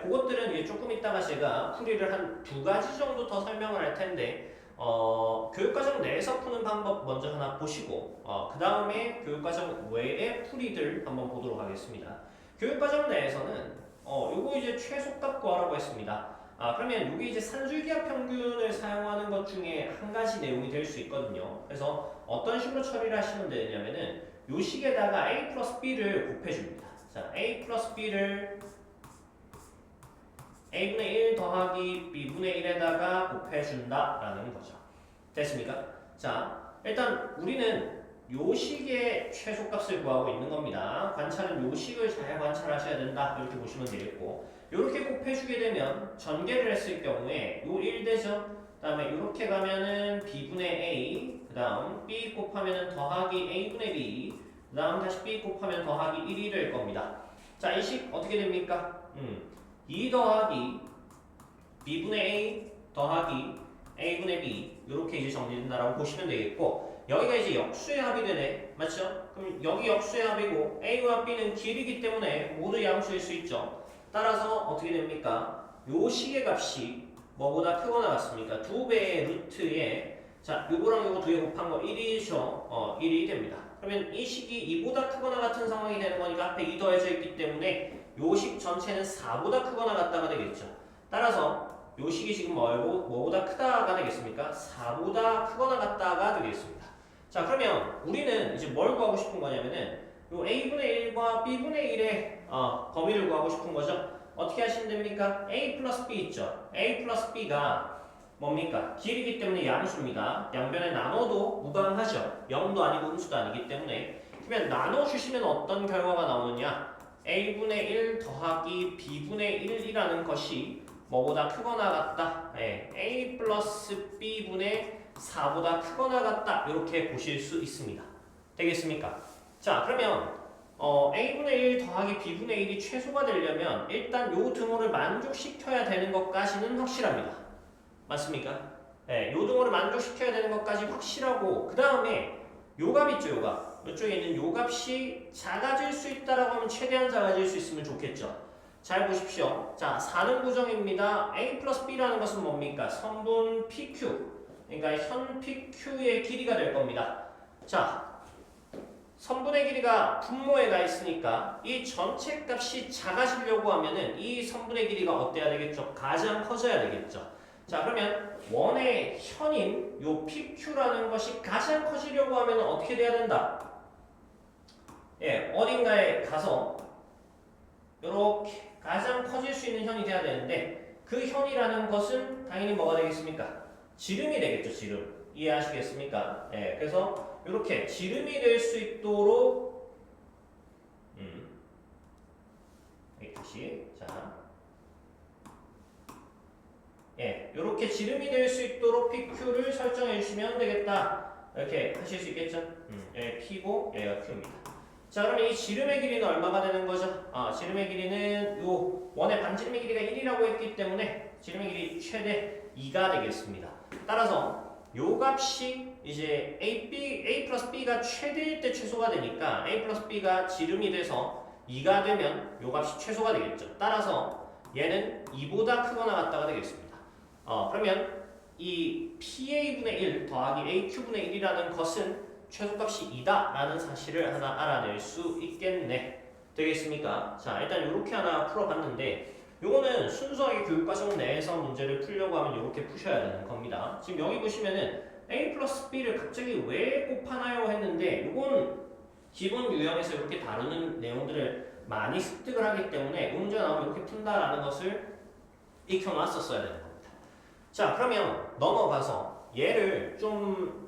그것들은 이제 조금 이따가 제가 풀이를 한 2가지 정도 더 설명을 할 텐데 교육과정 내에서 푸는 방법 먼저 하나 보시고 그 다음에 교육과정 외의 풀이들 한번 보도록 하겠습니다. 교육과정 내에서는 요거 이제 최소값 구하라고 했습니다. 그러면 이게 이제 산술기하 평균을 사용하는 것 중에 한 가지 내용이 될 수 있거든요. 그래서 어떤 식으로 처리를 하시면 되냐면은 요 식에다가 A 플러스 B를 곱해줍니다. 자, A 플러스 B를 A분의 1 더하기 B분의 1에다가 곱해준다라는 거죠. 됐습니까? 자, 일단 우리는 요 식의 최소값을 구하고 있는 겁니다. 관찰은 요 식을 잘 관찰하셔야 된다. 이렇게 보시면 되겠고 이렇게 곱해주게 되면 전개를 했을 경우에 요 1 되죠? 그 다음에 이렇게 가면은 B분의 A 그 다음 B 곱하면 더하기 A분의 B 그 다음 다시 B 곱하면 더하기 1이 될 겁니다. 자, 이 식 어떻게 됩니까? 2 더하기 B분의 A 더하기 A분의 B 이렇게 이제 정리된다라고 보시면 되겠고 여기가 이제 역수의 합이 되네. 맞죠? 그럼 여기 역수의 합이고 A와 B는 길이기 때문에 모두 양수일 수 있죠. 따라서 어떻게 됩니까? 요 식의 값이 뭐보다 크거나 같습니까? 2배의 루트에 자, 요거랑 요거 두 개 곱한 거 1이죠. 1이 됩니다. 그러면 이 식이 2보다 크거나 같은 상황이 되는 거니까 앞에 2 더해져 있기 때문에 요 식 전체는 4보다 크거나 같다가 되겠죠. 따라서 요 식이 지금 뭐보다 크다가 되겠습니까? 4보다 크거나 같다가 되겠습니다. 자, 그러면 우리는 이제 뭘 구하고 싶은 거냐면은 요 a분의 1과 b분의 1의 범위를 구하고 싶은 거죠. 어떻게 하시면 됩니까? a 플러스 b 있죠. a 플러스 b가 뭡니까? 길이기 때문에 양수입니다. 양변에 나눠도 무방하죠. 0도 아니고 음수도 아니기 때문에. 그러면 나눠주시면 어떤 결과가 나오느냐? a분의 1 더하기 b분의 1이라는 것이 뭐보다 크거나 같다. a 플러스 b분의 4보다 크거나 같다. 이렇게 보실 수 있습니다. 되겠습니까? 자, 그러면 a분의 1 더하기 b분의 1이 최소가 되려면 일단 요 등호를 만족시켜야 되는 것까지는 확실합니다. 맞습니까? 네, 요 등호를 만족시켜야 되는 것까지 확실하고 그 다음에 요값 있죠, 요값. 이쪽에 있는 요값이 작아질 수 있다라고 하면 최대한 작아질 수 있으면 좋겠죠. 잘 보십시오. 자, 4는 구정입니다. a 플러스 b라는 것은 뭡니까? 선분 pq. 그러니까 현 pq의 길이가 될 겁니다. 자, 선분의 길이가 분모에 가 있으니까 이 전체 값이 작아지려고 하면은 이 선분의 길이가 어때야 되겠죠? 가장 커져야 되겠죠. 자, 그러면 원의 현인 요 PQ라는 것이 가장 커지려고 하면 어떻게 돼야 된다? 어딘가에 가서 요렇게 가장 커질 수 있는 현이 돼야 되는데 그 현이라는 것은 당연히 뭐가 되겠습니까? 지름이 되겠죠, 지름. 이해하시겠습니까? 그래서 요렇게 지름이 될 수 있도록 다시 요렇게 지름이 될 수 있도록 PQ를 설정해 주시면 되겠다. 이렇게 하실 수 있겠죠? P고 얘가 Q입니다. 자, 그러면 이 지름의 길이는 얼마가 되는 거죠? 지름의 길이는 요 원의 반지름의 길이가 1이라고 했기 때문에 지름의 길이 최대 2가 되겠습니다. 따라서 요 값이 이제 A 플러스 B가 최대일 때 최소가 되니까 A 플러스 B가 지름이 돼서 2가 되면 요 값이 최소가 되겠죠. 따라서 얘는 2보다 크거나 같다가 되겠습니다. 그러면 이 PA분의 1 더하기 AQ분의 1이라는 것은 최소값이 2다 라는 사실을 하나 알아낼 수 있겠네. 되겠습니까? 자, 일단 이렇게 하나 풀어봤는데 요거는 순수하게 교육과정 내에서 문제를 풀려고 하면 이렇게 푸셔야 되는 겁니다. 지금 여기 보시면은 A 플러스 B를 갑자기 왜 곱하나요 했는데 요건 기본 유형에서 이렇게 다루는 내용들을 많이 습득을 하기 때문에 문제가 나오면 이렇게 푼다라는 것을 익혀놨었어야 되는 겁니다. 자, 그러면 넘어가서 얘를 좀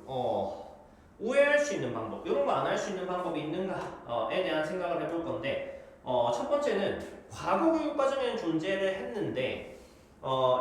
우회할 수 있는 방법, 이런 거 안 할 수 있는 방법이 있는가에 대한 생각을 해볼 건데 첫 번째는 과거 교육 과정에는 존재를 했는데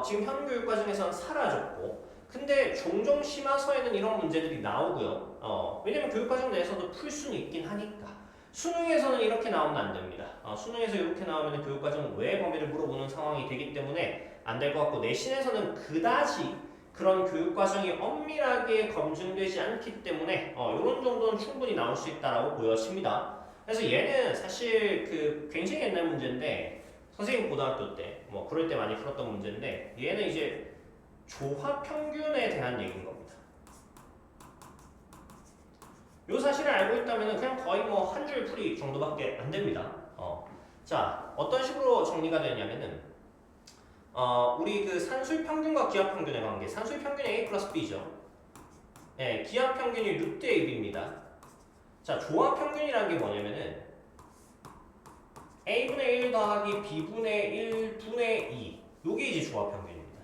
지금 현 교육 과정에서는 사라졌고 근데 종종 심화서에는 이런 문제들이 나오고요. 왜냐면 교육 과정 내에서도 풀 수는 있긴 하니까 수능에서는 이렇게 나오면 안 됩니다. 수능에서 이렇게 나오면 교육 과정 외의 범위를 물어보는 상황이 되기 때문에 안 될 것 같고 내신에서는 그다지 그런 교육 과정이 엄밀하게 검증되지 않기 때문에 이런 정도는 충분히 나올 수 있다라고 보여집니다. 그래서 얘는 사실 그 굉장히 옛날 문제인데 선생님 고등학교 때 뭐 그럴 때 많이 풀었던 문제인데 얘는 이제 조합평균에 대한 얘기인 겁니다. 이 사실을 알고 있다면 그냥 거의 뭐 한 줄 풀이 정도밖에 안 됩니다. 자, 어떤 식으로 정리가 되냐면은 우리 그 산술평균과 기하평균의 관계, 산술평균이 A 플러스 B죠. 기하평균이 루트 AB입니다. 자, 조합평균이라는 게 뭐냐면은 A분의 1 더하기 B분의 1분의 2 요게 이제 조합평균입니다.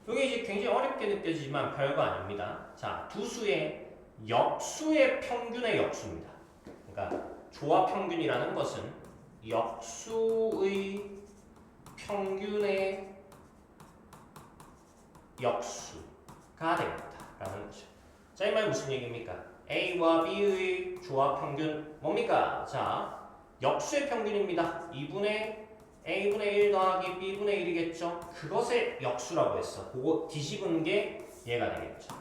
요게 이제 굉장히 어렵게 느껴지지만 별거 아닙니다. 자, 두 수의 역수의 평균의 역수입니다. 그러니까 조합평균이라는 것은 역수의 평균의 역수가 됩니다라는 거죠. 자, 이 말 무슨 얘기입니까? A와 B의 조합평균 뭡니까? 자, 역수의 평균입니다. 2분의 A분의 1 더하기 B분의 1이겠죠? 그것의 역수라고 했어. 그거 뒤집은 게 얘가 되겠죠.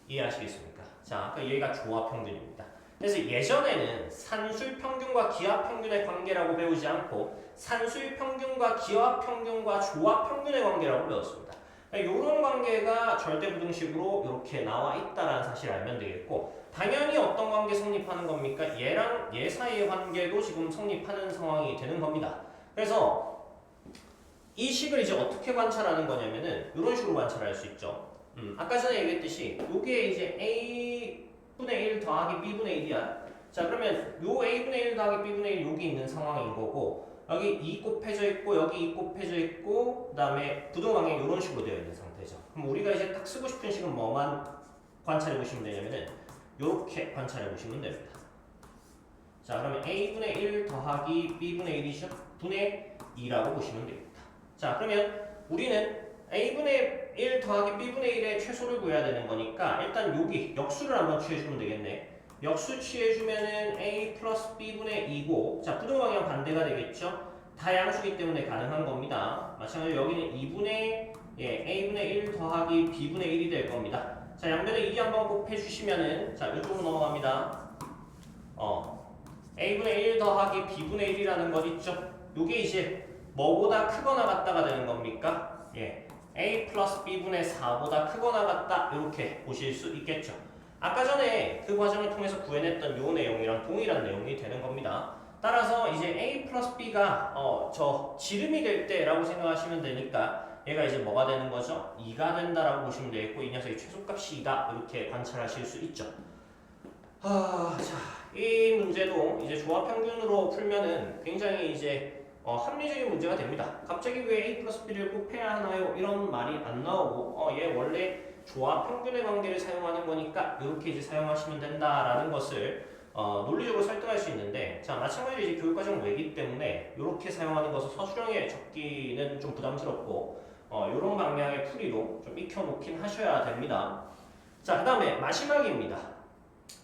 이해하시겠습니까? 자, 그러니까 얘가 조합평균입니다. 그래서 예전에는 산술평균과 기하평균의 관계라고 배우지 않고 산술평균과 기하평균과 조합평균의 관계라고 배웠습니다. 이런 관계가 절대부등식으로 이렇게 나와 있다라는 사실을 알면 되겠고, 당연히 어떤 관계 성립하는 겁니까? 얘랑 얘 사이의 관계도 지금 성립하는 상황이 되는 겁니다. 그래서 이 식을 이제 어떻게 관찰하는 거냐면은 이런 식으로 관찰할 수 있죠. 아까 전에 얘기했듯이 이게 이제 a분의 1 더하기 b분의 1이야. 자, 그러면 요 a분의 1 더하기 b분의 1 여기 있는 상황인 거고, 여기 2 곱해져 있고 여기 2 곱해져 있고, 그 다음에 부등방향이 이런 식으로 되어 있는 상태죠. 그럼 우리가 이제 딱 쓰고 싶은 식은 뭐만 관찰해 보시면 되냐면은 이렇게 관찰해 보시면 됩니다. 자, 그러면 a분의 1 더하기 b분의 1이죠. 분의 2라고 보시면 되겠다. 자, 그러면 우리는 a분의 1 더하기 b분의 1의 최소를 구해야 되는 거니까 일단 여기 역수를 한번 취해주면 되겠네. 역수 취해주면은 a 플러스 b분의 2고, 자, 부등방향 반대가 되겠죠. 다양수기 때문에 가능한 겁니다. 마찬가지로 여기는 2분의 a분의 1 더하기 b분의 1이 될 겁니다. 자, 양변에 2 한번 곱해주시면은, 자, 이쪽으로 넘어갑니다. a분의 1 더하기 b분의 1이라는 것 있죠. 요게 이제 뭐보다 크거나 같다가 되는 겁니까? a 플러스 b분의 4보다 크거나 같다, 이렇게 보실 수 있겠죠. 아까 전에 그 과정을 통해서 구해냈던 요 내용이랑 동일한 내용이 되는 겁니다. 따라서 이제 a 플러스 b가 저 지름이 될 때라고 생각하시면 되니까 얘가 이제 뭐가 되는 거죠? 2가 된다라고 보시면 되겠고, 이 녀석의 최소값이 2다, 이렇게 관찰하실 수 있죠. 자, 이 문제도 이제 조합평균으로 풀면은 굉장히 이제 합리적인 문제가 됩니다. 갑자기 왜 a 플러스 b를 꼭 해야 하나요? 이런 말이 안 나오고, 얘 원래 조합평균의 관계를 사용하는 거니까 이렇게 이제 사용하시면 된다라는 것을 논리적으로 설득할 수 있는데, 자, 마찬가지로 이제 교육과정 외기 때문에 이렇게 사용하는 것을 서술형에 적기는 좀 부담스럽고, 이런 방향의 풀이도 좀 익혀놓긴 하셔야 됩니다. 자, 그 다음에 마지막입니다.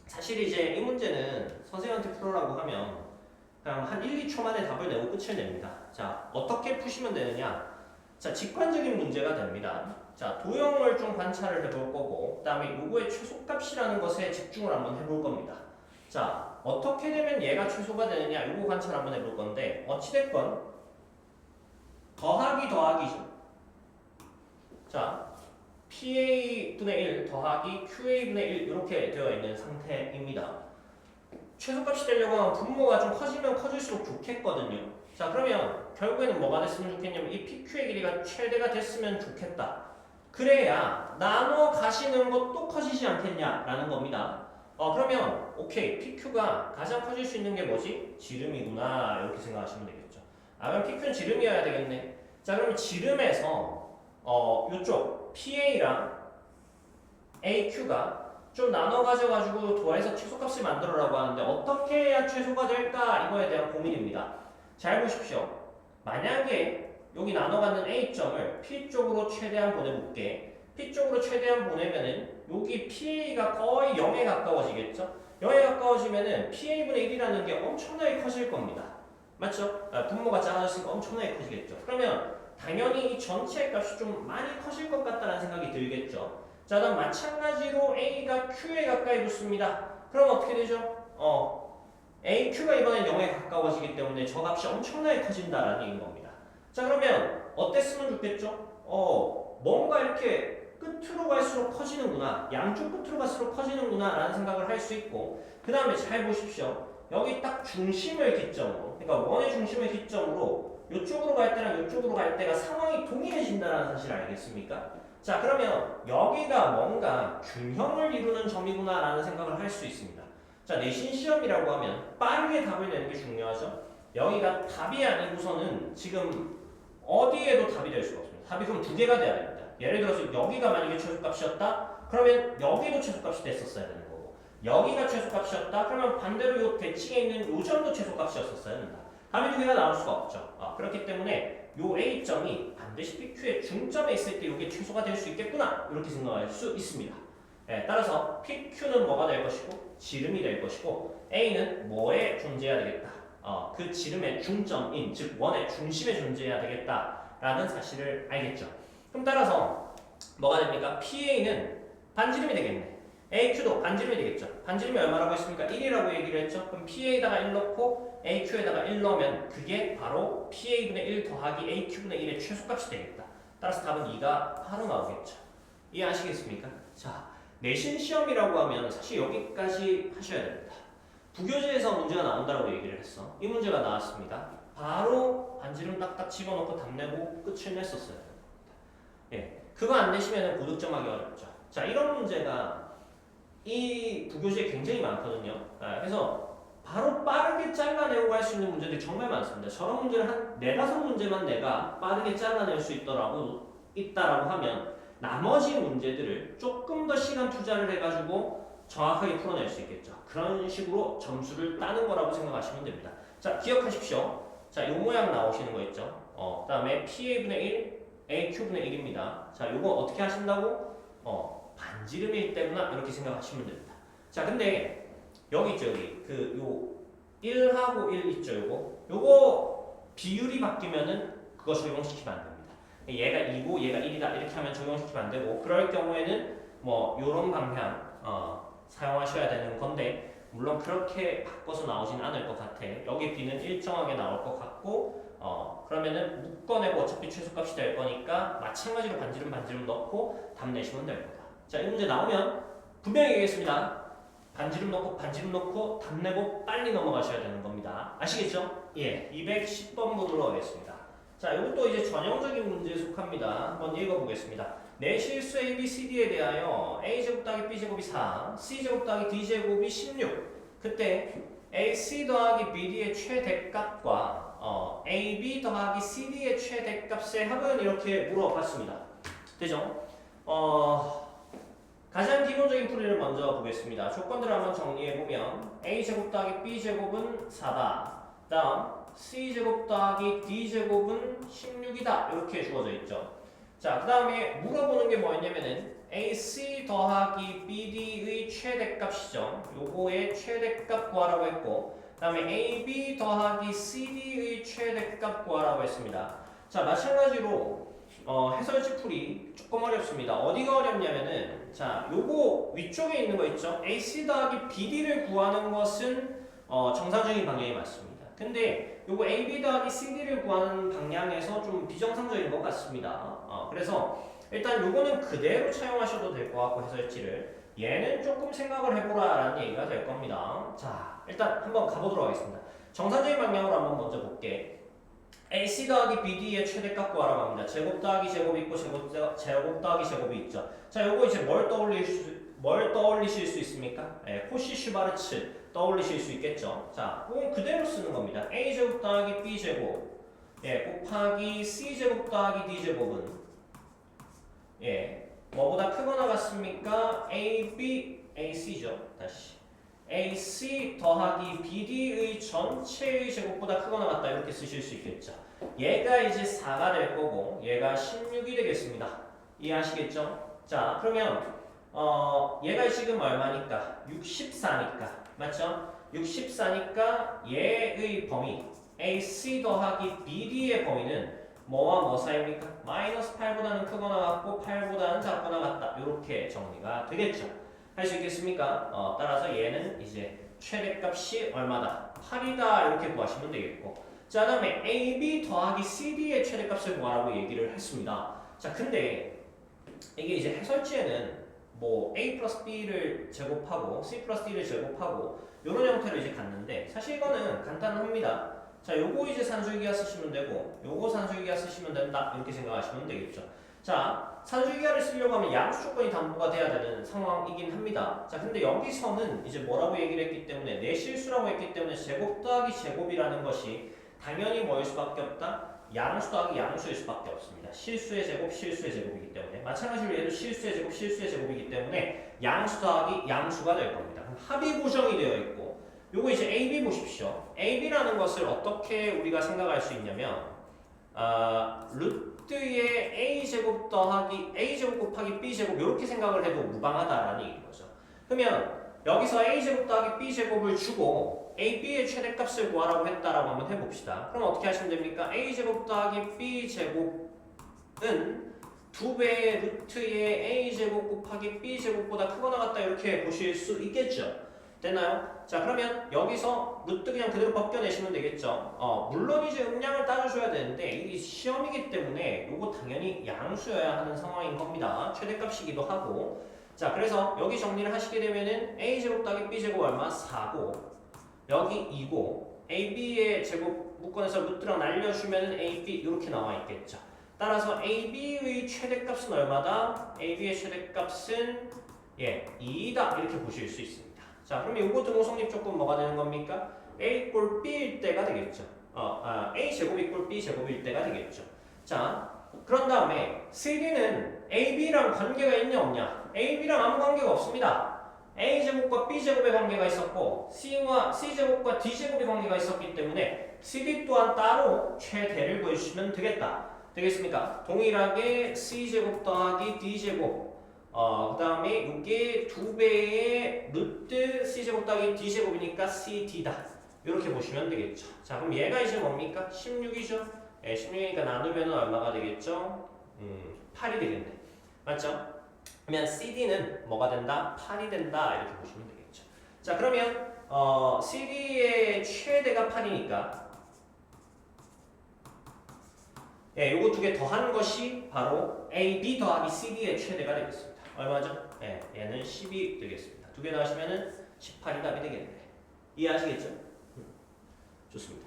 사실 이제 이 문제는 선생님한테 풀어라고 하면 그냥 한 1, 2초 만에 답을 내고 끝을 냅니다. 자, 어떻게 푸시면 되느냐? 자, 직관적인 문제가 됩니다. 자, 도형을 좀 관찰을 해볼 거고, 그 다음에 요거의 최소값이라는 것에 집중을 한번 해볼 겁니다. 자, 어떻게 되면 얘가 최소가 되느냐, 요거 관찰 한번 해볼 건데, 어찌됐건 더하기죠. 자, PA분의 1 더하기 QA분의 1 이렇게 되어 있는 상태입니다. 최소값이 되려고 하면 분모가 좀 커지면 커질수록 좋겠거든요. 자, 그러면 결국에는 뭐가 됐으면 좋겠냐면 이 PQ의 길이가 최대가 됐으면 좋겠다. 그래야 나눠 가시는 것도 커지지 않겠냐라는 겁니다. 그러면 오케이, PQ가 가장 커질 수 있는 게 뭐지? 지름이구나, 이렇게 생각하시면 되겠죠. 그럼 PQ는 지름이어야 되겠네. 자, 그러면 지름에서 이쪽 PA랑 AQ가 좀 나눠 가져가지고 더해서 최소값을 만들어라고 하는데 어떻게 해야 최소가 될까? 이거에 대한 고민입니다. 잘 보십시오. 만약에 여기 나눠 갖는 A점을 P 쪽으로 최대한 보내볼게. P 쪽으로 최대한 보내면은 여기 PA가 거의 0에 가까워지겠죠? 0에 가까워지면은 PA분의 1이라는 게 엄청나게 커질 겁니다. 맞죠? 분모가 작아졌으니까 엄청나게 커지겠죠. 그러면 당연히 이 전체 값이 좀 많이 커질 것 같다는 생각이 들겠죠. 자, 그럼 마찬가지로 A가 Q에 가까이 붙습니다. 그럼 어떻게 되죠? AQ가 이번엔 0에 가까워지기 때문에 저 값이 엄청나게 커진다라는 얘기인 겁니다. 자, 그러면 어땠으면 좋겠죠? 뭔가 이렇게 끝으로 갈수록 커지는구나, 양쪽 끝으로 갈수록 커지는구나 라는 생각을 할 수 있고, 그 다음에 잘 보십시오. 여기 딱 중심을 기점으로, 그러니까 원의 중심을 기점으로 이쪽으로 갈 때랑 이쪽으로 갈 때가 상황이 동일해진다는 사실을 알겠습니까? 자, 그러면 여기가 뭔가 균형을 이루는 점이구나 라는 생각을 할 수 있습니다. 자, 내신 시험이라고 하면 빠르게 답을 내는 게 중요하죠. 여기가 답이 아니고서는 지금 어디에도 답이 될 수가 없습니다. 답이 그럼 두 개가 돼야 됩니다. 예를 들어서 여기가 만약에 최소값이었다, 그러면 여기도 최소값이 됐었어야 되는 거고, 여기가 최소값이었다, 그러면 반대로 요 대칭에 있는 요 점도 최소값이었어야 된다. 답이 두 개가 나올 수가 없죠. 그렇기 때문에 요 A점이 반드시 PQ의 중점에 있을 때 이게 최소가 될 수 있겠구나, 이렇게 생각할 수 있습니다. 따라서 PQ는 뭐가 될 것이고 지름이 될 것이고, A는 뭐에 존재해야 되겠다, 그 지름의 중점인, 즉 원의 중심에 존재해야 되겠다라는 사실을 알겠죠. 그럼 따라서 뭐가 됩니까? PA는 반지름이 되겠네. AQ도 반지름이 되겠죠. 반지름이 얼마라고 했습니까? 1이라고 얘기를 했죠. 그럼 PA에다가 1 넣고 AQ에다가 1 넣으면 그게 바로 PA분의 1 더하기 AQ분의 1의 최소값이 되겠다. 따라서 답은 2가 바로 나오겠죠. 이해하시겠습니까? 자, 내신 시험이라고 하면 사실 여기까지 하셔야 됩니다. 부교재에서 문제가 나온다고 얘기를 했어. 이 문제가 나왔습니다. 바로 반지름 딱딱 집어넣고 답 내고 끝을 냈었어요. 예, 그거 안 내시면 고득점하기 어렵죠. 자, 이런 문제가 이 부교재에 굉장히 많거든요. 그래서 바로 빠르게 잘라내고 갈 수 있는 문제들이 정말 많습니다. 저런 문제를 한 4-5문제만 내가 빠르게 잘라낼 수 있다라고 하면 나머지 문제들을 조금 더 시간 투자를 해가지고 정확하게 풀어낼 수 있겠죠. 그런 식으로 점수를 따는 거라고 생각하시면 됩니다. 자, 기억하십시오. 자, 요 모양 나오시는 거 있죠. 그 다음에 PA분의 1, AQ분의 1입니다. 자, 요거 어떻게 하신다고? 반지름일 때구나 이렇게 생각하시면 됩니다. 자, 근데 여기 있죠, 여기 요 1하고 1 있죠, 요거 비율이 바뀌면은 그거 적용시키면 안 됩니다. 얘가 2고 얘가 1이다 이렇게 하면 적용시키면 안 되고, 그럴 경우에는 뭐 요런 방향 사용하셔야 되는 건데, 물론 그렇게 바꿔서 나오진 않을 것 같아. 여기 B는 일정하게 나올 것 같고, 그러면은 묶어내고 어차피 최소값이 될 거니까 마찬가지로 반지름 넣고 답 내시면 될 거다. 자, 이 문제 나오면 분명히 얘기했습니다. 반지름 넣고 답 내고 빨리 넘어가셔야 되는 겁니다. 아시겠죠? 예, 210번 보도록 하겠습니다. 자, 이것도 이제 전형적인 문제에 속합니다. 한번 읽어보겠습니다. 내 실수 A, B, C, D에 대하여 A제곱 더하기 B제곱이 4, C제곱 더하기 D제곱이 16. 그때 AC 더하기 BD의 최대값과 AB 더하기 CD의 최대값의 합은 이렇게 물어봤습니다. 되죠? 가장 기본적인 풀이를 먼저 보겠습니다. 조건들을 한번 정리해보면 A제곱 더하기 B제곱은 4다. 다음 C제곱 더하기 D제곱은 16이다. 이렇게 주어져 있죠. 자, 그 다음에 물어보는 게 뭐였냐면은 AC 더하기 BD의 최대값이죠. 요거의 최대값 구하라고 했고, 그 다음에 AB 더하기 CD의 최대값 구하라고 했습니다. 자, 마찬가지로 해설지 풀이 조금 어렵습니다. 어디가 어렵냐면은, 자, 요거 위쪽에 있는 거 있죠? AC 더하기 BD를 구하는 것은 정상적인 방향이 맞습니다. 근데 요거 AB 더하기 CD를 구하는 방향에서 좀 비정상적인 것 같습니다. 그래서 일단 요거는 그대로 차용하셔도 될 것 같고, 해설지를 얘는 조금 생각을 해보라 라는 얘기가 될 겁니다. 자, 일단 한번 가보도록 하겠습니다. 정상적인 방향으로 한번 먼저 볼게. AC 더하기 BD의 최대값 구하라고 합니다. 제곱 더하기 제곱이 있고 제곱 더하기 제곱이 있죠. 자, 요거 이제 뭘 떠올리실 수 있습니까? 코시 슈바르츠 떠올리실 수 있겠죠. 자, 그건 그대로 쓰는 겁니다. A제곱 더하기 B제곱 곱하기 C제곱 더하기 D제곱은 뭐보다 크거나 같습니까? AC죠. 다시 AC 더하기 BD의 전체의 제곱보다 크거나 같다 이렇게 쓰실 수 있겠죠. 얘가 이제 4가 될 거고 얘가 16이 되겠습니다. 이해하시겠죠? 자, 그러면 얘가 지금 얼마니까? 64니까 맞죠? 64니까 얘의 범위 AC 더하기 BD의 범위는 뭐와 뭐 사이입니까? 마이너스 8보다는 크거나 같고 8보다는 작거나 같다. 이렇게 정리가 되겠죠. 할 수 있겠습니까? 따라서 얘는 이제 최대값이 얼마다? 8이다. 이렇게 구하시면 되겠고, 자, 다음에 AB 더하기 CD의 최대값을 구하라고 얘기를 했습니다. 자, 근데 이게 이제 해설지에는 뭐 A 플러스 B를 제곱하고 C 플러스 D를 제곱하고 이런 형태로 이제 갔는데, 사실 이거는 간단합니다. 자, 요거 이제 산술기하 쓰시면 되고 요거 산술기하 쓰시면 된다 이렇게 생각하시면 되겠죠. 자, 산술기하를 쓰려고 하면 양수 조건이 담보가 돼야 되는 상황이긴 합니다. 자, 근데 여기서는 이제 뭐라고 얘기를 했기 때문에 내실수라고 했기 때문에 제곱 더하기 제곱이라는 것이 당연히 뭐일 수밖에 없다? 양수 더하기 양수일 수밖에 없습니다. 실수의 제곱, 실수의 제곱이기 때문에. 마찬가지로 얘도 실수의 제곱, 실수의 제곱이기 때문에 양수 더하기 양수가 될 겁니다. 그럼 합이 고정이 되어 있고, 요거 이제 AB 보십시오. AB라는 것을 어떻게 우리가 생각할 수 있냐면, 루트의 A제곱 더하기 A제곱 곱하기 B제곱 이렇게 생각을 해도 무방하다라는 얘기인 거죠. 그러면 여기서 A제곱 더하기 B제곱을 주고 AB의 최대값을 구하라고 했다라고 한번 해봅시다. 그럼 어떻게 하시면 됩니까? A제곱 더하기 B제곱은 2배의 루트의 A제곱 곱하기 B제곱보다 크거나 같다 이렇게 보실 수 있겠죠. 됐나요? 자 그러면 여기서 루트 그냥 그대로 벗겨내시면 되겠죠. 물론 이제 음량을 따져줘야 되는데 이게 시험이기 때문에 요거 당연히 양수여야 하는 상황인 겁니다. 최대값이기도 하고. 자 그래서 여기 정리를 하시게 되면은 a제곱 더하기 b제곱 얼마? 4고 여기 2고 ab의 제곱 묶어내서 루트랑 날려주면은 ab 이렇게 나와 있겠죠. 따라서 ab의 최대값은 얼마다? ab의 최대값은 2다 이렇게 보실 수 있습니다. 자 그러면 요거 등호성립 조건 뭐가 되는 겁니까? a 꼴 b일 때가 되겠죠. a 제곱 이꼴 b 제곱일 때가 되겠죠. 자 그런 다음에 CD는 AB랑 관계가 있냐 없냐? AB랑 아무 관계가 없습니다. A제곱과 B제곱의 관계가 있었고 C와 C제곱과 D제곱의 관계가 있었기 때문에 CD 또한 따로 최대를 구해주시면 되겠다. 되겠습니까? 동일하게 C제곱 더하기 D제곱 그 다음에 이게 2배의 루트 C제곱 더하기 D제곱이니까 CD다. 이렇게 보시면 되겠죠. 자 그럼 얘가 이제 뭡니까? 16이죠. 16이니까 나누면 얼마가 되겠죠? 8이 되겠네. 맞죠? 그러면 CD는 뭐가 된다? 8이 된다. 이렇게 보시면 되겠죠. 자 그러면 CD의 최대가 8이니까 요거 두 개 더한 것이 바로 AB 더하기 CD의 최대가 되겠습니다. 얼마죠? 얘는 10이 되겠습니다. 두 개 더하시면은 18이 답이 되겠네. 이해하시겠죠? 좋습니다.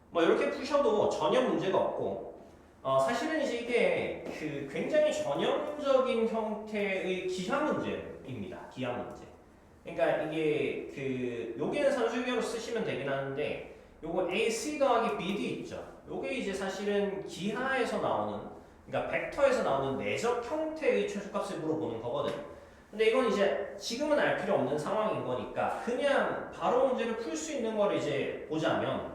뭐 이렇게 푸셔도 전혀 문제가 없고 사실은 이제 이게 굉장히 전형적인 형태의 기하 문제입니다. 기하 문제. 그러니까 이게 여기는 산술기하로 쓰시면 되긴 하는데 요거 AC 더하기 BD 있죠. 요게 이제 사실은 기하에서 나오는 그러니까 벡터에서 나오는 내적 형태의 최소값을 물어보는 거거든. 근데 이건 이제 지금은 알 필요 없는 상황인 거니까 그냥 바로 문제를 풀 수 있는 걸 이제 보자면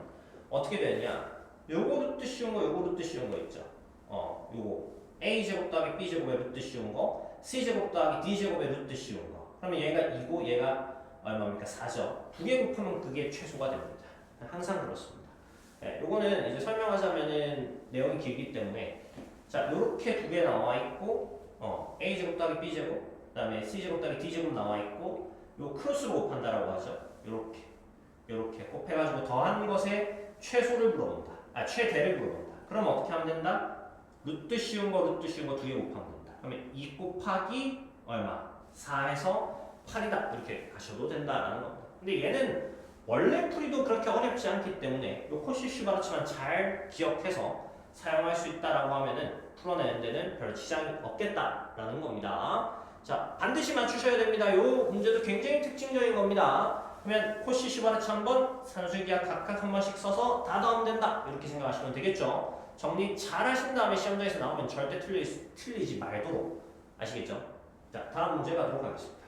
어떻게 되느냐? 요거 루트 씌운 거, 요거 루트 씌운 거 있죠. 요거 a제곱 더하기 b제곱의 루트 씌운 거, c제곱 더하기 d제곱의 루트 씌운 거. 그러면 얘가 2고 얘가 얼마입니까? 4죠. 두 개 곱하면 그게 최소가 됩니다. 항상 그렇습니다. 요거는 이제 설명하자면은 내용이 길기 때문에 자 요렇게 두 개 나와 있고 a제곱 더하기 b제곱 그다음에 c제곱 더하기 d제곱 나와 있고 요 크로스로 곱한다라고 하죠. 요렇게 곱해가지고 더한 것의 최소를 물어본다. 최대를 물어본다. 그럼 어떻게 하면 된다? 루트 씌운 거 두 개 곱하면 된다. 그러면 2 곱하기 얼마? 4에서 8이다. 이렇게 가셔도 된다라는 겁니다. 근데 얘는 원래 풀이도 그렇게 어렵지 않기 때문에 요 코시슈바르츠만 잘 기억해서 사용할 수 있다라고 하면은 풀어내는 데는 별 지장이 없겠다라는 겁니다. 자, 반드시 맞추셔야 됩니다. 요 문제도 굉장히 특징적인 겁니다. 그러면 코시슈바르츠 한번, 산술기하 각각 한 번씩 써서 다 넣으면 된다. 이렇게 생각하시면 되겠죠. 정리 잘 하신 다음에 시험장에서 나오면 절대 틀리지 말도록 아시겠죠? 자, 다음 문제 가도록 하겠습니다.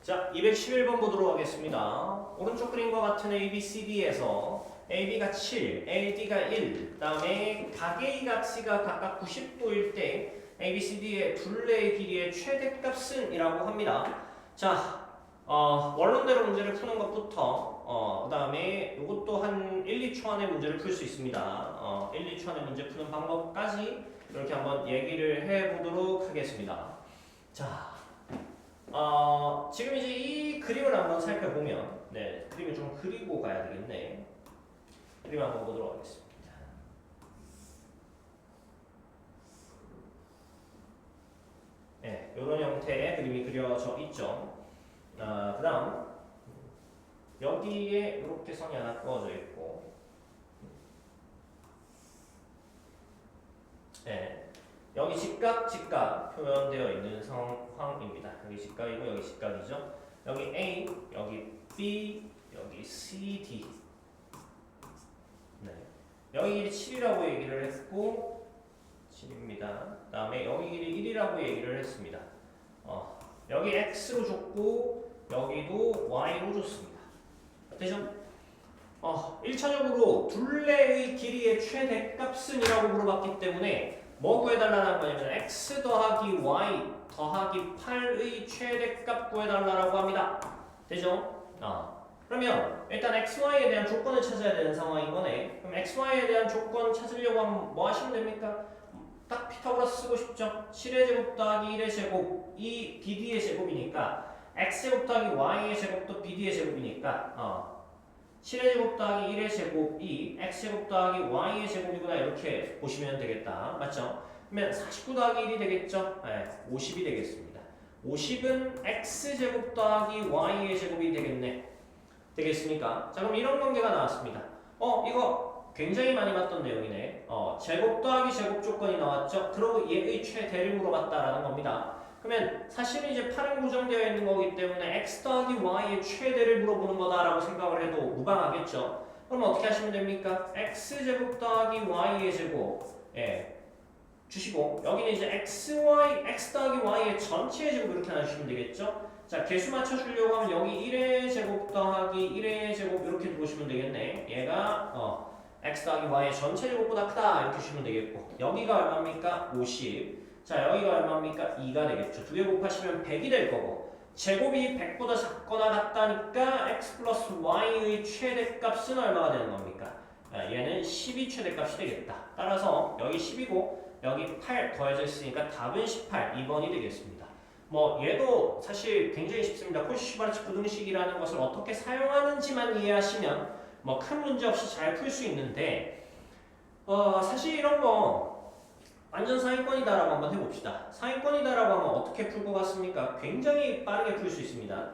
자, 211번 보도록 하겠습니다. 오른쪽 그림과 같은 ABCD에서 AB가 7, AD가 1, 그 다음에 각 A각 C가 각각 90도일 때 ABCD의 둘레의 길이의 최대값은 이라고 합니다. 자, 원론대로 문제를 푸는 것부터 그 다음에 이것도 한 1, 2초 안에 문제를 풀 수 있습니다. 1, 2초 안에 문제 푸는 방법까지 이렇게 한번 얘기를 해보도록 하겠습니다. 자, 지금 이제 이 그림을 한번 살펴보면 그림을 좀 그리고 가야 되겠네. 그림 한번 보도록 하겠습니다. 이런 형태의 그림이 그려져 있죠. 그 다음 여기에 이렇게 선이 하나 그어져 있고 여기 직각 표현되어 있는 상황입니다. 여기 직각이고 여기 직각이죠. 여기 A, 여기 B, 여기 C, D. 여기 길이 7이라고 얘기를 했고 7입니다. 그 다음에 여기 길이 1이라고 얘기를 했습니다. 여기 X로 줬고 여기도 Y로 줬습니다. 되죠? 1차적으로 둘레의 길이의 최대값은 이라고 물어봤기 때문에 뭐 구해달라는 거냐면 X 더하기 Y 더하기 8의 최대값 구해달라고 합니다. 되죠? 그러면 일단 XY에 대한 조건을 찾아야 되는 상황인 거네. 그럼 XY에 대한 조건 찾으려고 하면 뭐 하시면 됩니까? 딱 피타고라스 쓰고 싶죠? 7의 제곱 더하기 1의 제곱 이 BD의 제곱이니까 x제곱 더하기 y의 제곱도 BD의 제곱이니까 7의 제곱 더하기 1의 제곱이 x제곱 더하기 y의 제곱이구나 이렇게 보시면 되겠다. 맞죠? 그러면 49 더하기 1이 되겠죠? 네, 50이 되겠습니다. 50은 x제곱 더하기 y의 제곱이 되겠네. 되겠습니까? 자, 그럼 이런 관계가 나왔습니다. 이거 굉장히 많이 봤던 내용이네. 제곱 더하기 제곱 조건이 나왔죠? 그러고 얘의 최대를 물어봤다라는 겁니다. 그러면 사실은 이제 8은 고정되어 있는 거기 때문에 x 더하기 y의 최대를 물어보는 거다라고 생각을 해도 무방하겠죠? 그럼 어떻게 하시면 됩니까? x제곱 더하기 y의 제곱 주시고 여기는 이제 x 더하기 y의 전체의 제곱 이렇게 나누시면 되겠죠? 자, 개수 맞춰주려고 하면 여기 1의 제곱 더하기 1의 제곱 이렇게 두시면 되겠네. 얘가 x 더하기 y의 전체 제곱보다 크다 이렇게 주시면 되겠고 여기가 얼마입니까? 50. 자, 여기가 얼마입니까? 2가 되겠죠. 두 개 곱하시면 100이 될 거고 제곱이 100보다 작거나 같다니까 x 플러스 y의 최대값은 얼마가 되는 겁니까? 얘는 10이 최대값이 되겠다. 따라서 여기 10이고 여기 8 더해져 있으니까 답은 18, 2번이 되겠습니다. 뭐 얘도 사실 굉장히 쉽습니다. 코시-슈바르츠 부등식이라는 것을 어떻게 사용하는지만 이해하시면 뭐 큰 문제 없이 잘 풀 수 있는데 사실 이런 거 완전 상위권이다라고 한번 해봅시다. 상위권이다라고 하면 어떻게 풀 것 같습니까? 굉장히 빠르게 풀 수 있습니다.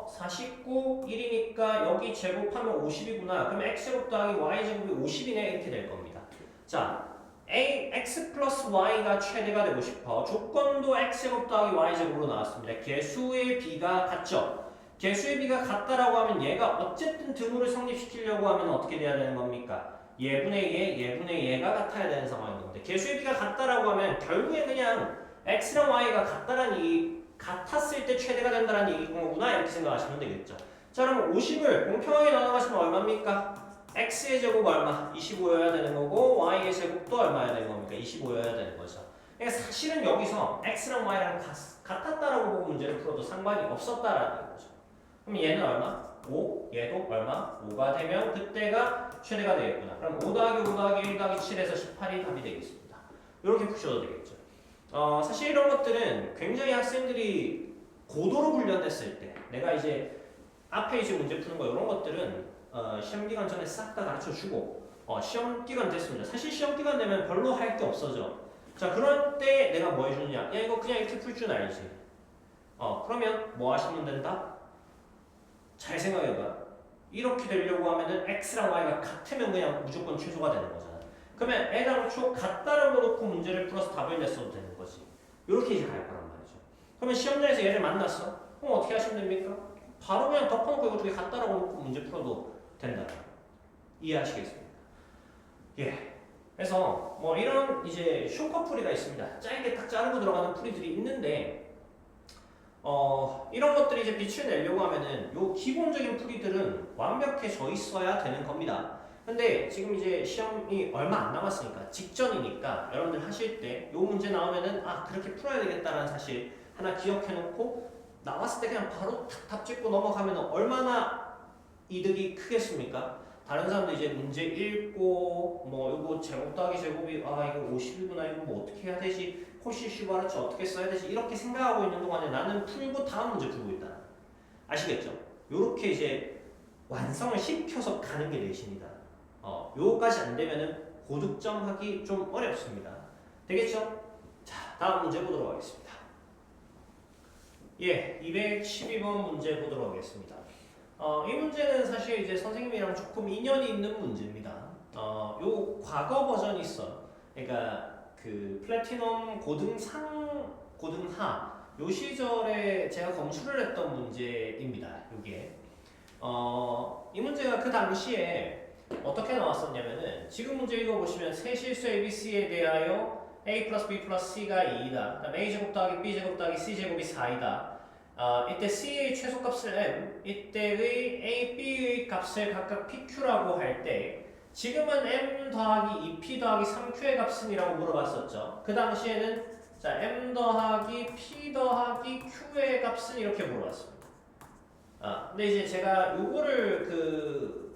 49, 1이니까 여기 제곱하면 50이구나. 그럼 x제곱 더하기 y제곱이 50이네 이렇게 될 겁니다. 자, x 플러스 y가 최대가 되고 싶어. 조건도 x제곱 더하기 y제곱으로 나왔습니다. 개수의 비가 같죠? 개수의 비가 같다라고 하면 얘가 어쨌든 등호를 성립시키려고 하면 어떻게 돼야 되는 겁니까? 예분의 얘, 예분의 얘가 같아야 되는 상황인 건데 개수의 비가 같다라고 하면 결국에 그냥 x랑 y가 같았을 때 최대가 된다는 얘기인 거구나 이렇게 생각하시면 되겠죠. 자, 그럼 50을 공평하게 나눠가시면 얼마입니까? x의 제곱 얼마? 25여야 되는 거고 y의 제곱도 얼마야 되는 겁니까? 25여야 되는 거죠. 그러니까 사실은 여기서 x랑 y랑 같았다라고 보고 문제를 풀어도 상관이 없었다라는 거죠. 그럼 얘는 얼마? 5, 얘도 얼마? 5가 되면 그때가 최대가 되겠구나. 그럼 5 더하기 5 더하기 1 더하기 7에서 18이 답이 되겠습니다. 이렇게 푸셔도 되겠죠. 사실 이런 것들은 굉장히 학생들이 고도로 훈련됐을 때 내가 이제 앞에 이제 문제 푸는 거 이런 것들은 시험 기간 전에 싹 다 가르쳐 주고 시험 기간 됐습니다. 사실 시험 기간 되면 별로 할 게 없어져. 자, 그럴 때 내가 뭐 해주느냐? 야, 이거 그냥 이렇게 풀 줄 알지. 그러면 뭐 하시면 된다? 잘 생각해봐. 이렇게 되려고 하면은 x랑 y가 같으면 그냥 무조건 최소가 되는 거잖아. 그러면 n하고 초 같다라고 놓고 문제를 풀어서 답을 냈어도 되는 거지. 이렇게 이제 갈 거란 말이죠. 그러면 시험장에서 얘를 만났어? 그럼 어떻게 하시면 됩니까? 바로 그냥 덮어놓고 이거 두 개 같다라고 놓고 문제 풀어도 된다. 이해하시겠습니까? 예. 그래서 뭐 이런 이제 쇼커풀이가 있습니다. 짧게 딱 자르고 들어가는 풀이들이 있는데 이런 것들이 이제 빛을 내려고 하면은 요 기본적인 풀이들은 완벽해져 있어야 되는 겁니다. 근데 지금 이제 시험이 얼마 안 남았으니까 직전이니까 여러분들 하실 때 요 문제 나오면은 그렇게 풀어야 되겠다라는 사실 하나 기억해 놓고 나왔을 때 그냥 바로 탁 찍고 넘어가면 얼마나 이득이 크겠습니까? 다른 사람도 이제 문제 읽고 뭐 이거 제곱 더하기 제곱이 이거 50이구나 이거 뭐 어떻게 해야 되지? 코시-슈바르츠 어떻게 써야 되지? 이렇게 생각하고 있는 동안에 나는 풀고 다음 문제 풀고 있다. 아시겠죠? 요렇게 이제 완성을 시켜서 가는 게 내신이다. 요거까지 안 되면은 고득점 하기 좀 어렵습니다. 되겠죠? 자, 다음 문제 보도록 하겠습니다. 예, 212번 문제 보도록 하겠습니다. 이 문제는 사실 이제 선생님이랑 조금 인연이 있는 문제입니다. 요 과거 버전이 있어. 그러니까 그 플래티넘 고등상, 고등하 요 시절에 제가 검수를 했던 문제입니다. 요게 이 문제가 그 당시에 어떻게 나왔었냐면은 지금 문제 읽어보시면 세 실수 ABC에 대하여 A 플러스 B 플러스 C가 2이다. 그다음 A제곱 더하기 B제곱 더하기 C제곱이 4이다. 이때 C의 최소값을 M, 이때의 A, B의 값을 각각 PQ라고 할 때 지금은 M 더하기 2P 더하기 3Q의 값은 이라고 물어봤었죠. 그 당시에는 자 M 더하기 P 더하기 Q의 값은 이렇게 물어봤습니다. 근데 이제 제가 요거를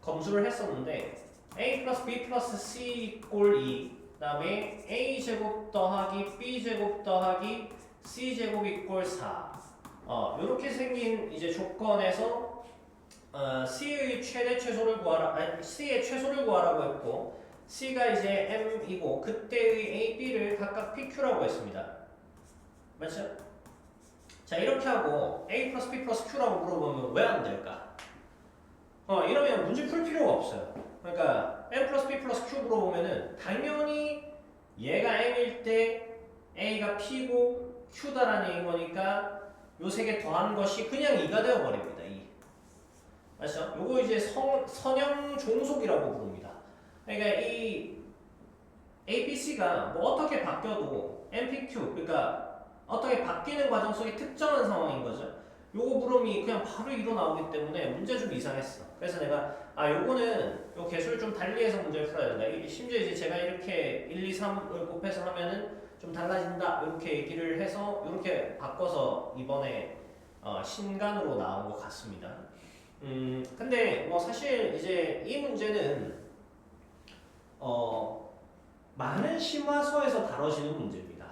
검수를 했었는데 A 플러스 B 플러스 C 꼴 2 그 다음에 a제곱 더하기 b제곱 더하기 c제곱 이퀄 4 이렇게 생긴 이제 조건에서 c의 최대 최소를 구하라, 아니 c의 최소를 구하라고 했고 c가 이제 m이고 그때의 a, b를 각각 pq라고 했습니다. 맞죠? 자 이렇게 하고 a 플러스 b 플러스 q라고 물어보면 왜 안 될까? 이러면 문제 풀 필요가 없어요. 그러니까 m 플러스 b 플러스 q 물어보면은 당연히 얘가 m일 때 a가 p고 q다라는 얘기인 거니까 요 세 개 더한 것이 그냥 2가 되어버립니다. 2. 맞죠? 요거 이제 선형 종속이라고 부릅니다. 그러니까 이 a, b, c가 뭐 어떻게 바뀌어도 m, p, q 그러니까 어떻게 바뀌는 과정 속에 특정한 상황인 거죠. 요거 물음이 그냥 바로 2로 나오기 때문에 문제 좀 이상했어. 그래서 내가 요거는 요 개수를 좀 달리해서 문제를 풀어야 된다. 심지어 이제 제가 이렇게 1, 2, 3을 곱해서 하면은 좀 달라진다 이렇게 얘기를 해서 이렇게 바꿔서 이번에 신간으로 나온 것 같습니다. 근데 뭐 사실 이제 이 문제는 많은 심화서에서 다뤄지는 문제입니다.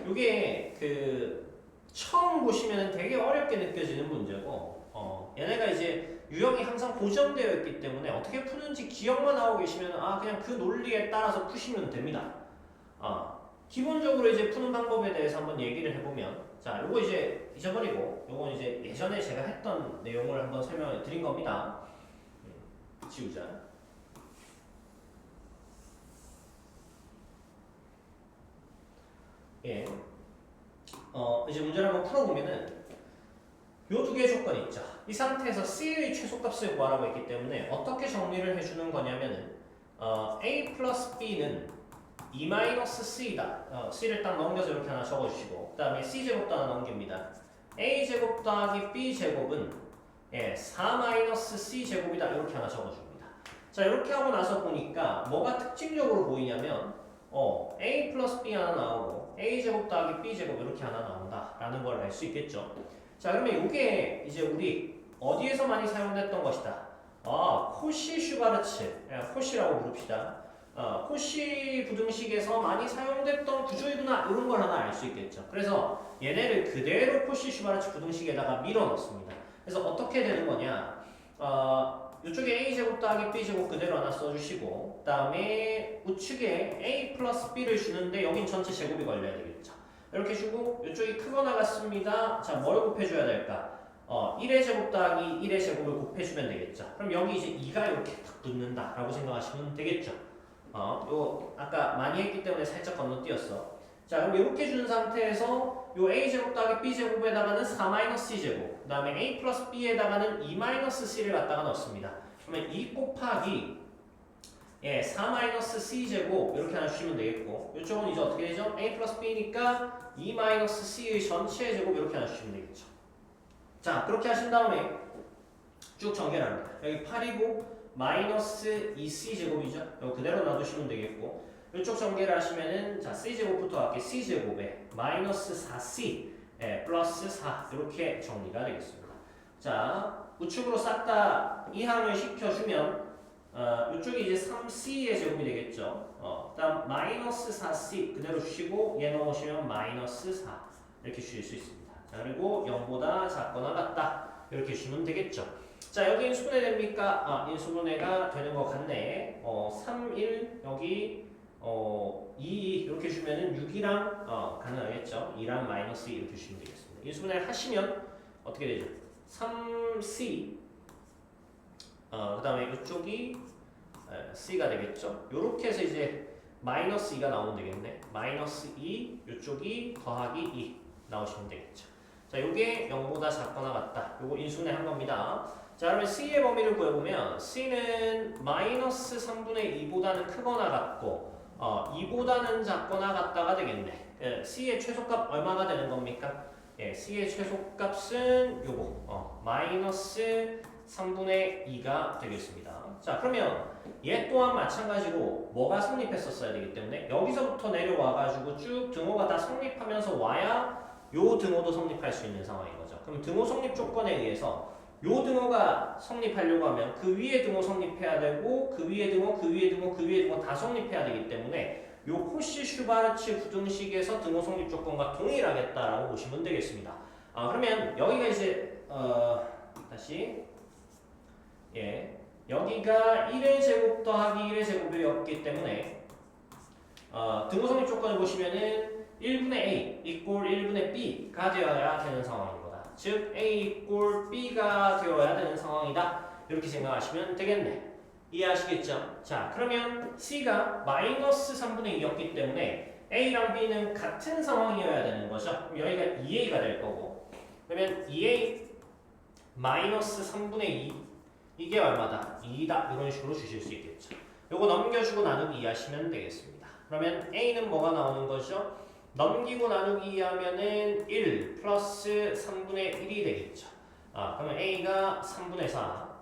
이게 그 처음 보시면 되게 어렵게 느껴지는 문제고 얘네가 이제 유형이 항상 고정되어 있기 때문에 어떻게 푸는지 기억만 하고 계시면 그냥 그 논리에 따라서 푸시면 됩니다. 기본적으로 이제 푸는 방법에 대해서 한번 얘기를 해보면 자 요거 이제 잊어버리고 요건 이제 예전에 제가 했던 내용을 한번 설명을 드린 겁니다. 지우자. 예. 이제 문제를 한번 풀어보면은 요 두 개의 조건이 있죠. 이 상태에서 C의 최소값을 구하라고 했기 때문에 어떻게 정리를 해주는 거냐면은 A 플러스 B는 E-C다. C를 딱 넘겨서 이렇게 하나 적어주시고 그 다음에 C제곱도 하나 넘깁니다. A제곱 더하기 B제곱은 4-C제곱이다. 이렇게 하나 적어줍니다. 자 이렇게 하고 나서 보니까 뭐가 특징적으로 보이냐면 A 플러스 B 하나 나오고 A제곱 더하기 B제곱 이렇게 하나 나온다 라는 걸 알 수 있겠죠. 자 그러면 이게 이제 우리 어디에서 많이 사용됐던 것이다. 코시 슈바르츠, 코시라고 부릅시다. 코시 부등식에서 많이 사용됐던 구조이구나 이런 걸 하나 알 수 있겠죠. 그래서 얘네를 그대로 코시 슈바르츠 부등식에다가 밀어 넣습니다. 그래서 어떻게 되는 거냐? 이쪽에 a제곱 더하기 b제곱 그대로 하나 써주시고 그 다음에 우측에 a 플러스 b를 주는데 여긴 전체 제곱이 걸려야 되겠죠. 이렇게 주고 이쪽이 크거나 같습니다. 자, 뭘 곱해줘야 될까? 1의 제곱 더하기 1의 제곱을 곱해주면 되겠죠. 그럼 여기 이제 2가 이렇게 딱 붙는다 라고 생각하시면 되겠죠. 요 아까 많이 했기 때문에 살짝 건너뛰었어. 자 그럼 이렇게 준 상태에서 요 a제곱 더하기 b제곱에다가는 4-c제곱 그 다음에 a 플러스 b에다가는 2-c를 갖다가 넣습니다. 그러면 2 곱하기 4-c제곱 이렇게 하나 주시면 되겠고 이쪽은 이제 어떻게 되죠? a 플러스 b니까 2-c의 전체 제곱 이렇게 하나 주시면 되겠죠. 자 그렇게 하신 다음에 쭉 전개를 합니다. 여기 8이고 마이너스 2c제곱이죠. 이거 그대로 놔두시면 되겠고 이쪽 전개를 하시면은 자 c제곱부터 할게 c제곱에 마이너스 4c 플러스 4 이렇게 정리가 되겠습니다. 자 우측으로 싹 다 이항을 시켜주면 이쪽이 이제 3c의 제곱이 되겠죠. 다음 마이너스 4c 그대로 주시고 얘 넣으시면 마이너스 4 이렇게 주실 수 있습니다. 자 그리고 0보다 작거나 같다 이렇게 주시면 되겠죠. 자 여기 인수분해 됩니까? 인수분해가 되는 것 같네. 3, 1 여기 2 이렇게 주면은 6이랑 가능하겠죠. 2랑 마이너스 2 이렇게 주시면 되겠습니다. 인수분해를 하시면 어떻게 되죠? 3c 그 다음에 이쪽이 c가 되겠죠. 요렇게 해서 이제 마이너스 2가 나오면 되겠네. 마이너스 2 이쪽이 더하기 2 나오시면 되겠죠. 자 요게 0보다 작거나 같다. 요거 인수분해 한 겁니다. 자 그러면 c의 범위를 구해보면 c는 마이너스 3분의 2보다는 크거나 같고 2보다는 작거나 같다가 되겠네. c의 최소값 얼마가 되는 겁니까? c의 최소값은 요거 마이너스 3분의 2가 되겠습니다. 자 그러면 얘 또한 마찬가지로 뭐가 성립했었어야 되기 때문에 여기서부터 내려와가지고 쭉 등호가 다 성립하면서 와야 요 등호도 성립할 수 있는 상황인 거죠. 그럼 등호 성립 조건에 의해서 요 등호가 성립하려고 하면 그 위에 등호 성립해야 되고 그 위에 등호, 그 위에 등호, 그 위에 등호 다 성립해야 되기 때문에 요 코시-슈바르츠 부등식에서 등호 성립 조건과 동일하겠다라고 보시면 되겠습니다. 그러면 여기가 이제 다시 여기가 1의 제곱 더하기 1의 제곱이었기 때문에 등호 성립 조건을 보시면은 1분의 A 이꼴 1분의 B가 되어야 되는 상황인 거다. 즉 A 이꼴 B가 되어야 되는 상황이다. 이렇게 생각하시면 되겠네. 이해하시겠죠? 자, 그러면 C가 마이너스 3분의 2였기 때문에 A랑 B는 같은 상황이어야 되는 거죠. 그럼 여기가 2A가 될 거고, 그러면 2A 마이너스 3분의 2 이게 얼마다? 2다. 이런 식으로 주실 수 있겠죠. 요거 넘겨주고 나누기 2 하시면 되겠습니다. 그러면 A는 뭐가 나오는 거죠? 넘기고 나누기 2 하면은 1 플러스 3분의 1이 되겠죠. 그러면 A가 3분의 4.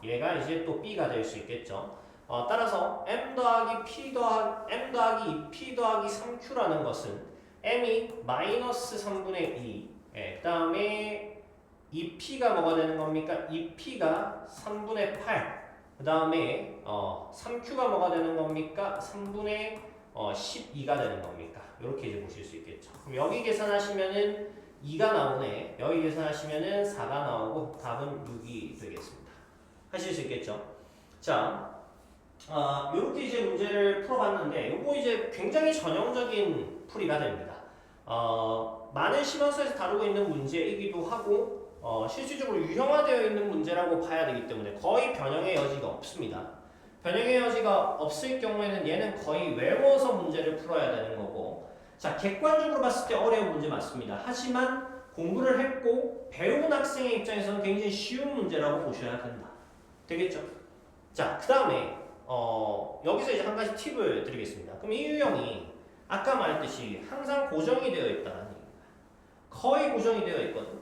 얘가 이제 또 B가 될 수 있겠죠. 따라서 M 더하기 2P 더하기 3Q라는 것은 M이 마이너스 3분의 2, 그 다음에 2P가 뭐가 되는 겁니까? 2P가 3분의 8, 그 다음에 3Q가 뭐가 되는 겁니까? 3분의 12가 되는 겁니까? 이렇게 이제 보실 수 있겠죠. 그럼 여기 계산하시면은 2가 나오네. 여기 계산하시면은 4가 나오고 답은 6이 되겠습니다. 하실 수 있겠죠? 자, 이렇게 이제 문제를 풀어봤는데, 요거 이제 굉장히 전형적인 풀이가 됩니다. 많은 시험서에서 다루고 있는 문제이기도 하고, 실질적으로 유형화되어 있는 문제라고 봐야 되기 때문에 거의 변형의 여지가 없습니다. 변형의 여지가 없을 경우에는 얘는 거의 외워서 문제를 풀어야 되는 거고, 자, 객관적으로 봤을 때 어려운 문제 맞습니다. 하지만 공부를 했고 배운 학생의 입장에서는 굉장히 쉬운 문제라고 보셔야 된다. 되겠죠? 자, 그 다음에 여기서 이제 한 가지 팁을 드리겠습니다. 그럼 이 유형이 아까 말했듯이 항상 고정이 되어 있다는 얘기입니다. 거의 고정이 되어 있거든.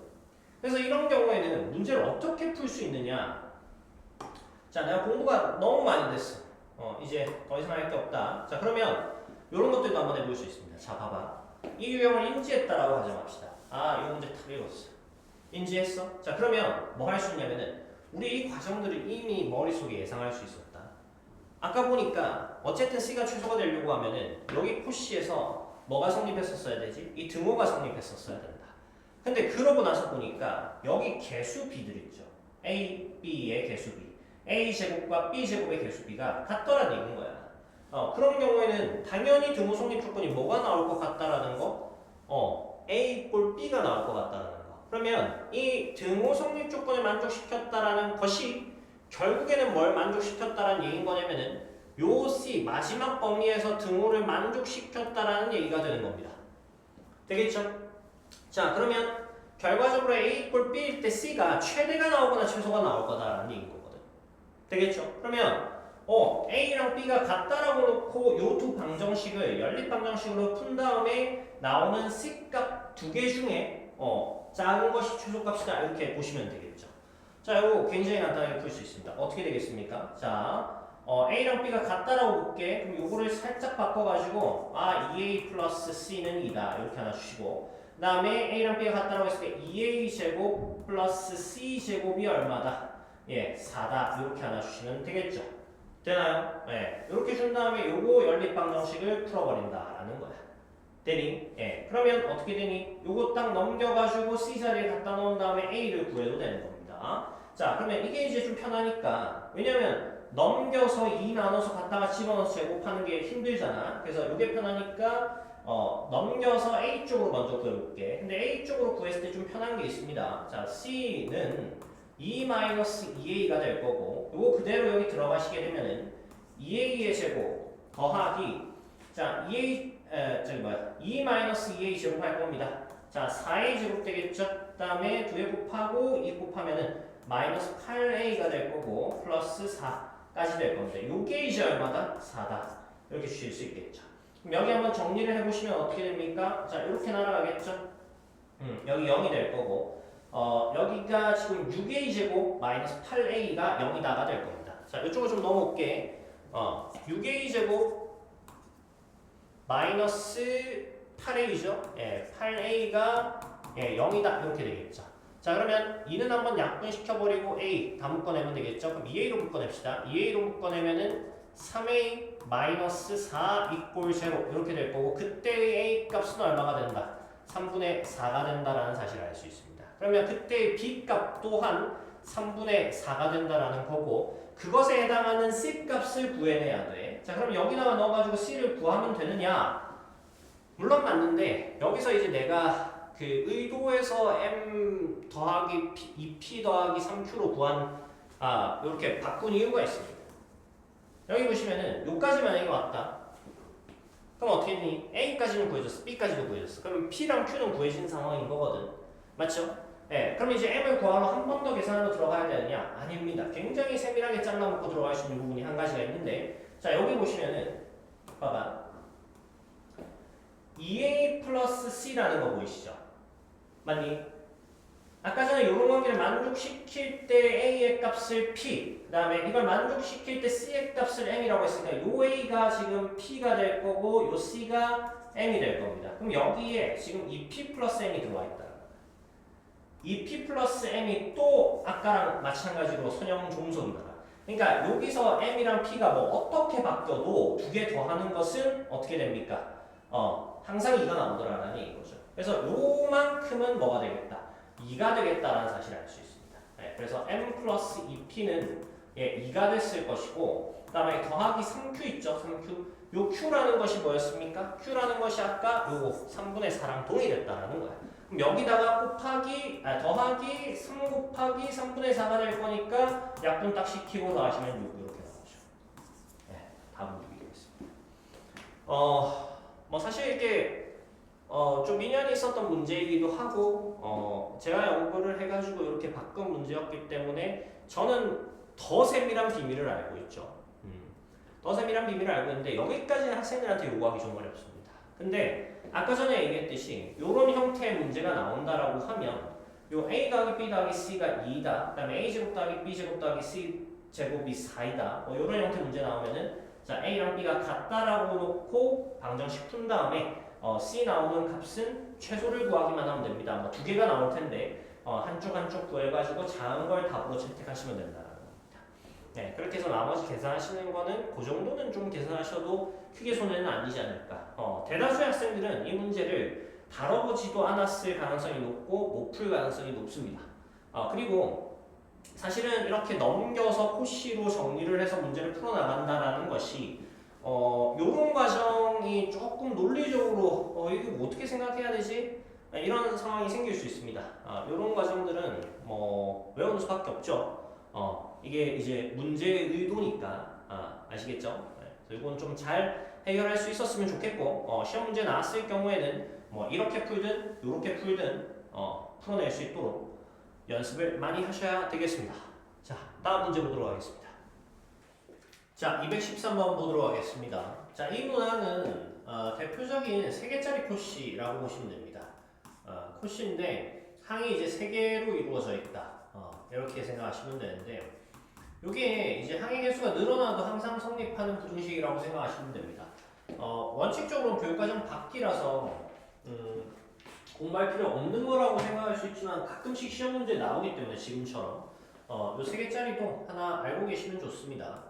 그래서 이런 경우에는 문제를 어떻게 풀 수 있느냐? 자, 내가 공부가 너무 많이 됐어. 이제 더 이상 할 게 없다. 자, 그러면 이런 것들도 한번 해볼 수 있습니다. 자, 봐봐. 이 유형을 인지했다라고 가정합시다. 이 문제 다 읽었어. 인지했어? 자, 그러면 뭐 할 수 있냐면은 우리 이 과정들을 이미 머릿속에 예상할 수 있었다. 아까 보니까 어쨌든 C가 최소가 되려고 하면은 여기 코시에서 뭐가 성립했었어야 되지? 이 등호가 성립했었어야 된다. 근데 그러고 나서 보니까 여기 개수 B들 있죠. A, B의 개수 B. A제곱과 B제곱의 개수 B가 같더란 얘기인 거야. 그런 경우에는 당연히 등호 성립 조건이 뭐가 나올 것 같다라는 거? A 이꼴 B가 나올 것 같다라는 거. 그러면 이 등호 성립 조건을 만족시켰다라는 것이 결국에는 뭘 만족시켰다라는 얘기인 거냐면은 요 C 마지막 범위에서 등호를 만족시켰다라는 얘기가 되는 겁니다. 되겠죠? 자, 그러면 결과적으로 A 이꼴 B일 때 C가 최대가 나오거나 최소가 나올 거다라는 얘기인 거거든. 되겠죠? 그러면 A랑 B가 같다라고 놓고 요 두 방정식을 연립 방정식으로 푼 다음에 나오는 C값 두 개 중에 작은 것이 최소값이다 이렇게 보시면 되겠죠. 자, 이거 굉장히 간단하게 풀 수 있습니다. 어떻게 되겠습니까? 자, A랑 B가 같다라고 볼게. 그럼 요거를 살짝 바꿔가지고 2A 플러스 C는 2다 이렇게 하나 주시고, 그 다음에 A랑 B가 같다라고 했을 때 2A 제곱 플러스 C 제곱이 얼마다? 4다 이렇게 하나 주시면 되겠죠. 되나요? 이렇게 준 다음에 요거 연립 방정식을 풀어버린다라는 거야. 되니? 그러면 어떻게 되니? 요거 딱 넘겨가지고 C 자리에 갖다 놓은 다음에 A를 구해도 되는 겁니다. 자, 그러면 이게 이제 좀 편하니까, 왜냐면 넘겨서 2 나눠서 갖다가 집어넣어서 제곱하는 게 힘들잖아. 그래서 요게 편하니까 넘겨서 A 쪽으로 먼저 구해볼게. 근데 A 쪽으로 구했을 때 좀 편한 게 있습니다. 자, C는 2-2A가 될 거고, 요거 그대로 여기 들어가시게 되면은 2A의 제곱 더하기, 자, 2-2A 제곱 할 겁니다. 자, 4A 제곱 되겠죠? 그 다음에 2에 곱하고 2 곱하면은 마이너스 8A가 될 거고, 플러스 4까지 될 겁니다. 요게 이제 얼마다? 4다. 이렇게 주실 수 있겠죠. 그럼 여기 한번 정리를 해보시면 어떻게 됩니까? 자, 이렇게 날아가겠죠? 여기 0이 될 거고, 여기가 지금 6A 제곱 마이너스 8A가 0이다가 될 겁니다. 자, 이쪽으로 좀 넘어올게. 6A 제곱 마이너스 8A죠? 8A가 0이다 이렇게 되겠죠. 자 그러면 2는 한번 약분시켜버리고 A 다 묶어내면 되겠죠? 그럼 2A로 묶어냅시다. 2A로 묶어내면은 3A 마이너스 4 이꼴 0 이렇게 될 거고 그때의 A 값은 얼마가 된다? 3분의 4가 된다라는 사실을 알 수 있습니다. 그러면 그때의 B 값 또한 3분의 4가 된다라는 거고 그것에 해당하는 C 값을 구해내야 돼. 자 그럼 여기다가 넣어가지고 C를 구하면 되느냐? 물론 맞는데 여기서 이제 내가 그 의도에서 M 더하기 P, 2P 더하기 3Q로 구한 이렇게 바꾼 이유가 있습니다. 여기 보시면은 요까지 만약에 왔다. 그럼 어떻게 되니? A까지는 구해졌어. B까지도 구해졌어. 그럼 P랑 Q는 구해진 상황인 거거든. 맞죠? 네. 그럼 이제 M을 구하러 한 번 더 계산으로 들어가야 되느냐? 아닙니다. 굉장히 세밀하게 잘라먹고 들어갈 수 있는 부분이 한 가지가 있는데 자 여기 보시면은 봐봐. 2A 플러스 C라는 거 보이시죠? 맞니? 아까 전에 이런 관계를 만족시킬 때 A의 값을 P 그 다음에 이걸 만족시킬 때 C의 값을 M이라고 했으니까 요 A가 지금 P가 될 거고 요 C가 M이 될 겁니다. 그럼 여기에 지금 이 P 플러스 M이 들어와 있다. 이 P 플러스 M이 또 아까랑 마찬가지로 선형 종속이다. 그러니까 여기서 M이랑 P가 뭐 어떻게 바뀌어도 두 개 더하는 것은 어떻게 됩니까? 항상 2가 나오더라라는 얘기죠. 그래서 요만큼은 뭐가 되겠다? 2가 되겠다라는 사실을 알 수 있습니다. 네, 그래서 M 플러스 2P는 2가 됐을 것이고 그 다음에 더하기 3Q 있죠? 3Q 요 Q라는 것이 뭐였습니까? Q라는 것이 아까 요거 3분의 4랑 동일했다라는 거야. 그럼 여기다가 더하기 3 곱하기 3분의 4가 될 거니까 약분 딱 시키고 더하시면 이렇게 나오죠. 네, 답은 6이겠습니다. 뭐 사실 이게 좀 인연이 있었던 문제이기도 하고 제가 연구를 해가지고 이렇게 바꾼 문제였기 때문에 저는 더 세밀한 비밀을 알고 있죠. 더 세밀한 비밀을 알고 있는데 여기까지는 학생들한테 요구하기 좀 어렵습니다. 근데 아까 전에 얘기했듯이 이런 형태의 문제가 나온다라고 하면 요 A 더하기 B 더하기 C가 2다. 그 다음에 A제곱 더하기 B제곱 더하기 C제곱이 4이다. 뭐 이런 형태 문제 나오면은 자 A랑 B가 같다라고 놓고 방정식 푼 다음에 C 나오는 값은 최소를 구하기만 하면 됩니다. 뭐 두 개가 나올 텐데 한쪽 구해가지고 작은 걸 답으로 채택하시면 된다는 겁니다. 네, 그렇게 해서 나머지 계산하시는 거는 그 정도는 좀 계산하셔도 크게 손해는 아니지 않을까. 대다수의 학생들은 이 문제를 다뤄보지도 않았을 가능성이 높고 못 풀 가능성이 높습니다. 그리고 사실은 이렇게 넘겨서 코시로 정리를 해서 문제를 풀어나간다라는 것이 요런 과정이 조금 논리적으로 이거 뭐 어떻게 생각해야 되지? 이런 상황이 생길 수 있습니다. 요런 과정들은 뭐 외우는 수밖에 없죠. 이게 이제 문제의 의도니까 아시겠죠? 그래서 이건 좀 잘 해결할 수 있었으면 좋겠고 시험 문제 나왔을 경우에는 뭐 이렇게 풀든 이렇게 풀든 풀어낼 수 있도록 연습을 많이 하셔야 되겠습니다. 자, 다음 문제 보도록 하겠습니다. 자, 213번 보도록 하겠습니다. 자, 이 문항은 대표적인 3개짜리 코시라고 보시면 됩니다. 코시인데 항이 이제 3개로 이루어져 있다. 이렇게 생각하시면 되는데 이게 이제 항의 개수가 늘어나도 항상 성립하는 부등식이라고 생각하시면 됩니다. 원칙적으로 교육과정 바뀌라서 공부할 필요 없는 거라고 생각할 수 있지만 가끔씩 시험 문제 나오기 때문에 지금처럼 요 3개짜리도 하나 알고 계시면 좋습니다.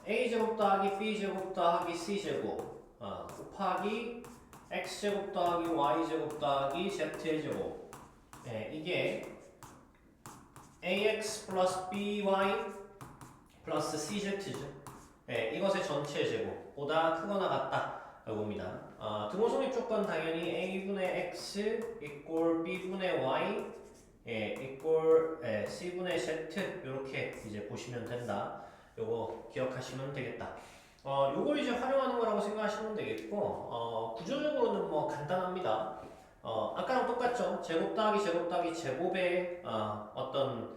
A제곱 더하기 B제곱 더하기 C제곱 곱하기 X제곱 더하기 Y제곱 더하기 Z제곱 이게 AX 플러스 BY 플러스 CZ죠. 이것의 전체 제곱보다 크거나 같다 이겁니다. 등호성립 조건 당연히 A분의 X 이꼴 B분의 Y 이꼴 C분의 Z 이렇게 이제 보시면 된다. 요거 기억하시면 되겠다. 요걸 이제 활용하는 거라고 생각하시면 되겠고 구조적으로는 뭐 간단합니다. 아까랑 똑같죠. 제곱 더하기 제곱 더하기 제곱의 어떤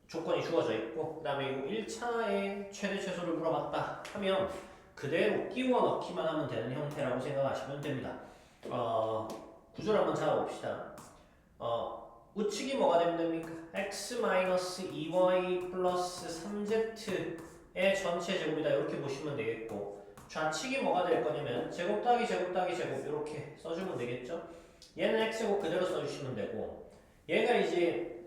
조건이 주어져 있고 그 다음에 이 1차에 최대 최소를 물어봤다 하면 그대로 끼워 넣기만 하면 되는 형태라고 생각하시면 됩니다. 구조를 한번 잡아봅시다. 우측이 뭐가 되면 됩니까? x-2y 플러스 3z의 전체 제곱이다 이렇게 보시면 되겠고 좌측이 뭐가 될 거냐면 제곱 더하기 제곱 더하기 제곱 이렇게 써주면 되겠죠? 얘는 x제곱 그대로 써주시면 되고 얘가 이제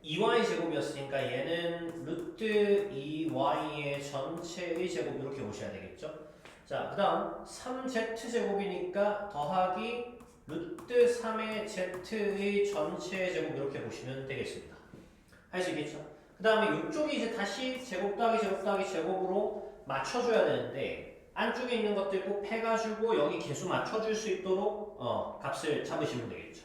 2y 제곱이었으니까 얘는 루트 2y의 전체의 제곱 이렇게 보셔야 되겠죠. 자, 그 다음 3z 제곱이니까 더하기 루트 3의 z의 전체 제곱 이렇게 보시면 되겠습니다. 할 수 있겠죠? 그 다음에 이쪽이 이제 다시 제곱 더하기 제곱 더하기 제곱으로 맞춰줘야 되는데 안쪽에 있는 것들 꼭 해가지고 여기 개수 맞춰줄 수 있도록 값을 잡으시면 되겠죠.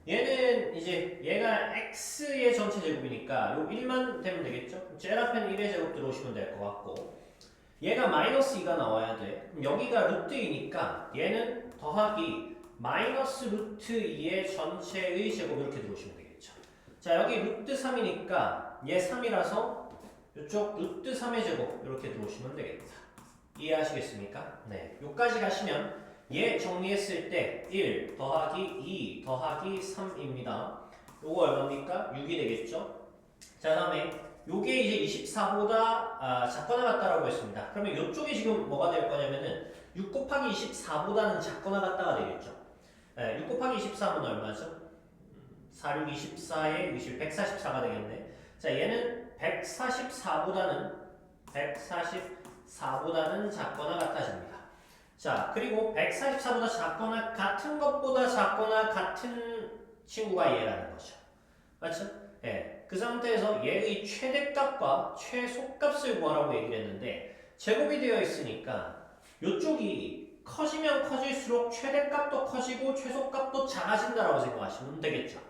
얘는 이제 얘가 x의 전체 제곱이니까 요 1만 되면 되겠죠? 젤 앞에는 1의 제곱 들어오시면 될 것 같고 얘가 마이너스 2가 나와야 돼. 그럼 여기가 루트 2니까 얘는 더하기 마이너스 루트 2의 전체의 제곱 이렇게 들어오시면 되겠죠. 자, 여기 루트 3이니까 얘 3이라서 이쪽 루트 3의 제곱 이렇게 들어오시면 되겠다. 이해하시겠습니까? 네. 요까지 가시면 얘 정리했을 때 1 더하기 2 더하기 3입니다. 요거 얼마입니까? 6이 되겠죠? 자, 다음에 요게 이제 24보다 작거나 같다라고 했습니다. 그러면 요쪽이 지금 뭐가 될 거냐면은 6 곱하기 24보다는 작거나 같다가 되겠죠. 네, 6 곱하기 24는 얼마죠? 4, 6, 24에 60, 144가 되겠네. 자, 얘는 144보다는 작거나 같아집니다. 자, 그리고 144보다 작거나 같은 것보다 작거나 같은 친구가 얘라는 거죠. 맞죠? 예. 그 상태에서 얘의 최대값과 최소값을 구하라고 얘기를 했는데 제곱이 되어 있으니까 이쪽이 커지면 커질수록 최대값도 커지고 최소값도 작아진다라고 생각하시면 되겠죠.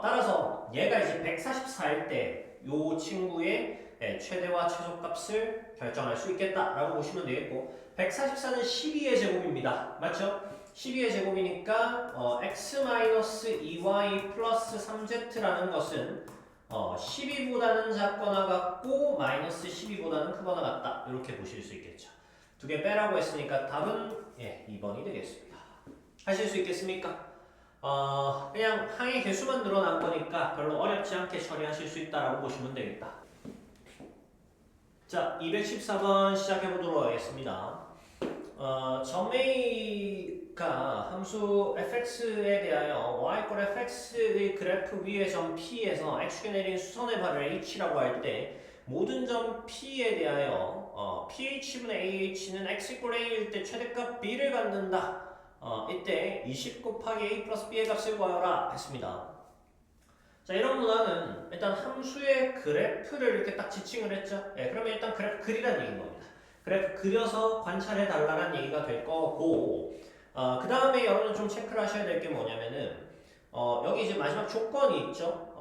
따라서 얘가 이제 144일 때 이 친구의 최대와 최소값을 결정할 수 있겠다라고 보시면 되겠고 144는 12의 제곱입니다. 맞죠? 12의 제곱이니까 x-2y 플러스 3z라는 것은 12보다는 작거나 같고 마이너스 12보다는 크거나 같다. 이렇게 보실 수 있겠죠. 두 개 빼라고 했으니까 답은 2번이 되겠습니다. 하실 수 있겠습니까? 그냥 항의 개수만 늘어난 거니까 별로 어렵지 않게 처리하실 수 있다라고 보시면 되겠다. 자, 214번 시작해 보도록 하겠습니다. 점 A가 함수 fx에 대하여 y 꼴 fx의 그래프 위의 점 P에서 x축에 내린 수선의 발을 h라고 할 때 모든 점 P에 대하여 pH분의 ah는 x 꼴 a일 때 최대값 b를 갖는다. 이때 20 곱하기 a 플러스 b의 값을 구하라 했습니다. 자, 이런 문항은 일단 함수의 그래프를 이렇게 딱 지칭을 했죠. 그러면 일단 그래프 그리란 얘기인 겁니다. 그래프 그려서 관찰해 달라는 얘기가 될 거고, 그 다음에 여러분 좀 체크를 하셔야 될 게 뭐냐면은, 여기 이제 마지막 조건이 있죠.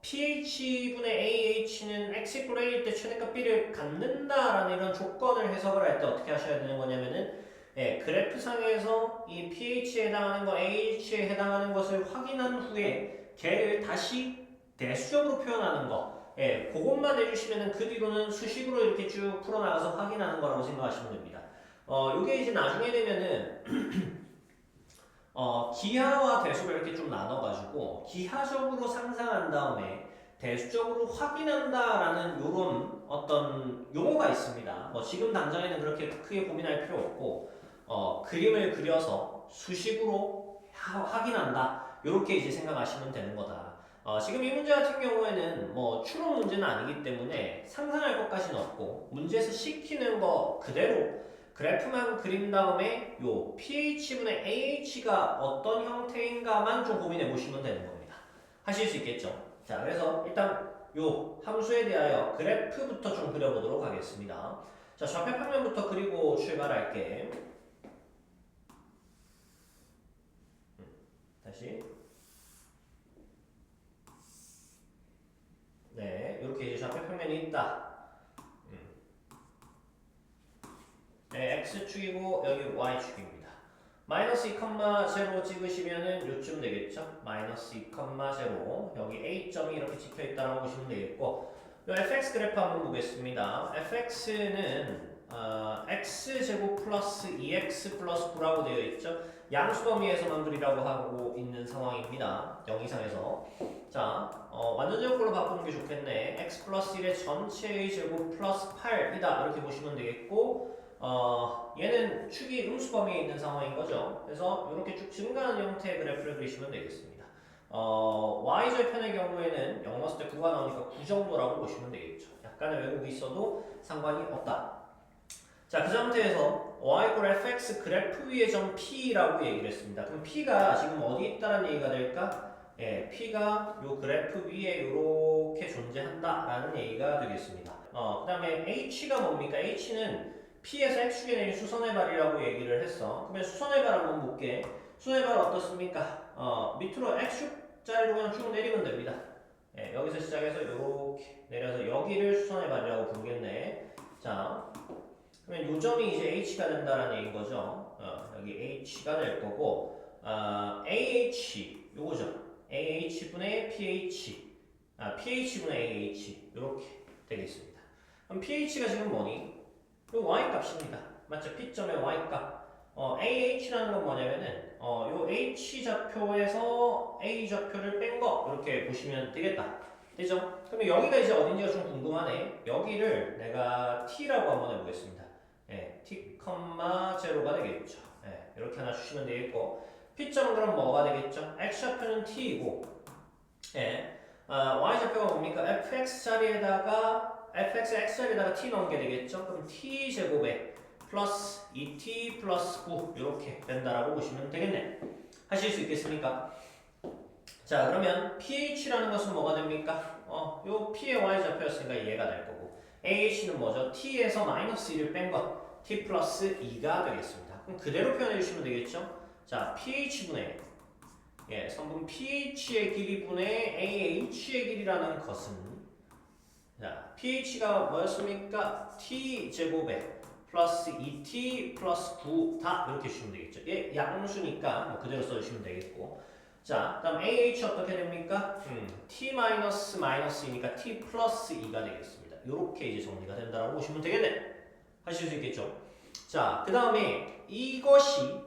pH분의 ah는 x 꼴 a일 때 최대값 b를 갖는다라는 이런 조건을 해석을 할 때 어떻게 하셔야 되는 거냐면은, 그래프상에서 이 pH에 해당하는 거, ah에 해당하는 것을 확인한 후에 걔를 다시 대수적으로 표현하는 거, 그것만 해주시면 그 뒤로는 수식으로 이렇게 쭉 풀어나가서 확인하는 거라고 생각하시면 됩니다. 요게 이제 나중에 되면은 기하와 대수를 이렇게 좀 나눠가지고 기하적으로 상상한 다음에 대수적으로 확인한다라는 요런 어떤 용어가 있습니다. 뭐 지금 당장에는 그렇게 크게 고민할 필요 없고 그림을 그려서 수식으로 확인한다. 이렇게 이제 생각하시면 되는 거다. 지금 이 문제 같은 경우에는 뭐 추론 문제는 아니기 때문에 상상할 것까지는 없고 문제에서 시키는 거 그대로 그래프만 그린 다음에 요 pH분의 ah가 어떤 형태인가만 좀 고민해 보시면 되는 겁니다. 하실 수 있겠죠? 자, 그래서 일단 요 함수에 대하여 그래프부터 좀 그려보도록 하겠습니다. 자, 좌표 평면부터 그리고 출발할게. 다시. 네, 이렇게 이제 좌표 평면이 있다. 네, x축이고 여기 y축입니다. 마이너스 2,0 찍으시면은 요쯤 되겠죠? 마이너스 2,0 여기 A점이 이렇게 찍혀있다고 보시면 되겠고 요 fx 그래프 한번 보겠습니다. fx는 x제곱 플러스 2x 플러스 9라고 되어 있죠? 양수 범위에서만 그리라고 하고 있는 상황입니다. 0 이상에서. 자, 완전제곱 걸로 바꾸는 게 좋겠네. x 플러스 1의 전체의 제곱 플러스 8이다. 이렇게 보시면 되겠고 얘는 축이 음수 범위에 있는 상황인 거죠. 그래서 이렇게 쭉 증가하는 형태의 그래프를 그리시면 되겠습니다. y절편의 경우에는 0 넣었을 때 9가 나오니까 9 정도라고 보시면 되겠죠. 약간의 왜곡이 있어도 상관이 없다. 자, 그 상태에서 y = fx 그래프 위의 점 p라고 얘기를 했습니다. 그럼 p가 지금 어디 있다는 얘기가 될까? 예, p가 요 그래프 위에 이렇게 존재한다라는 얘기가 되겠습니다. 그 다음에 h가 뭡니까? h는 p에서 x축에 내린 수선의 발이라고 얘기를 했어. 그러면 수선의 발 한번 볼게. 수선의 발 어떻습니까? 밑으로 x축자리로 그냥 쭉 내리면 됩니다. 예, 여기서 시작해서 이렇게 내려서 여기를 수선의 발이라고 부르겠네. 자, 그러면 요 점이 이제 h가 된다라는 얘기인 거죠. 여기 h가 될 거고, ah 요거죠. ah분의 ph, ph분의 ah 이렇게 되겠습니다. 그럼 ph가 지금 뭐니? 요 y 값입니다. 맞죠? P점의 y 값. ah라는 건 뭐냐면은 요 h 좌표에서 a 좌표를 뺀 거 이렇게 보시면 되겠다. 되죠? 그러면 여기가 이제 어딘지가 좀 궁금하네. 여기를 내가 t라고 한번 해보겠습니다. 예, t, 0가 되겠죠. 예, 이렇게 하나 주시면 되겠고, P점은 그럼 뭐가 되겠죠? X좌표는 T이고, 예, Y좌표가 뭡니까? fx 자리에다가 fx x 자리에다가 T 넣은 게 되겠죠? 그럼 T 제곱에 플러스 2T 플러스 9 이렇게 된다라고 보시면 되겠네. 하실 수 있겠습니까? 자, 그러면 pH라는 것은 뭐가 됩니까? 요 P의 Y좌표였으니까 얘가 될 거고, AH는 뭐죠? T에서 마이너스 1을 뺀 것. t 플러스 2가 되겠습니다. 그럼 그대로 표현해 주시면 되겠죠? 자, pH분의 성분 pH의 길이분의 AH의 길이라는 것은, 자, pH가 뭐였습니까? t제곱에 플러스 2t 플러스 9 다 이렇게 주시면 되겠죠. 얘 양수니까 뭐 그대로 써주시면 되겠고, 자, 그 다음 AH 어떻게 됩니까? t 마이너스 마이너스이니까 t 플러스 2가 되겠습니다. 이렇게 이제 정리가 된다고 보시면 되겠네. 하실 수 있겠죠? 자, 그 다음에 이것이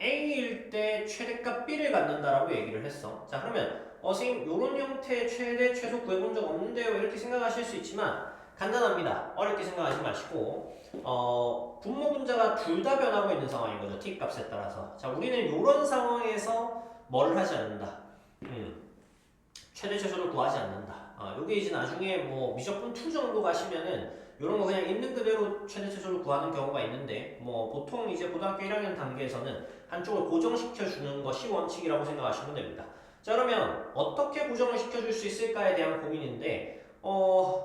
A일 때 최대값 B를 갖는다라고 얘기를 했어. 자, 그러면 선생님 요런 형태의 최대 최소 구해본 적 없는데요 이렇게 생각하실 수 있지만 간단합니다. 어렵게 생각하지 마시고 분모 분자가 둘 다 변하고 있는 상황인 거죠. t 값에 따라서. 자, 우리는 요런 상황에서 뭐를 하지 않는다. 최대 최소를 구하지 않는다. 요게 이제 나중에 뭐 미적분 2 정도 가시면은 이런 거 그냥 있는 그대로 최대 최소를 구하는 경우가 있는데, 뭐 보통 이제 고등학교 1학년 단계에서는 한쪽을 고정시켜 주는 것이 원칙이라고 생각하시면 됩니다. 자, 그러면 어떻게 고정을 시켜줄 수 있을까에 대한 고민인데,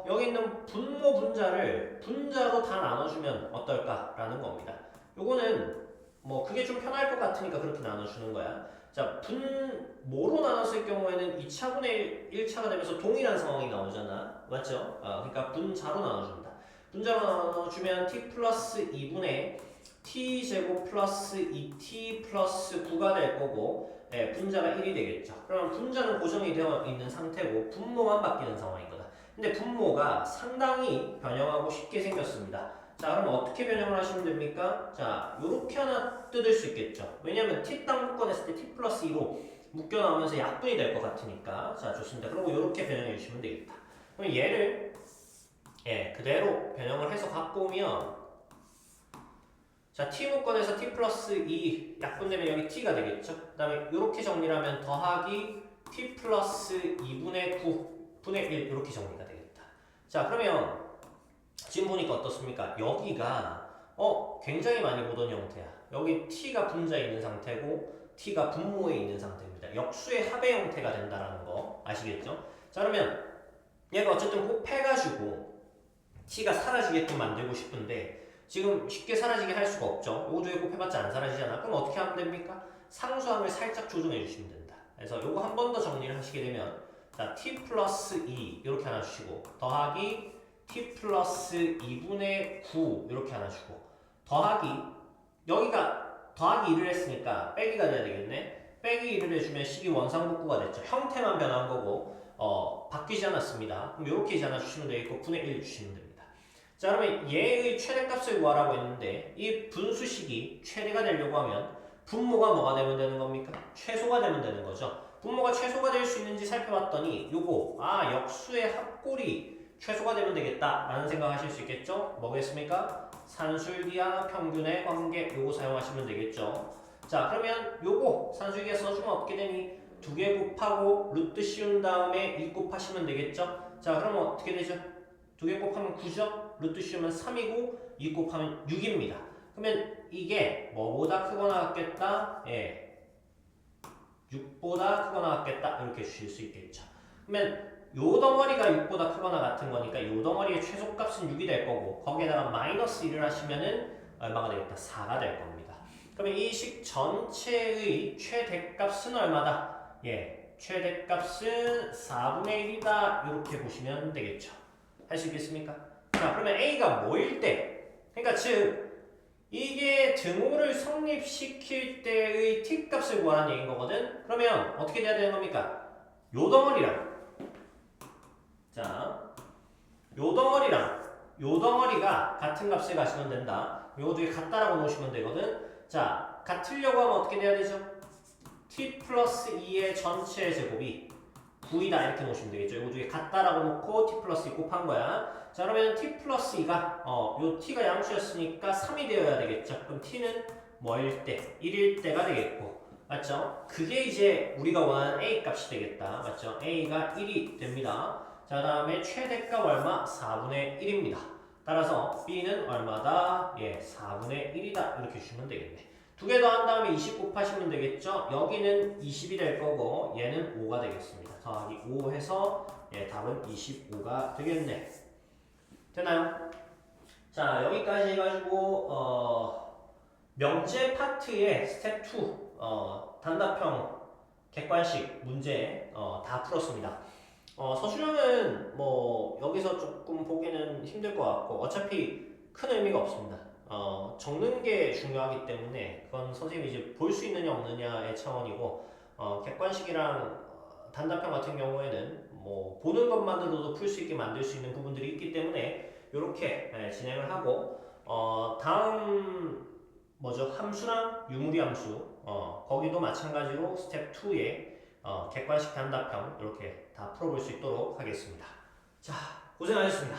여기 있는 분모 분자를 분자로 다 나눠주면 어떨까라는 겁니다. 요거는 뭐 그게 좀 편할 것 같으니까 그렇게 나눠주는 거야. 자, 분모로 나눴을 경우에는 2차분의 1차가 되면서 동일한 상황이 나오잖아. 맞죠? 그러니까 분자로 나눠준다. 분자로 나눠주면 t 플러스 2분의 t제곱 플러스 2t 플러스 9가 될 거고, 분자가 1이 되겠죠. 그러면 분자는 고정이 되어 있는 상태고 분모만 바뀌는 상황인 거다. 근데 분모가 상당히 변형하고 쉽게 생겼습니다. 자, 그럼 어떻게 변형을 하시면 됩니까? 자, 요렇게 하나 뜯을 수 있겠죠. 왜냐면 t 딱 묶어냈을 때 t 플러스 2로 묶여 나오면서 약분이 될 것 같으니까. 자, 좋습니다. 그리고 요렇게 변형해 주시면 되겠다. 그럼 얘를 그대로 변형을 해서 갖고 오면, 자, t 묶어내서 t 플러스 2 약분되면 여기 t가 되겠죠. 그 다음에 이렇게 정리를 하면 더하기 t 플러스 2분의 9 분의 1 이렇게 정리가 되겠다. 자, 그러면 지금 보니까 어떻습니까? 여기가 굉장히 많이 보던 형태야. 여기 t가 분자에 있는 상태고 t가 분모에 있는 상태입니다. 역수의 합의 형태가 된다라는 거 아시겠죠? 자, 그러면 얘가 어쨌든 곱해가지고 t가 사라지게끔 만들고 싶은데 지금 쉽게 사라지게 할 수가 없죠. 요거 두개 곱해봤자 안 사라지잖아. 그럼 어떻게 하면 됩니까? 상수함을 살짝 조정해 주시면 된다. 그래서 요거 한 번 더 정리를 하시게 되면, 자, t 플러스 2 이렇게 하나 주시고 더하기 t 플러스 2분의 9 이렇게 하나 주고 더하기, 여기가 더하기 1을 했으니까 빼기가 돼야 되겠네. 빼기 1을 해주면 식이 원상복구가 됐죠. 형태만 변한 거고 바뀌지 않았습니다. 그럼 이렇게 이제 하나 주시면 되겠고 분의 1 주시면 됩니다. 자, 그러면 얘의 최대값을 구하라고 했는데 이 분수식이 최대가 되려고 하면 분모가 뭐가 되면 되는 겁니까? 최소가 되면 되는 거죠. 분모가 최소가 될 수 있는지 살펴봤더니 요거 역수의 합골이 최소가 되면 되겠다 라는 생각하실 수 있겠죠? 뭐겠습니까? 산술기하 평균의 관계 요거 사용하시면 되겠죠. 자, 그러면 요거 산술기하 써주면 어떻게 되니? 두 개 곱하고 루트 씌운 다음에 2 곱하시면 되겠죠? 자, 그러면 어떻게 되죠? 두 개 곱하면 9죠? 루트 씌우면 3이고 2 곱하면 6입니다. 그러면 이게 뭐보다 크거나 같겠다? 예, 6보다 크거나 같겠다? 이렇게 주실 수 있겠죠. 그러면 요 덩어리가 6보다 크거나 같은 거니까 요 덩어리의 최소값은 6이 될 거고 거기에다가 마이너스 1을 하시면은 얼마가 되겠다? 4가 될 겁니다. 그러면 이 식 전체의 최대값은 얼마다? 예, 최대값은 4분의 1이다 이렇게 보시면 되겠죠. 할 수 있겠습니까? 자, 그러면 A가 뭐일 때? 그러니까 즉 이게 등호를 성립시킬 때의 t값을 구하라는 얘기인 거거든. 그러면 어떻게 돼야 되는 겁니까? 요 덩어리랑 자, 요 덩어리가 같은 값을 가시면 된다. 요거 두개 같다라고 놓으시면 되거든. 자, 같으려고 하면 어떻게 돼야 되죠? t 플러스 2의 전체 제곱이 9이다 이렇게 놓으시면 되겠죠. 요거 두개 같다라고 놓고 t 플러스 2 곱한 거야. 자, 그러면 t 플러스 2가 요 t가 양수였으니까 3이 되어야 되겠죠. 그럼 t는 뭐일 때? 1일 때가 되겠고. 맞죠? 그게 이제 우리가 원하는 a 값이 되겠다. 맞죠? a가 1이 됩니다. 자, 다음에 최대값 얼마? 4분의 1입니다. 따라서 b는 얼마다? 예, 4분의 1이다. 이렇게 주시면 되겠네. 두 개 더 한 다음에 20 곱하시면 되겠죠? 여기는 20이 될 거고 얘는 5가 되겠습니다. 더하기 5 해서 예, 답은 25가 되겠네. 되나요? 자, 여기까지 해가지고 명제 파트의 스텝 2 단답형 객관식 문제 다 풀었습니다. 서술형은 뭐 여기서 조금 보기는 힘들 것 같고 어차피 큰 의미가 없습니다. 적는 게 중요하기 때문에 그건 선생님이 이제 볼 수 있느냐 없느냐의 차원이고 객관식이랑 단답형 같은 경우에는 뭐 보는 것만으로도 풀 수 있게 만들 수 있는 부분들이 있기 때문에 이렇게 진행을 하고 다음 뭐죠? 함수랑 유무리 함수 거기도 마찬가지로 스텝 2에 객관식 단답형 이렇게 다 풀어볼 수 있도록 하겠습니다. 자, 고생하셨습니다.